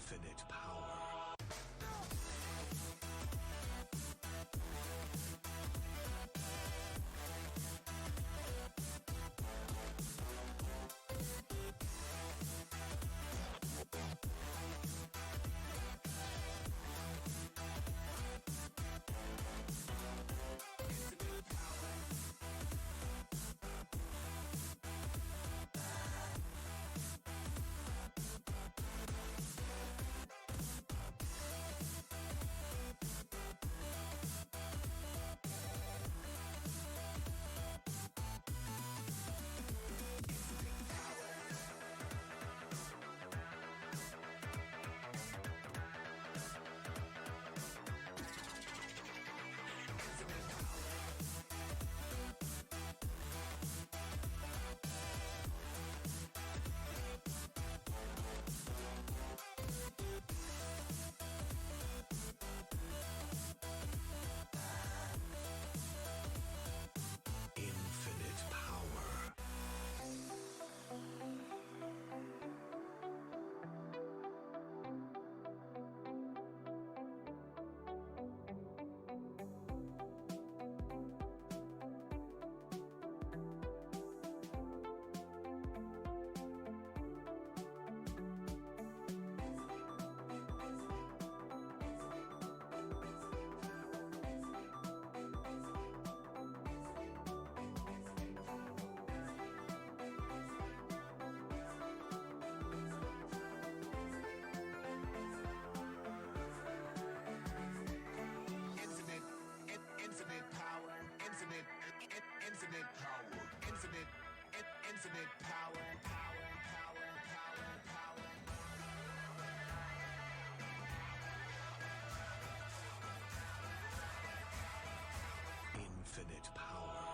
Infinite power. Infinite power. Infinite power. Infinite power. Infinite power. Power. Infinite power.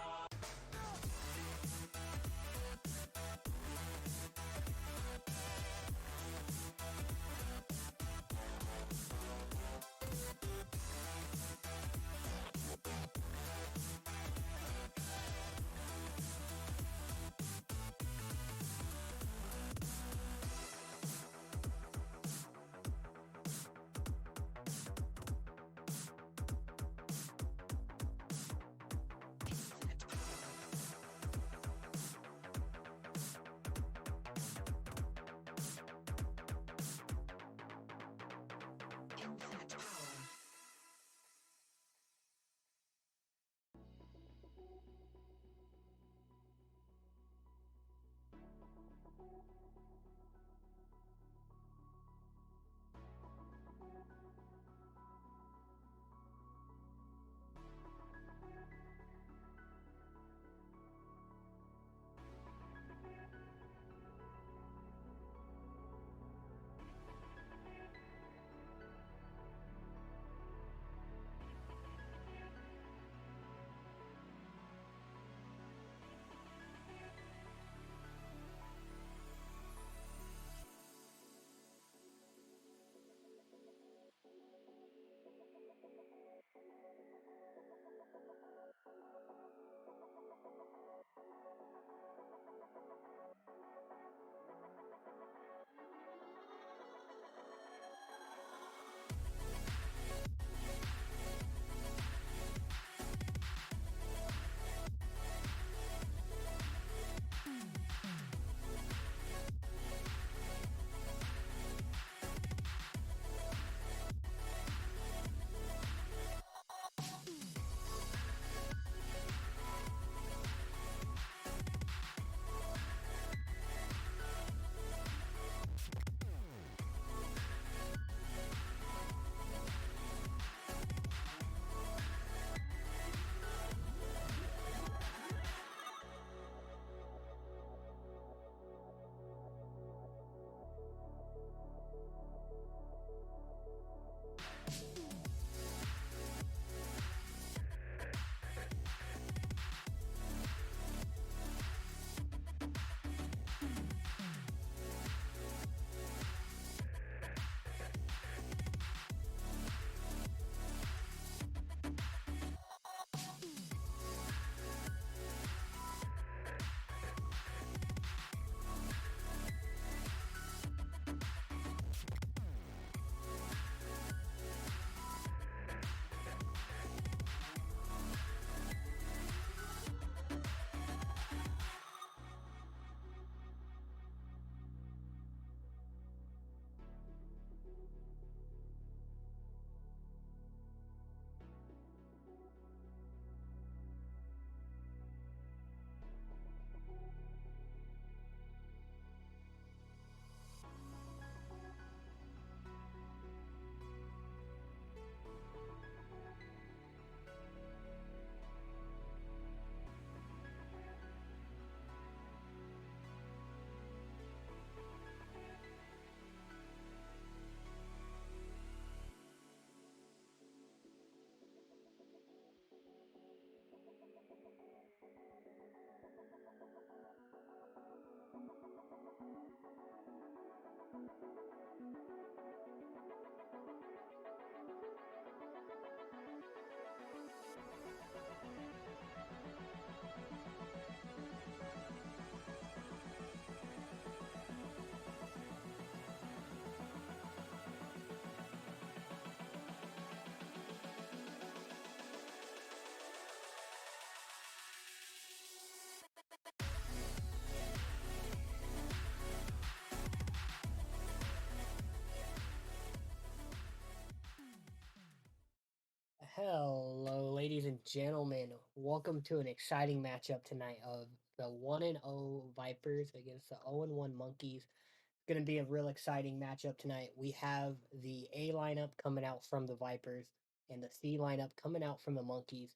ladies and gentlemen, welcome to an exciting matchup tonight of the 1-0 Vipers against the 0-1 Monkeys. It's going to be a real exciting matchup tonight. We have the A lineup coming out from the Vipers and the C lineup coming out from the Monkeys.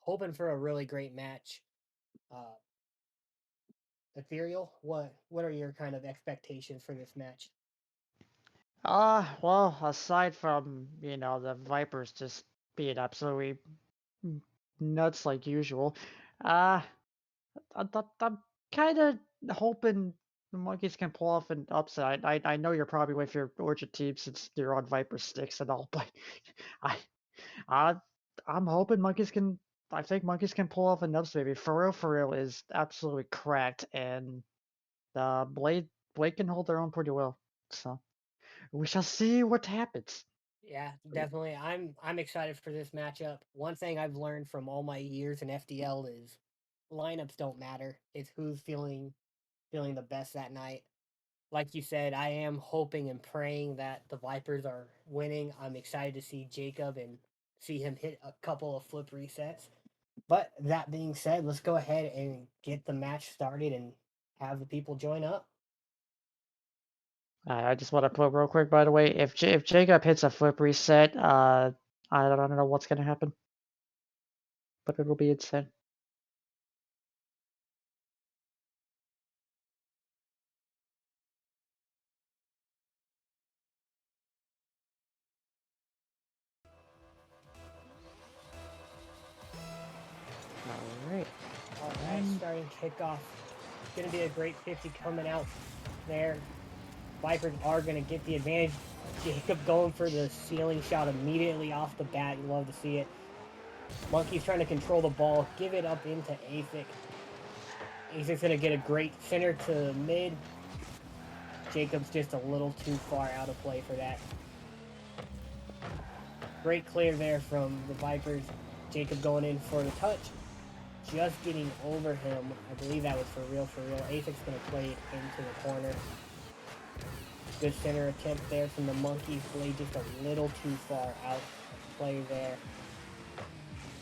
Hoping for a really great match. Ethereal, what are your kind of expectations for this match? Well, aside from, the Vipers just being absolutely nuts like usual, uh, I'm kind of hoping the Monkeys can pull off an upset. I know you're probably with your Orchid team since you're on Viper sticks and all, but I, I, I'm hoping Monkeys can. I think Monkeys can pull off an upset. Maybe for real is absolutely cracked, and Blade can hold their own pretty well. So we shall see what happens. Yeah, definitely. I'm excited for this matchup. One thing I've learned from all my years in FDL is lineups don't matter. It's who's feeling the best that night. Like you said, I am hoping and praying that the Vipers are winning. I'm excited to see Jacob and see him hit a couple of flip resets. But that being said, let's go ahead and get the match started and have the people join up. I just want to put real quick, by the way, if Jacob hits a flip reset, I don't know what's gonna happen, but it'll be insane. All right. All right, starting kickoff. It's going to be a great 50 coming out there. Vipers are going to get the advantage. Jacob going for the ceiling shot immediately off the bat. You love to see it. Monkey's trying to control the ball, give it up into Athic. Athic's going to get a great center to mid. Jacob's just a little too far out of play for that. Great clear there from the Vipers. Jacob going in for the touch. Just getting over him. I believe that was for real, for real. Athic's going to play it into the corner. Good center attempt there from the Monkeys. Blade just a little too far out of play there.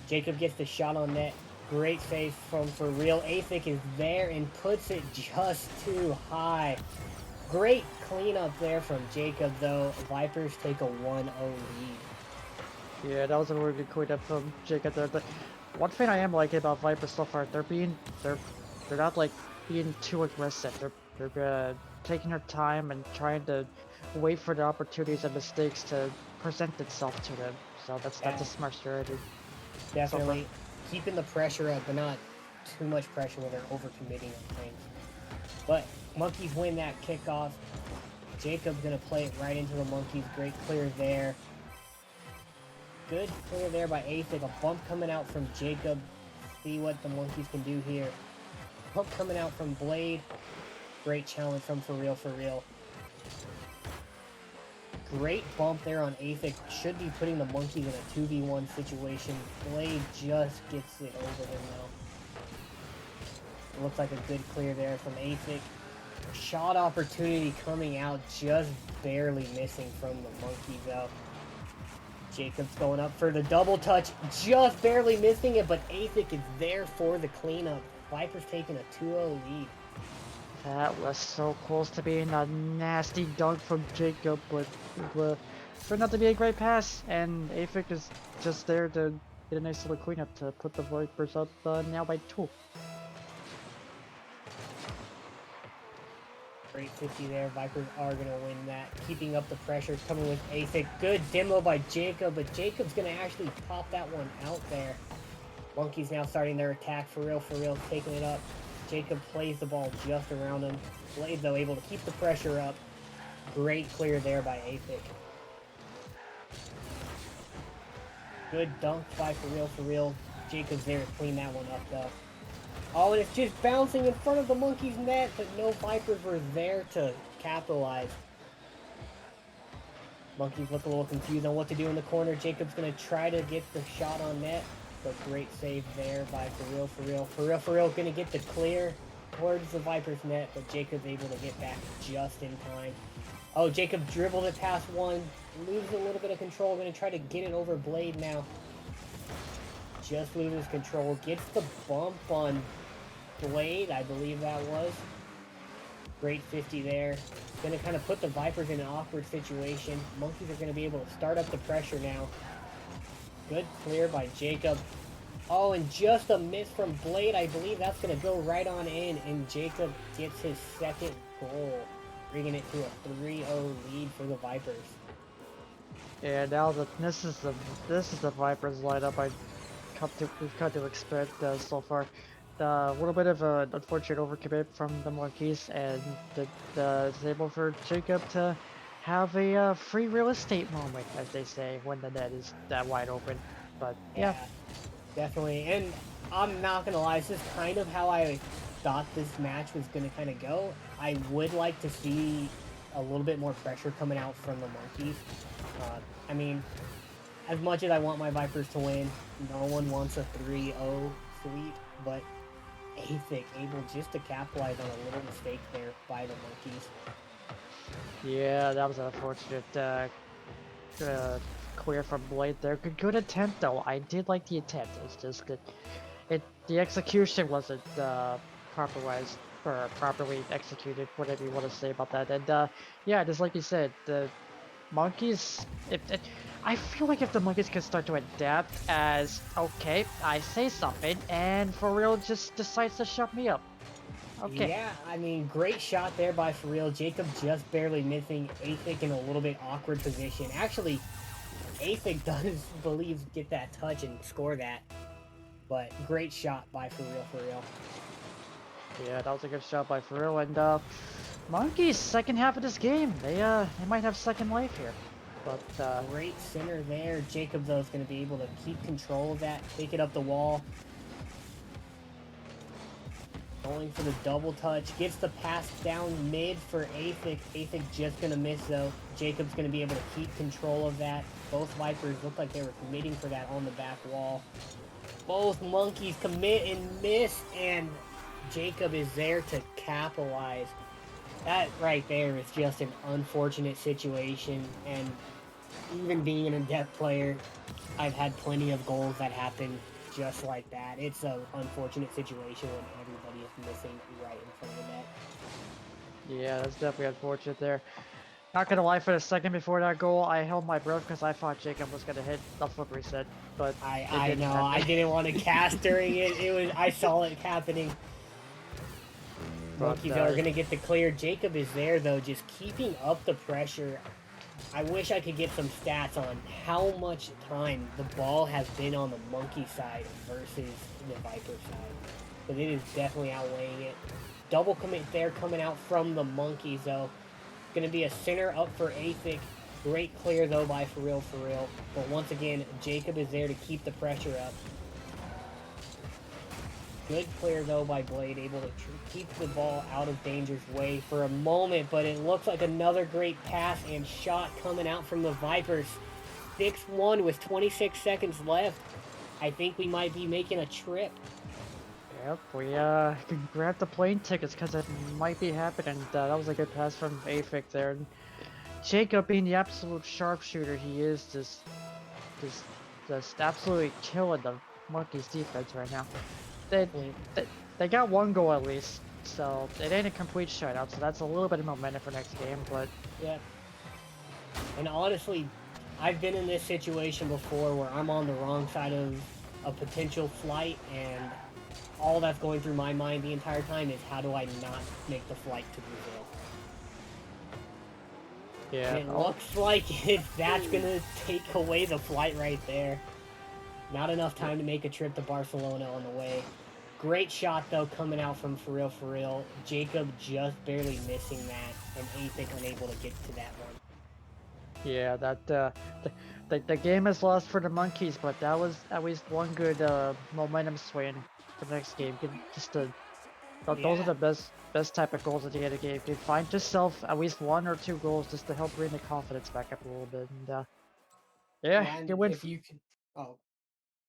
Jacob gets the shot on net. Great save from For Real. Athic is there and puts it just too high. Great cleanup there from Jacob, though. Vipers take a 1-0 lead. Yeah, that was a really good cleanup from Jacob there. But one thing I am liking about Vipers so far, they're not like being too aggressive. They're taking their time and trying to wait for the opportunities and mistakes to present itself to them. So that's a smart strategy. Definitely keeping the pressure up, but not too much pressure where they're overcommitting on things. But Monkeys win that kickoff. Jacob's gonna play it right into the Monkeys. Great clear there. Good clear there by Athic. A bump coming out from Jacob. See what the Monkeys can do here. Bump coming out from Blade. Great challenge from For Real, For Real. Great bump there on Athic. Should be putting the Monkeys in a 2v1 situation. Blade just gets it over him though. It looks like a good clear there from Athic. Shot opportunity coming out, just barely missing from the Monkeys though. Jacob's going up for the double touch, just barely missing it, but Athic is there for the cleanup. Vipers taking a 2-0 lead. That was so close to being a nasty dunk from Jacob, but turned out to be a great pass, and Athic is just there to get a nice little cleanup to put the Vipers up now by 2. Great 50 there. Vipers are going to win that. Keeping up the pressure, coming with Athic. Good demo by Jacob, but Jacob's going to actually pop that one out there. Monkeys now starting their attack. For real, taking it up. Jacob plays the ball just around him. Blade, though, able to keep the pressure up. Great clear there by Athic. Good dunk by For Real. Jacob's there to clean that one up, though. Oh, and it's just bouncing in front of the Monkeys' net, but no Vipers were there to capitalize. Monkeys look a little confused on what to do in the corner. Jacob's going to try to get the shot on net, but great save there by For Real going to get the clear towards the Vipers' net, but Jacob's able to get back just in time. Oh, Jacob dribbled it past one, loses a little bit of control. Going to try to get it over Blade now. just loses control, gets the bump on Blade, I believe that was. Great 50 there. Gonna kind of put the Vipers in an awkward situation. Monkeys are gonna be able to start up the pressure now. Good clear by Jacob. Oh, and just a miss from Blade. I believe that's gonna go right on in, and Jacob gets his second goal, bringing it to a 3-0 lead for the Vipers. Yeah, now that this is the Vipers lineup we've come to expect so far. A little bit of an unfortunate overcommit from the Monkeys, and it's able for Jacob to have a free real estate moment, as they say, when the net is that wide open. But yeah, Definitely. And I'm not gonna lie, this is kind of how I thought this match was gonna kind of go. I would like to see a little bit more pressure coming out from the Monkeys. I mean, as much as I want my Vipers to win, no one wants a 3-0 sweep, but Athik able just to capitalize on a little mistake there by the Monkeys. yeah, that was an unfortunate clear from Blade there. Good attempt though. I did like the attempt. It's just that the execution wasn't properly executed. Whatever you want to say about that. And yeah, just like you said, the Monkeys. I feel like if the Monkeys could start to adapt as okay, I say something, and For Real just decides to shut me up. Okay. Yeah, I mean, great shot there by For Real. Jacob just barely missing Athik in a little bit awkward position. Actually, Athik does, believe, get that touch and score that. But great shot by For Real. Yeah, that was a good shot by For Real. And Monkeys, second half of this game, they might have second life here. But great center there. Jacob though is going to be able to keep control of that, take it up the wall. Going for the double touch, gets the pass down mid for Athik. Athik just gonna miss though. Jacob's gonna be able to keep control of that. Both Vipers look like they were committing for that on the back wall. Both Monkeys commit and miss, and Jacob is there to capitalize. That right there is just an unfortunate situation, and even being an adept player, I've had plenty of goals that happen just like that. It's an unfortunate situation when everybody is missing right in front of the net. yeah, that's definitely unfortunate there. Not gonna lie, for the second before that goal, I held my breath because I thought Jacob was gonna hit the foot reset, but I know, I didn't want to cast during it. I saw it happening. Monkeys are gonna get the clear. Jacob is there though, just keeping up the pressure. I wish I could get some stats on how much time the ball has been on the Monkey side versus the Viper side. But it is definitely outweighing it. Double commit there coming out from the Monkeys though. Gonna be a center up for Athik. Great clear though by For Real. But once again, Jacob is there to keep the pressure up. Good clear though by Blade, able to keep the ball out of danger's way for a moment, but it looks like another great pass and shot coming out from the Vipers. 6-1 with 26 seconds left. I think we might be making a trip. Yep, we can grab the plane tickets because it might be happening. That was a good pass from Athik there. And Jacob, being the absolute sharpshooter he is, just absolutely killing the Monkeys defense right now. They got one goal at least, so it ain't a complete shutout, so that's a little bit of momentum for next game, but yeah. And honestly, I've been in this situation before where I'm on the wrong side of a potential flight, and all that's going through my mind the entire time is how do I not make the flight to Brazil? yeah. And it looks like that's gonna take away the flight right there. Not enough time to make a trip to Barcelona on the way. Great shot though coming out from For Real. Jacob just barely missing that, and Athik unable to get to that one. Yeah, that the game is lost for the Monkeys, but that was at least one good momentum swing for the next game. Those are the best type of goals at the end of the game. You find yourself at least 1 or 2 goals just to help bring the confidence back up a little bit, and yeah, And good win. if you can,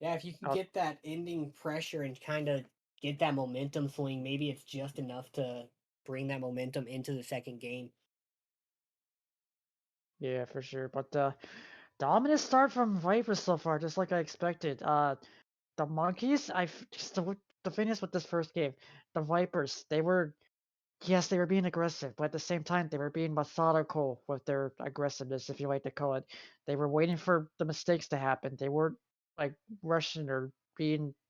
if you can get that ending pressure and kind of get that momentum swing, maybe it's just enough to bring that momentum into the second game. Yeah, for sure. But dominant start from Vipers so far, just like I expected. the monkeys, just to finish with this first game, the Vipers, yes, they were being aggressive, but at the same time, they were being methodical with their aggressiveness, if you like to call it. They were waiting for the mistakes to happen. They weren't like rushing or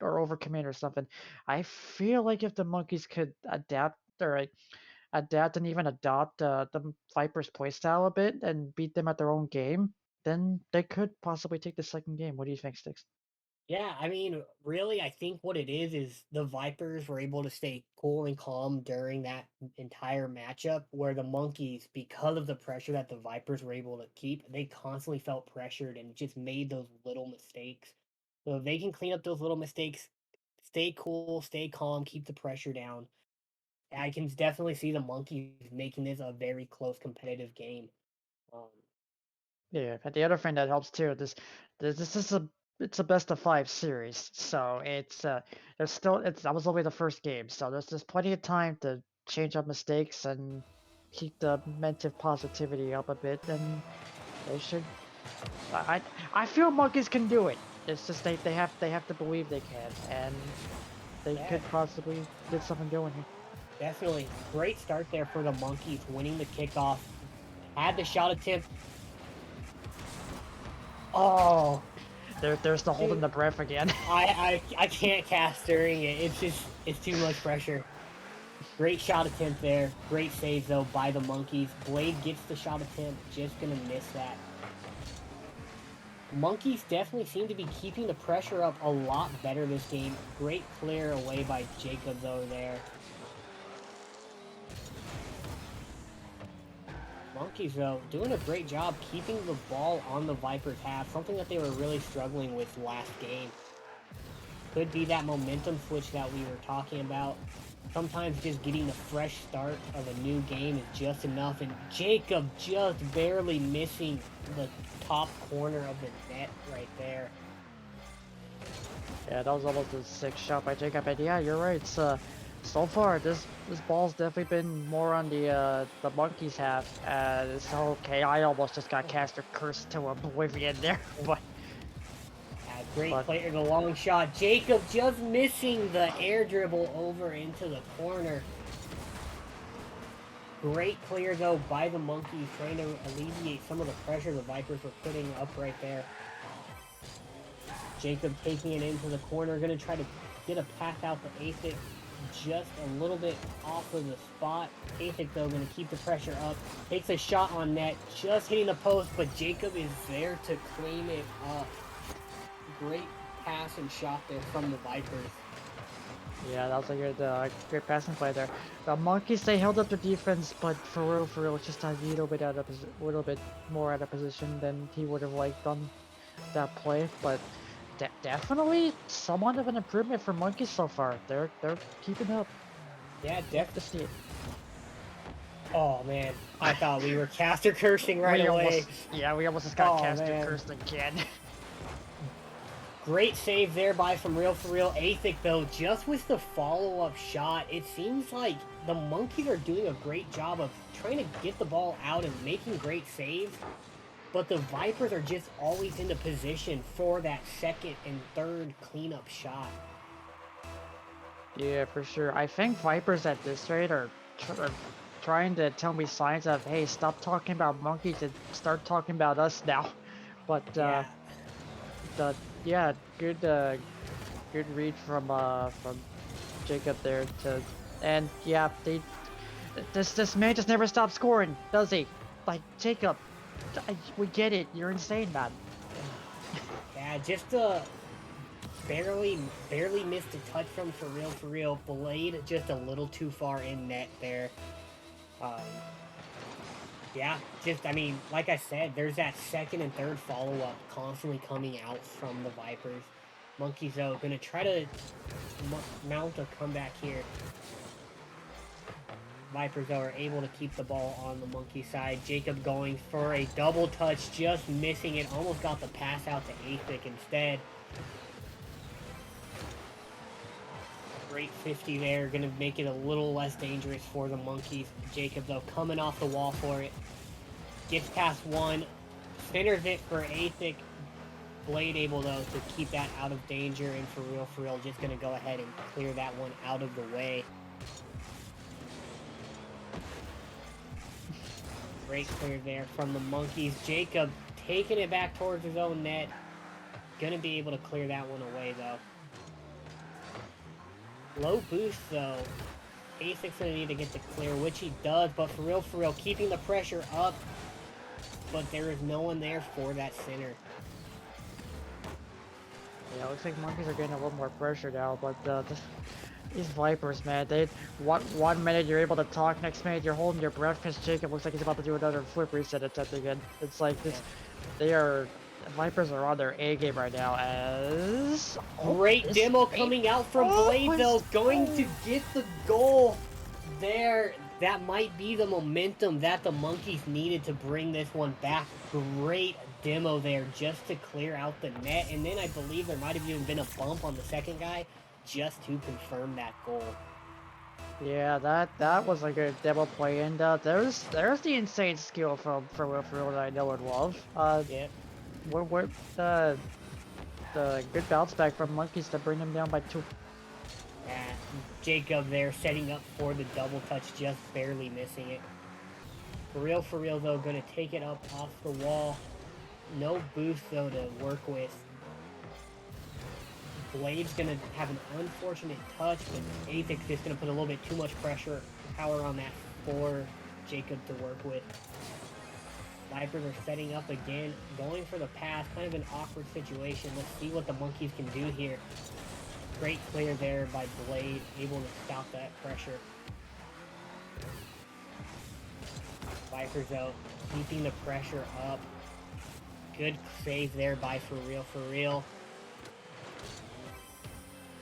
overcommit or something. I feel like if the monkeys could adapt and even adopt the Vipers' playstyle a bit and beat them at their own game, then they could possibly take the second game. What do you think, Sticks? Yeah, I mean, really, I think what it is the Vipers were able to stay cool and calm during that entire matchup, where the Monkeys, because of the pressure that the Vipers were able to keep, they constantly felt pressured and just made those little mistakes. So if they can clean up those little mistakes, stay cool, stay calm, keep the pressure down, I can definitely see the Monkeys making this a very close competitive game. Um, Yeah, but the other thing that helps too, this is a best of 5 series, so that was only the first game, so there's plenty of time to change up mistakes and keep the mental positivity up a bit, and they should. I I feel monkeys can do it. It's just they have to believe they can, and they yeah, could possibly get something going here. definitely. Great start there for the Monkeys, winning the kickoff. Had the shot attempt. Oh, There's the holding dude, the breath again. I can't cast during it. It's too much pressure. Great shot attempt there. Great save though by the Monkeys. Blade gets the shot attempt, just gonna miss that. Monkeys definitely seem to be keeping the pressure up a lot better this game. Great clear away by Jacob though there. Monkeys though doing a great job keeping the ball on the Vipers half, something that they were really struggling with last game. Could be that momentum switch that we were talking about. Sometimes just getting the fresh start of a new game is just enough, and Jacob just barely missing the top corner of the net right there. Yeah, that was almost a sick shot by Jacob. And yeah, you're right. So far this ball's definitely been more on the monkeys half. It's okay. I almost just got caster cursed to oblivion there, but Great player, the long shot. Jacob just missing the air dribble over into the corner. Great clear though by the Monkeys, trying to alleviate some of the pressure the Vipers were putting up right there. Jacob taking it into the corner, gonna try to get a pass out to Athic, just a little bit off of the spot. Athic though gonna keep the pressure up, takes a shot on net, just hitting the post, but Jacob is there to clean it up. Great pass and shot there from the Vipers. yeah, that was a great passing play there. The monkeys, they held up the defense, but for real, it's just a little bit more out of position than he would have liked on that play. But definitely somewhat of an improvement for monkeys so far. They're keeping up. Yeah, definitely. Oh man, I thought we were caster cursing right away. We almost just got Oh, caster man. cursed again. Great save there by From Real For Real. Athic though, just with the follow-up shot, it seems like the Monkeys are doing a great job of trying to get the ball out and making great saves, but the Vipers are just always in the position for that second and third cleanup shot. Yeah, for sure. I think Vipers at this rate are trying to tell me signs of, hey, stop talking about monkeys and start talking about us now. But good read from Jacob there this man just never stops scoring, does he? Like, Jacob, we get it. You're insane, man. Yeah, just barely missed a touch from For Real. Blade just a little too far in net there. Yeah, just, I mean, like I said, there's that second and third follow-up constantly coming out from the Vipers. Monkeys, though, gonna try to mount a comeback here. Vipers, though, are able to keep the ball on the Monkey side. Jacob going for a double touch, just missing it. Almost got the pass out to Athic instead. Great 50 there, gonna make it a little less dangerous for the Monkeys. Jacob, though, coming off the wall for it. Gets past one, centers it for Athic. Blade able though to keep that out of danger, and for real, just gonna go ahead and clear that one out of the way. Great clear there from the Monkeys. Jacob taking it back towards his own net. Gonna be able to clear that one away though. Low boost though. Asik's gonna need to get the clear, which he does, but for real, keeping the pressure up. But there is no one there for that center. Yeah, looks like Monkeys are getting a little more pressure now, but these Vipers, man, one minute you're able to talk, next minute you're holding your breath because Jacob looks like he's about to do another flip reset attempt again. It's like this, Vipers are on their A game right now as... Great demo coming out from Blade though, going to get the goal there. That might be the momentum that the Monkeys needed to bring this one back. Great demo there just to clear out the net, and then I believe there might have even been a bump on the second guy just to confirm that goal. Yeah, that was a good demo play, and there's the insane skill from Will that I know and love. Yeah. What the good bounce back from Monkeys to bring them down by 2. Yeah, Jacob there setting up for the double touch, just barely missing it. For real though, gonna take it up off the wall. No boost though to work with. Blade's gonna have an unfortunate touch, but Athic's just gonna put a little bit too much power on that for Jacob to work with. Vipers are setting up again, going for the pass, kind of an awkward situation. Let's see what the Monkeys can do here. Great clear there by Blade, able to stop that pressure. Vipers though, keeping the pressure up. Good save there by For Real.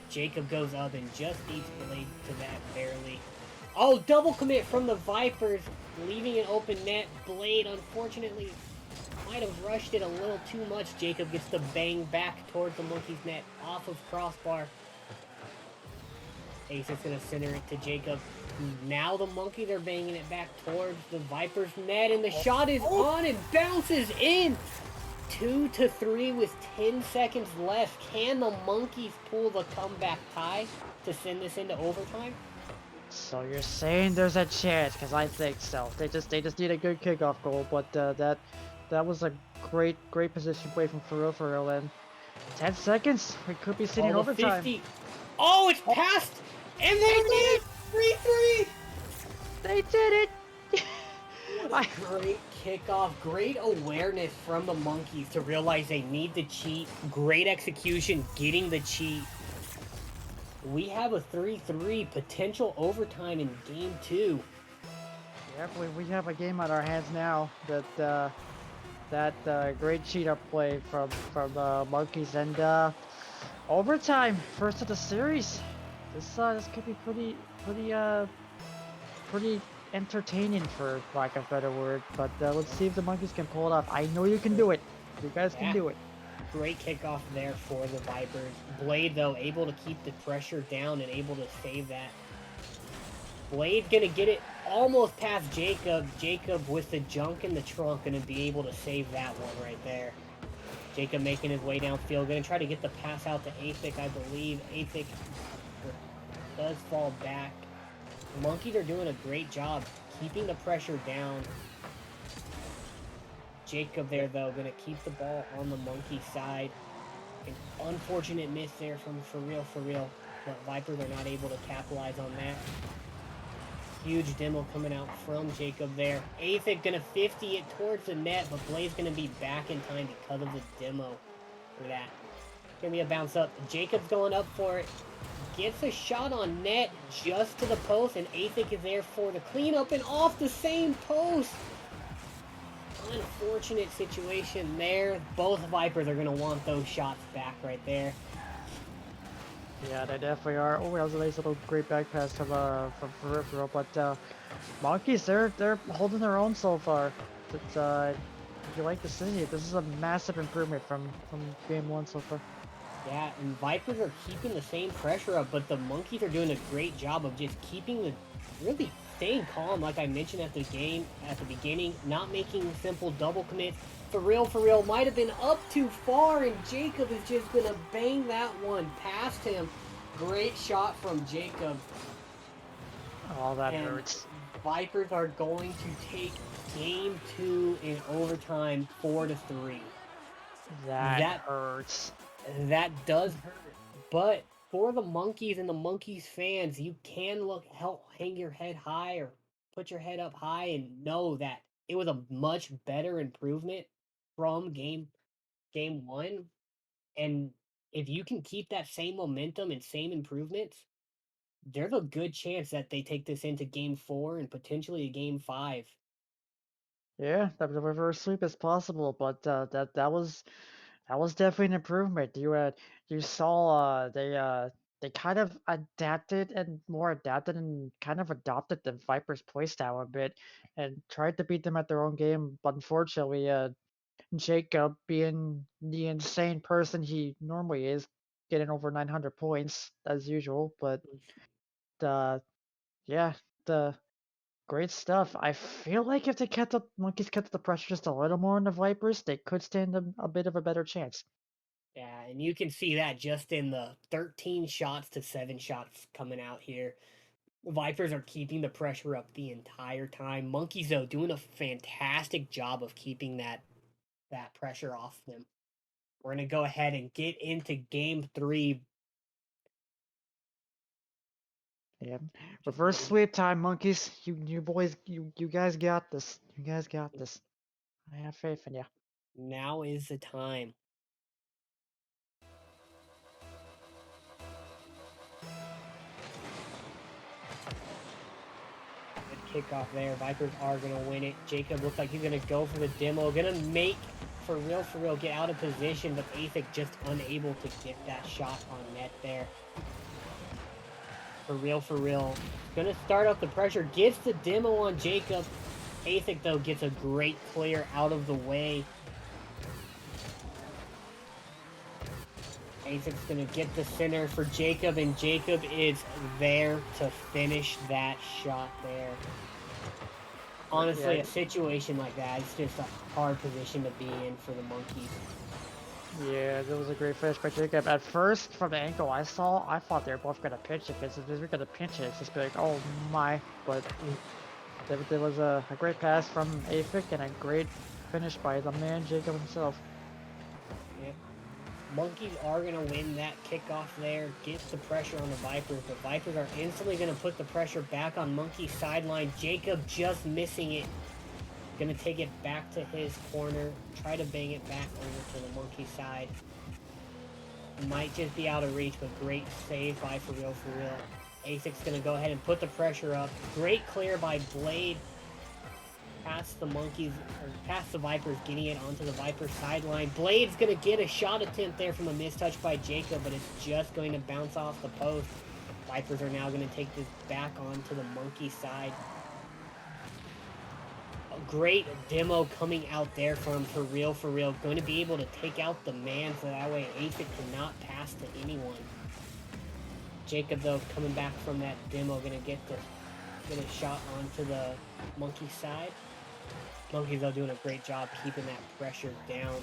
Jacob goes up and just beats Blade to that barely. Oh, double commit from the Vipers, leaving an open net. Blade, unfortunately, might have rushed it a little too much. Jacob gets the bang back towards the Monkeys net off of crossbar. Ace is going to center it to Jacob. Now the Monkeys are banging it back towards the Vipers net, and the shot is on and bounces in. 2-3 with 10 seconds left. Can the Monkeys pull the comeback tie to send this into overtime? So you're saying there's a chance? Because I think so. They just need a good kickoff goal, but that was a great position play from For Real, and 10 seconds. We could be sitting overtime. 50. Oh, it's passed, and they did it. 3-3. They did it. What a great kickoff, great awareness from the Monkeys to realize they need the cheat. Great execution, getting the cheat. We have a 3-3 potential overtime in game 2. Yep, we have a game on our hands now. That great cheat up play from Monkeys, and overtime, first of the series. This could be pretty entertaining, for lack of a better word. But let's see if the Monkeys can pull it off. I know you can do it. You guys can do it. Great kickoff there for the Vipers. Blade, though, able to keep the pressure down and able to save that. Blade gonna get it almost past Jacob. Jacob with the junk in the trunk gonna be able to save that one right there. Jacob making his way downfield, gonna try to get the pass out to Athic, I believe. Athic does fall back. The Monkeys are doing a great job keeping the pressure down. Jacob there, though, gonna keep the ball on the Monkey side. An unfortunate miss there from For Real. But Vipers are not able to capitalize on that. Huge demo coming out from Jacob there. Athic gonna 50 it towards the net, but Blade's gonna be back in time because of the demo for that. Gonna be a bounce up. Jacob's going up for it. Gets a shot on net just to the post, and Athic is there for the cleanup and off the same post. Unfortunate situation there. Both Vipers are gonna want those shots back right there. Yeah, they definitely are. Oh, that was a nice little great back pass from Peripheral, but Monkeys, they're holding their own so far. It's you like to see it. This is a massive improvement from game 1 so far. Yeah, and Vipers are keeping the same pressure up, but the Monkeys are doing a great job of just keeping the really staying calm, like I mentioned at the beginning, not making simple double commits. For real, might have been up too far, and Jacob is just gonna bang that one past him. Great shot from Jacob. Oh, that And hurts. Vipers are going to take game 2 in overtime, 4-3. That hurts. That does hurt, but for the Monkeys and the Monkeys fans, you can hang your head high or put your head up high and know that it was a much better improvement from game 1. And if you can keep that same momentum and same improvements, there's a good chance that they take this into game 4 and potentially a game 5. Yeah, the reverse sweep is possible, but that was definitely an improvement. You saw they kind of adapted and kind of adopted the Vipers playstyle a bit and tried to beat them at their own game. But unfortunately, Jacob, being the insane person he normally is, getting over 900 points as usual. But uh, yeah, the great stuff. I feel like if they kept the Monkeys kept the pressure just a little more on the Vipers, they could stand a bit of a better chance. Yeah, and you can see that just in the 13 shots to 7 shots coming out here. Vipers are keeping the pressure up the entire time. Monkeys, though, doing a fantastic job of keeping that pressure off them. We're going to go ahead and get into game 3. Yeah, reverse sweep time, Monkeys. You boys, you guys got this. You guys got this. I have faith in you. Now is the time. Good kickoff there. Vipers are going to win it. Jacob looks like he's going to go for the demo. Going to make, for real, get out of position, but Athic just unable to get that shot on net there. For real. Gonna start up the pressure. Gets the demo on Jacob. Athic, though, gets a great clear out of the way. Athic's gonna get the center for Jacob, and Jacob is there to finish that shot there. Honestly, Yeah. a situation like that is just a hard position to be in for the Monkeys. Yeah, that was a great finish by Jacob. At first, from the angle I saw, I thought they were both gonna pinch it, because if they were gonna pinch it, it's just be like, oh my. But there was a great pass from Athic and a great finish by the man Jacob himself. Yep. Monkeys are going to win that kickoff there, gets the pressure on the Vipers, but Vipers are instantly going to put the pressure back on Monkey's sideline. Jacob just missing it. Going to take it back to his corner, try to bang it back over to the Monkey side. Might just be out of reach, but great save by For Real. Athic's going to go ahead and put the pressure up. Great clear by Blade. Past the Monkeys, or past the Vipers, getting it onto the Vipers sideline. Blade's gonna get a shot attempt there from a mistouch by Jacob, but it's just going to bounce off the post. Vipers are now gonna take this back onto the Monkey side. A great demo coming out there from For Real. Going to be able to take out the man, so that way Athic cannot pass to anyone. Jacob, though, coming back from that demo, gonna get a shot onto the Monkey side. Monkeys, though, doing a great job keeping that pressure down.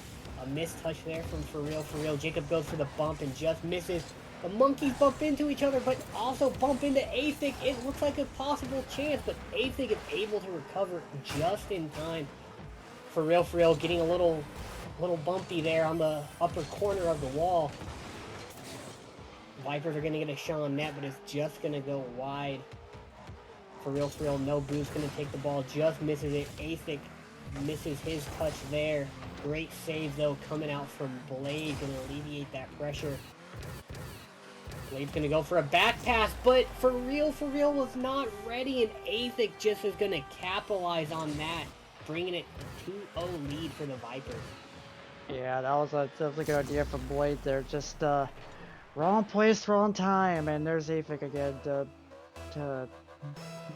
A missed touch there from For Real. Jacob goes for the bump and just misses. The Monkeys bump into each other, but also bump into Athic. It looks like a possible chance, but Athic is able to recover just in time. For Real, getting a little bumpy there on the upper corner of the wall. Vipers are going to get a shot on net, but it's just going to go wide. For Real, no boost, going to take the ball, just misses it. Athic misses his touch there. Great save, though, coming out from Blade, going to alleviate that pressure. Blade's going to go for a back pass, but For Real was not ready, and Athic just is going to capitalize on that, bringing it to 2-0 lead for the Vipers. Yeah, that was a good idea from Blade there. Just wrong place, wrong time, and there's Athic again to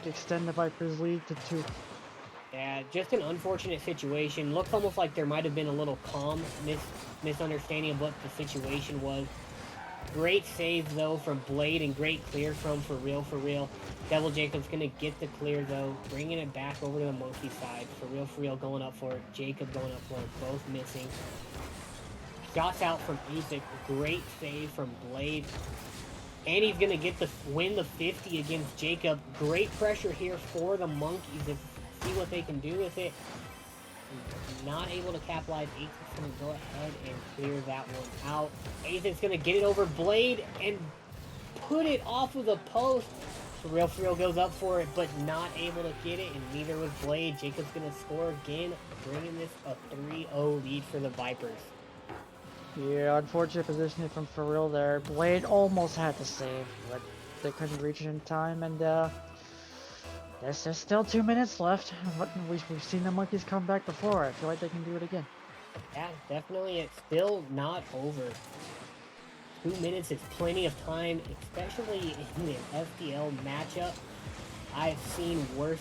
extend the Vipers' lead to 2. Yeah, just an unfortunate situation. Looks almost like there might have been a little misunderstanding of what the situation was. Great save though from Blade and great clear from For Real For Real. Devil Jacob's gonna get the clear though, bringing it back over to the monkey side. For Real going up for it. Jacob going up for it. Both missing. Shots out from Ethic. Great save from Blade. And he's gonna get the win the 50 against Jacob. Great pressure here for the monkeys. See what they can do with it. Not able to capitalize. Aethic's gonna go ahead and clear that one out. Aethic's gonna get it over Blade and put it off of the post. For Real goes up for it, but not able to get it, and neither was Blade. Jacob's gonna score again, bringing this a 3-0 lead for the Vipers. Yeah, unfortunate positioning from For Real there. Blade almost had to save, but they couldn't reach it in time, and there's still 2 minutes left. We've seen the monkeys come back before. I feel like they can do it again. Yeah, definitely. It's still not over. 2 minutes is plenty of time, especially in an FDL matchup. I've seen worse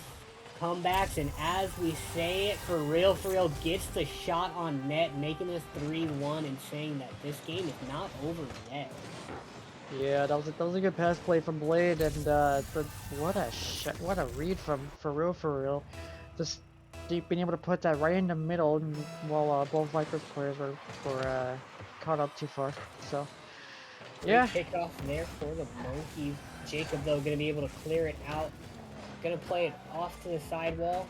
comebacks, and as we say it, For Real gets the shot on net, making this 3-1 and saying that this game is not over yet. Yeah, that was a good pass play from Blade, and but what a read from For Real. Just being able to put that right in the middle, while both Vipers players were caught up too far. So Great yeah, kickoff there for the monkeys. Jacob though gonna be able to clear it out. Gonna play it off to the sidewall.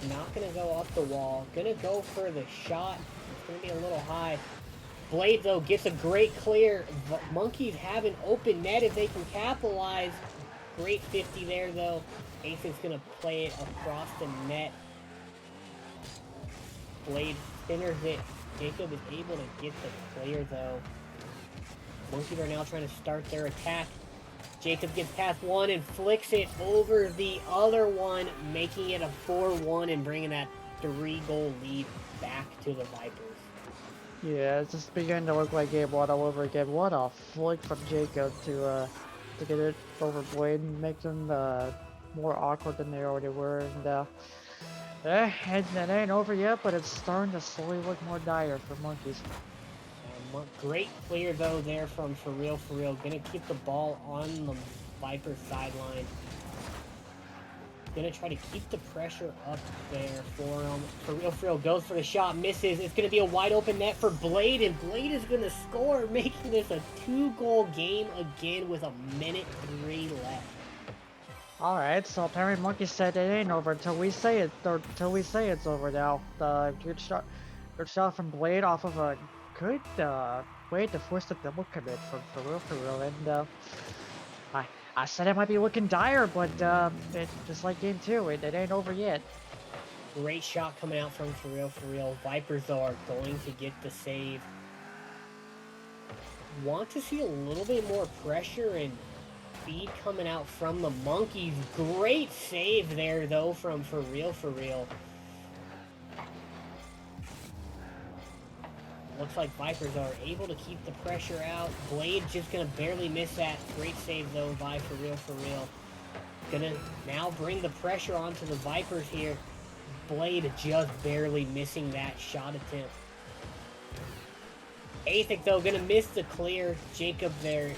Not gonna go off the wall. Gonna go for the shot. It's gonna be a little high. Blade though gets a great clear. Monkeys have an open net if they can capitalize. Great 50 there though. Ace is gonna play it across the net. Blade spinners it. Jacob is able to get the clear though. Monkeys are now trying to start their attack. Jacob gets past one and flicks it over the other one, making it a 4-1 and bringing that 3-goal lead back to the Vipers. yeah, it's just beginning to look like Game 1 all over again. What a flick from Jacob to get it over Blade and make them more awkward than they already were. And it ain't over yet, but it's starting to slowly look more dire for monkeys. Great clear though there from For Real. Gonna keep the ball on the Viper sideline. Gonna try to keep the pressure up there for him. For Real goes for the shot, misses. It's gonna be a wide open net for Blade, and Blade is gonna score, making this a 2-goal game again with 1:03 left. All right, so apparently Monkey said it ain't over until we say it, or until we say it's over now. Good shot from Blade off of a good way to force the double commit from For Real, and I said it might be looking dire, but it just like game 2, it ain't over yet. Great shot coming out from For Real. Vipers though are going to get the save. Want to see a little bit more pressure and speed coming out from the monkeys. Great save there though from For Real. Looks like Vipers are able to keep the pressure out. Blade just gonna barely miss that. Great save though by For Real. Gonna now bring the pressure onto the Vipers here. Blade just barely missing that shot attempt. Aethic though gonna miss the clear. Jacob there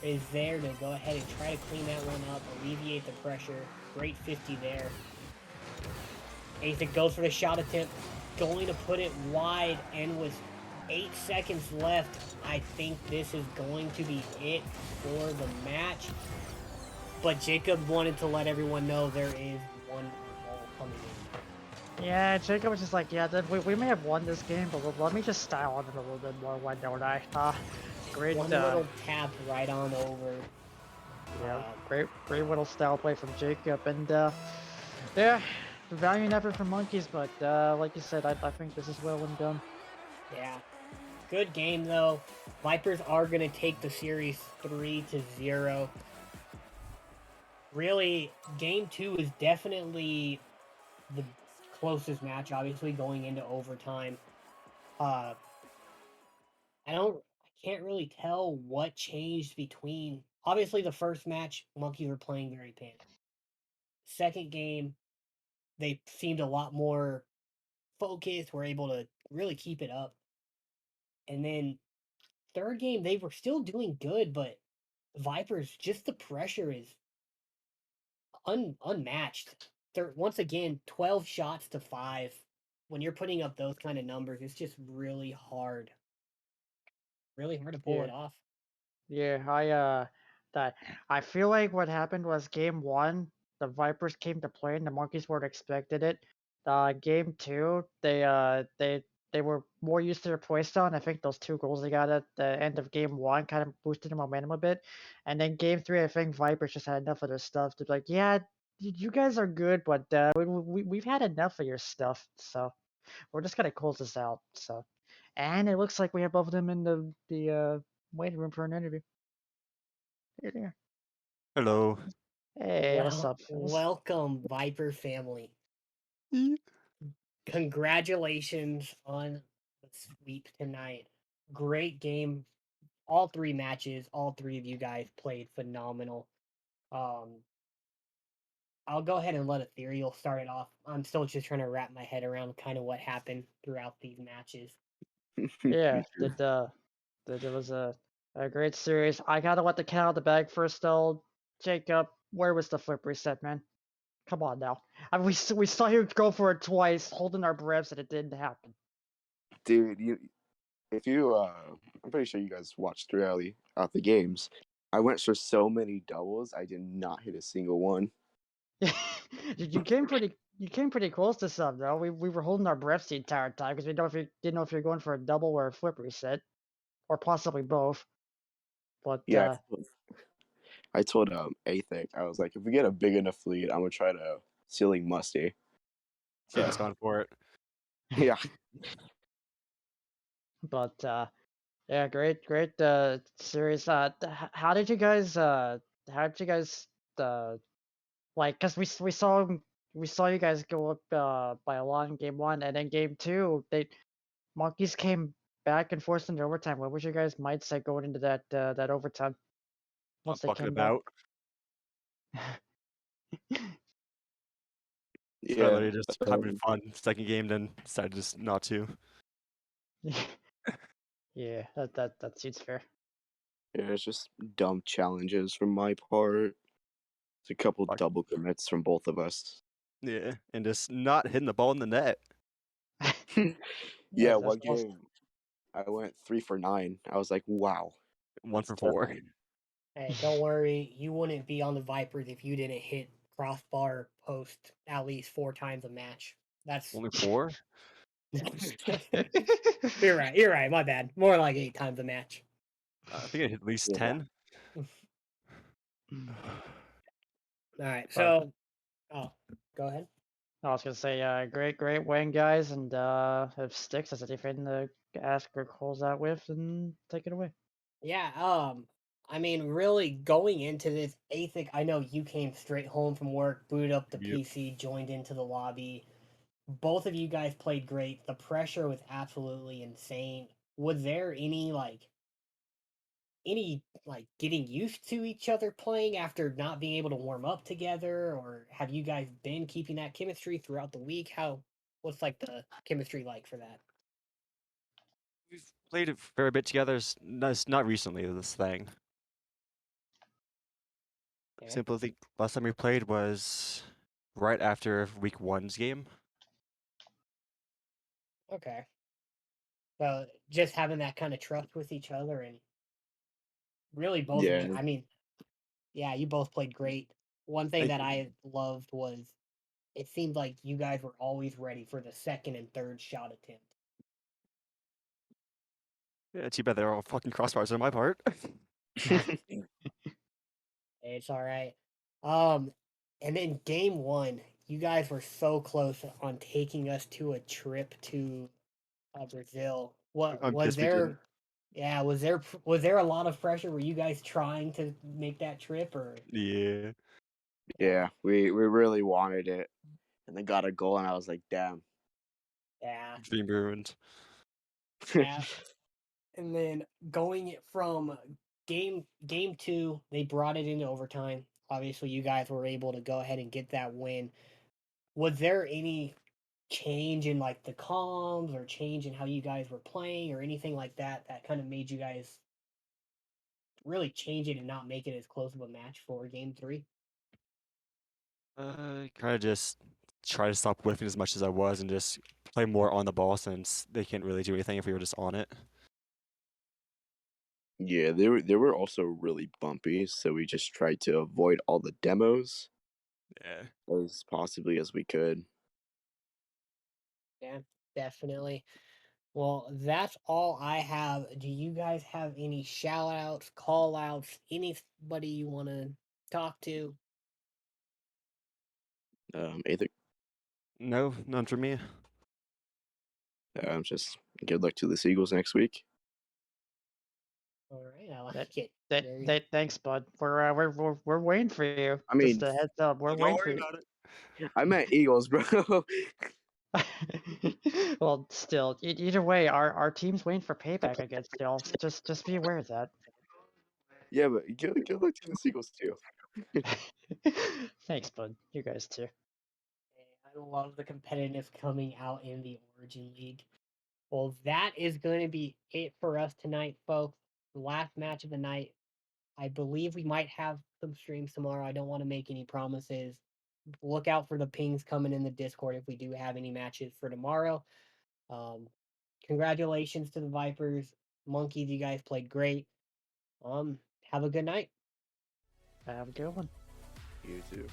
is there to go ahead and try to clean that one up, alleviate the pressure. Great 50 there. Aethic goes for the shot attempt, going to put it wide, and with 8 seconds left, I think this is going to be it for the match. But Jacob wanted to let everyone know there is one goal coming in. Yeah, Jacob was just like, yeah, we may have won this game, but let me just style on it a little bit more, why don't I? Great. One little tap right on over. Yeah, great little style play from Jacob, and yeah, valiant effort from monkeys, but like you said, I think this is well and done. Yeah. Good game though. Vipers are gonna take the series 3-0. Really, game 2 is definitely the closest match, obviously going into overtime. I can't really tell what changed between. Obviously, the first match, monkeys were playing very panicked. Second game, they seemed a lot more focused, were able to really keep it up. And then third game they were still doing good, but Vipers, just the pressure is unmatched. Once again, 12 shots to 5. When you're putting up those kind of numbers, it's just really hard. Really hard to pull Yeah. it off. Yeah, that I feel like what happened was game one, the Vipers came to play and the Monkeys weren't expected it. Game two, they were more used to their play style, and I think those 2 goals they got at the end of game one kind of boosted the momentum a bit. And then game three, I think Vipers just had enough of their stuff to be like, yeah, you guys are good, but we've had enough of your stuff, so we're just gonna close this out. So, and it looks like we have both of them in the waiting room for an interview. Here they are. Hello. Hey, what's up, fellas? Welcome, Viper family. Congratulations on the sweep tonight. Great game. All 3 matches, all 3 of you guys played phenomenal. I'll go ahead and let Ethereal start it off. I'm still just trying to wrap my head around kind of what happened throughout these matches. Yeah, there was a great series. I gotta let the cat out of the bag first, though. Jacob, where was the flip reset, man? Come on now. I mean, we saw you go for it twice, holding our breaths, and it didn't happen. Dude, I'm pretty sure you guys watched throughout the games. I went for so many doubles, I did not hit a single one. You came pretty close to some though. We were holding our breaths the entire time because we didn't know if you're going for a double or a flip reset, or possibly both. But Yeah, I told Athik, I was like, if we get a big enough lead, I'm gonna try to ceiling Musty. Yeah, I was going for it. Yeah. But yeah, great series. How did you guys like? Cause we saw you guys go up by a lot in game one, and then game two, Monkeys came back and forced into overtime. What was your guys' mindset going into that overtime? Once they Fucking came back. about. So I Yeah. literally just having fun second game, then decided just not to. Yeah, that seems fair. Yeah, it's just dumb challenges from my part. It's a couple double commits from both of us. Yeah, and just not hitting the ball in the net. Yeah, that's one awesome. game I went 3 for 9. I was like, wow. 1 for 4. Hey, don't worry. You wouldn't be on the Vipers if you didn't hit crossbar post at least 4 times a match. That's Only 4? You're right. You're right. My bad. More like 8 times a match. I think I hit at least 10. All right. So, go ahead. I was gonna say, great win, guys, and if Sticks has anything to ask or close out with, then take it away. Yeah, I mean, really going into this, Athik, I know you came straight home from work, booted up the Yep. PC, joined into the lobby. Both of you guys played great. The pressure was absolutely insane. Was there any getting used to each other playing after not being able to warm up together, or have you guys been keeping that chemistry throughout the week? What's like the chemistry like for that? We've played a fair bit together. It's not recently this thing. Okay. Simple. I think last time we played was right after week 1's game. Okay. So just having that kind of trust with each other, and really both of you, Yeah. I mean, yeah, you both played great. One thing that I loved was it seemed like you guys were always ready for the second and third shot attempt. Yeah, too bad they're all fucking crossbars on my part. It's all right. And then game one, you guys were so close on taking us to a trip to Brazil. What I'm was pissed we didn't. there? Yeah, was there a lot of pressure? Were you guys trying to make that trip, or? Yeah. Yeah, we really wanted it. And they got a goal, and I was like, damn. Yeah. Dream ruined. Yeah. And then going from game two, they brought it into overtime. Obviously, you guys were able to go ahead and get that win. Was there any change in like the comms or change in how you guys were playing or anything like that that kind of made you guys really change it and not make it as close of a match for game 3? Kind of just try to stop whiffing as much as I was and just play more on the ball since they can't really do anything if we were just on it. Yeah, they were also really bumpy, so we just tried to avoid all the demos Yeah. as possibly as we could. Yeah, definitely. Well, that's all I have. Do you guys have any shout outs, call outs, anybody you want to talk to? Either No, none for me. just good luck to the Seagulls next week. All right, I That, like it. Very thanks, bud. We're waiting for you. I mean, Just a heads up, we're Don't waiting worry for you. about it. I meant Eagles, bro. Well, still, either way, our team's waiting for payback against y'all. Just be aware of that. Yeah, but good luck to the Seagulls too. Thanks, bud. You guys too. I love the competitiveness coming out in the Origin League. Well, that is going to be it for us tonight, folks. The last match of the night. I believe we might have some streams tomorrow. I don't want to make any promises. Look out for the pings coming in the Discord if we do have any matches for tomorrow. Congratulations to the Vipers. Monkeys, you guys played great. Have a good night. Have a good one. You too.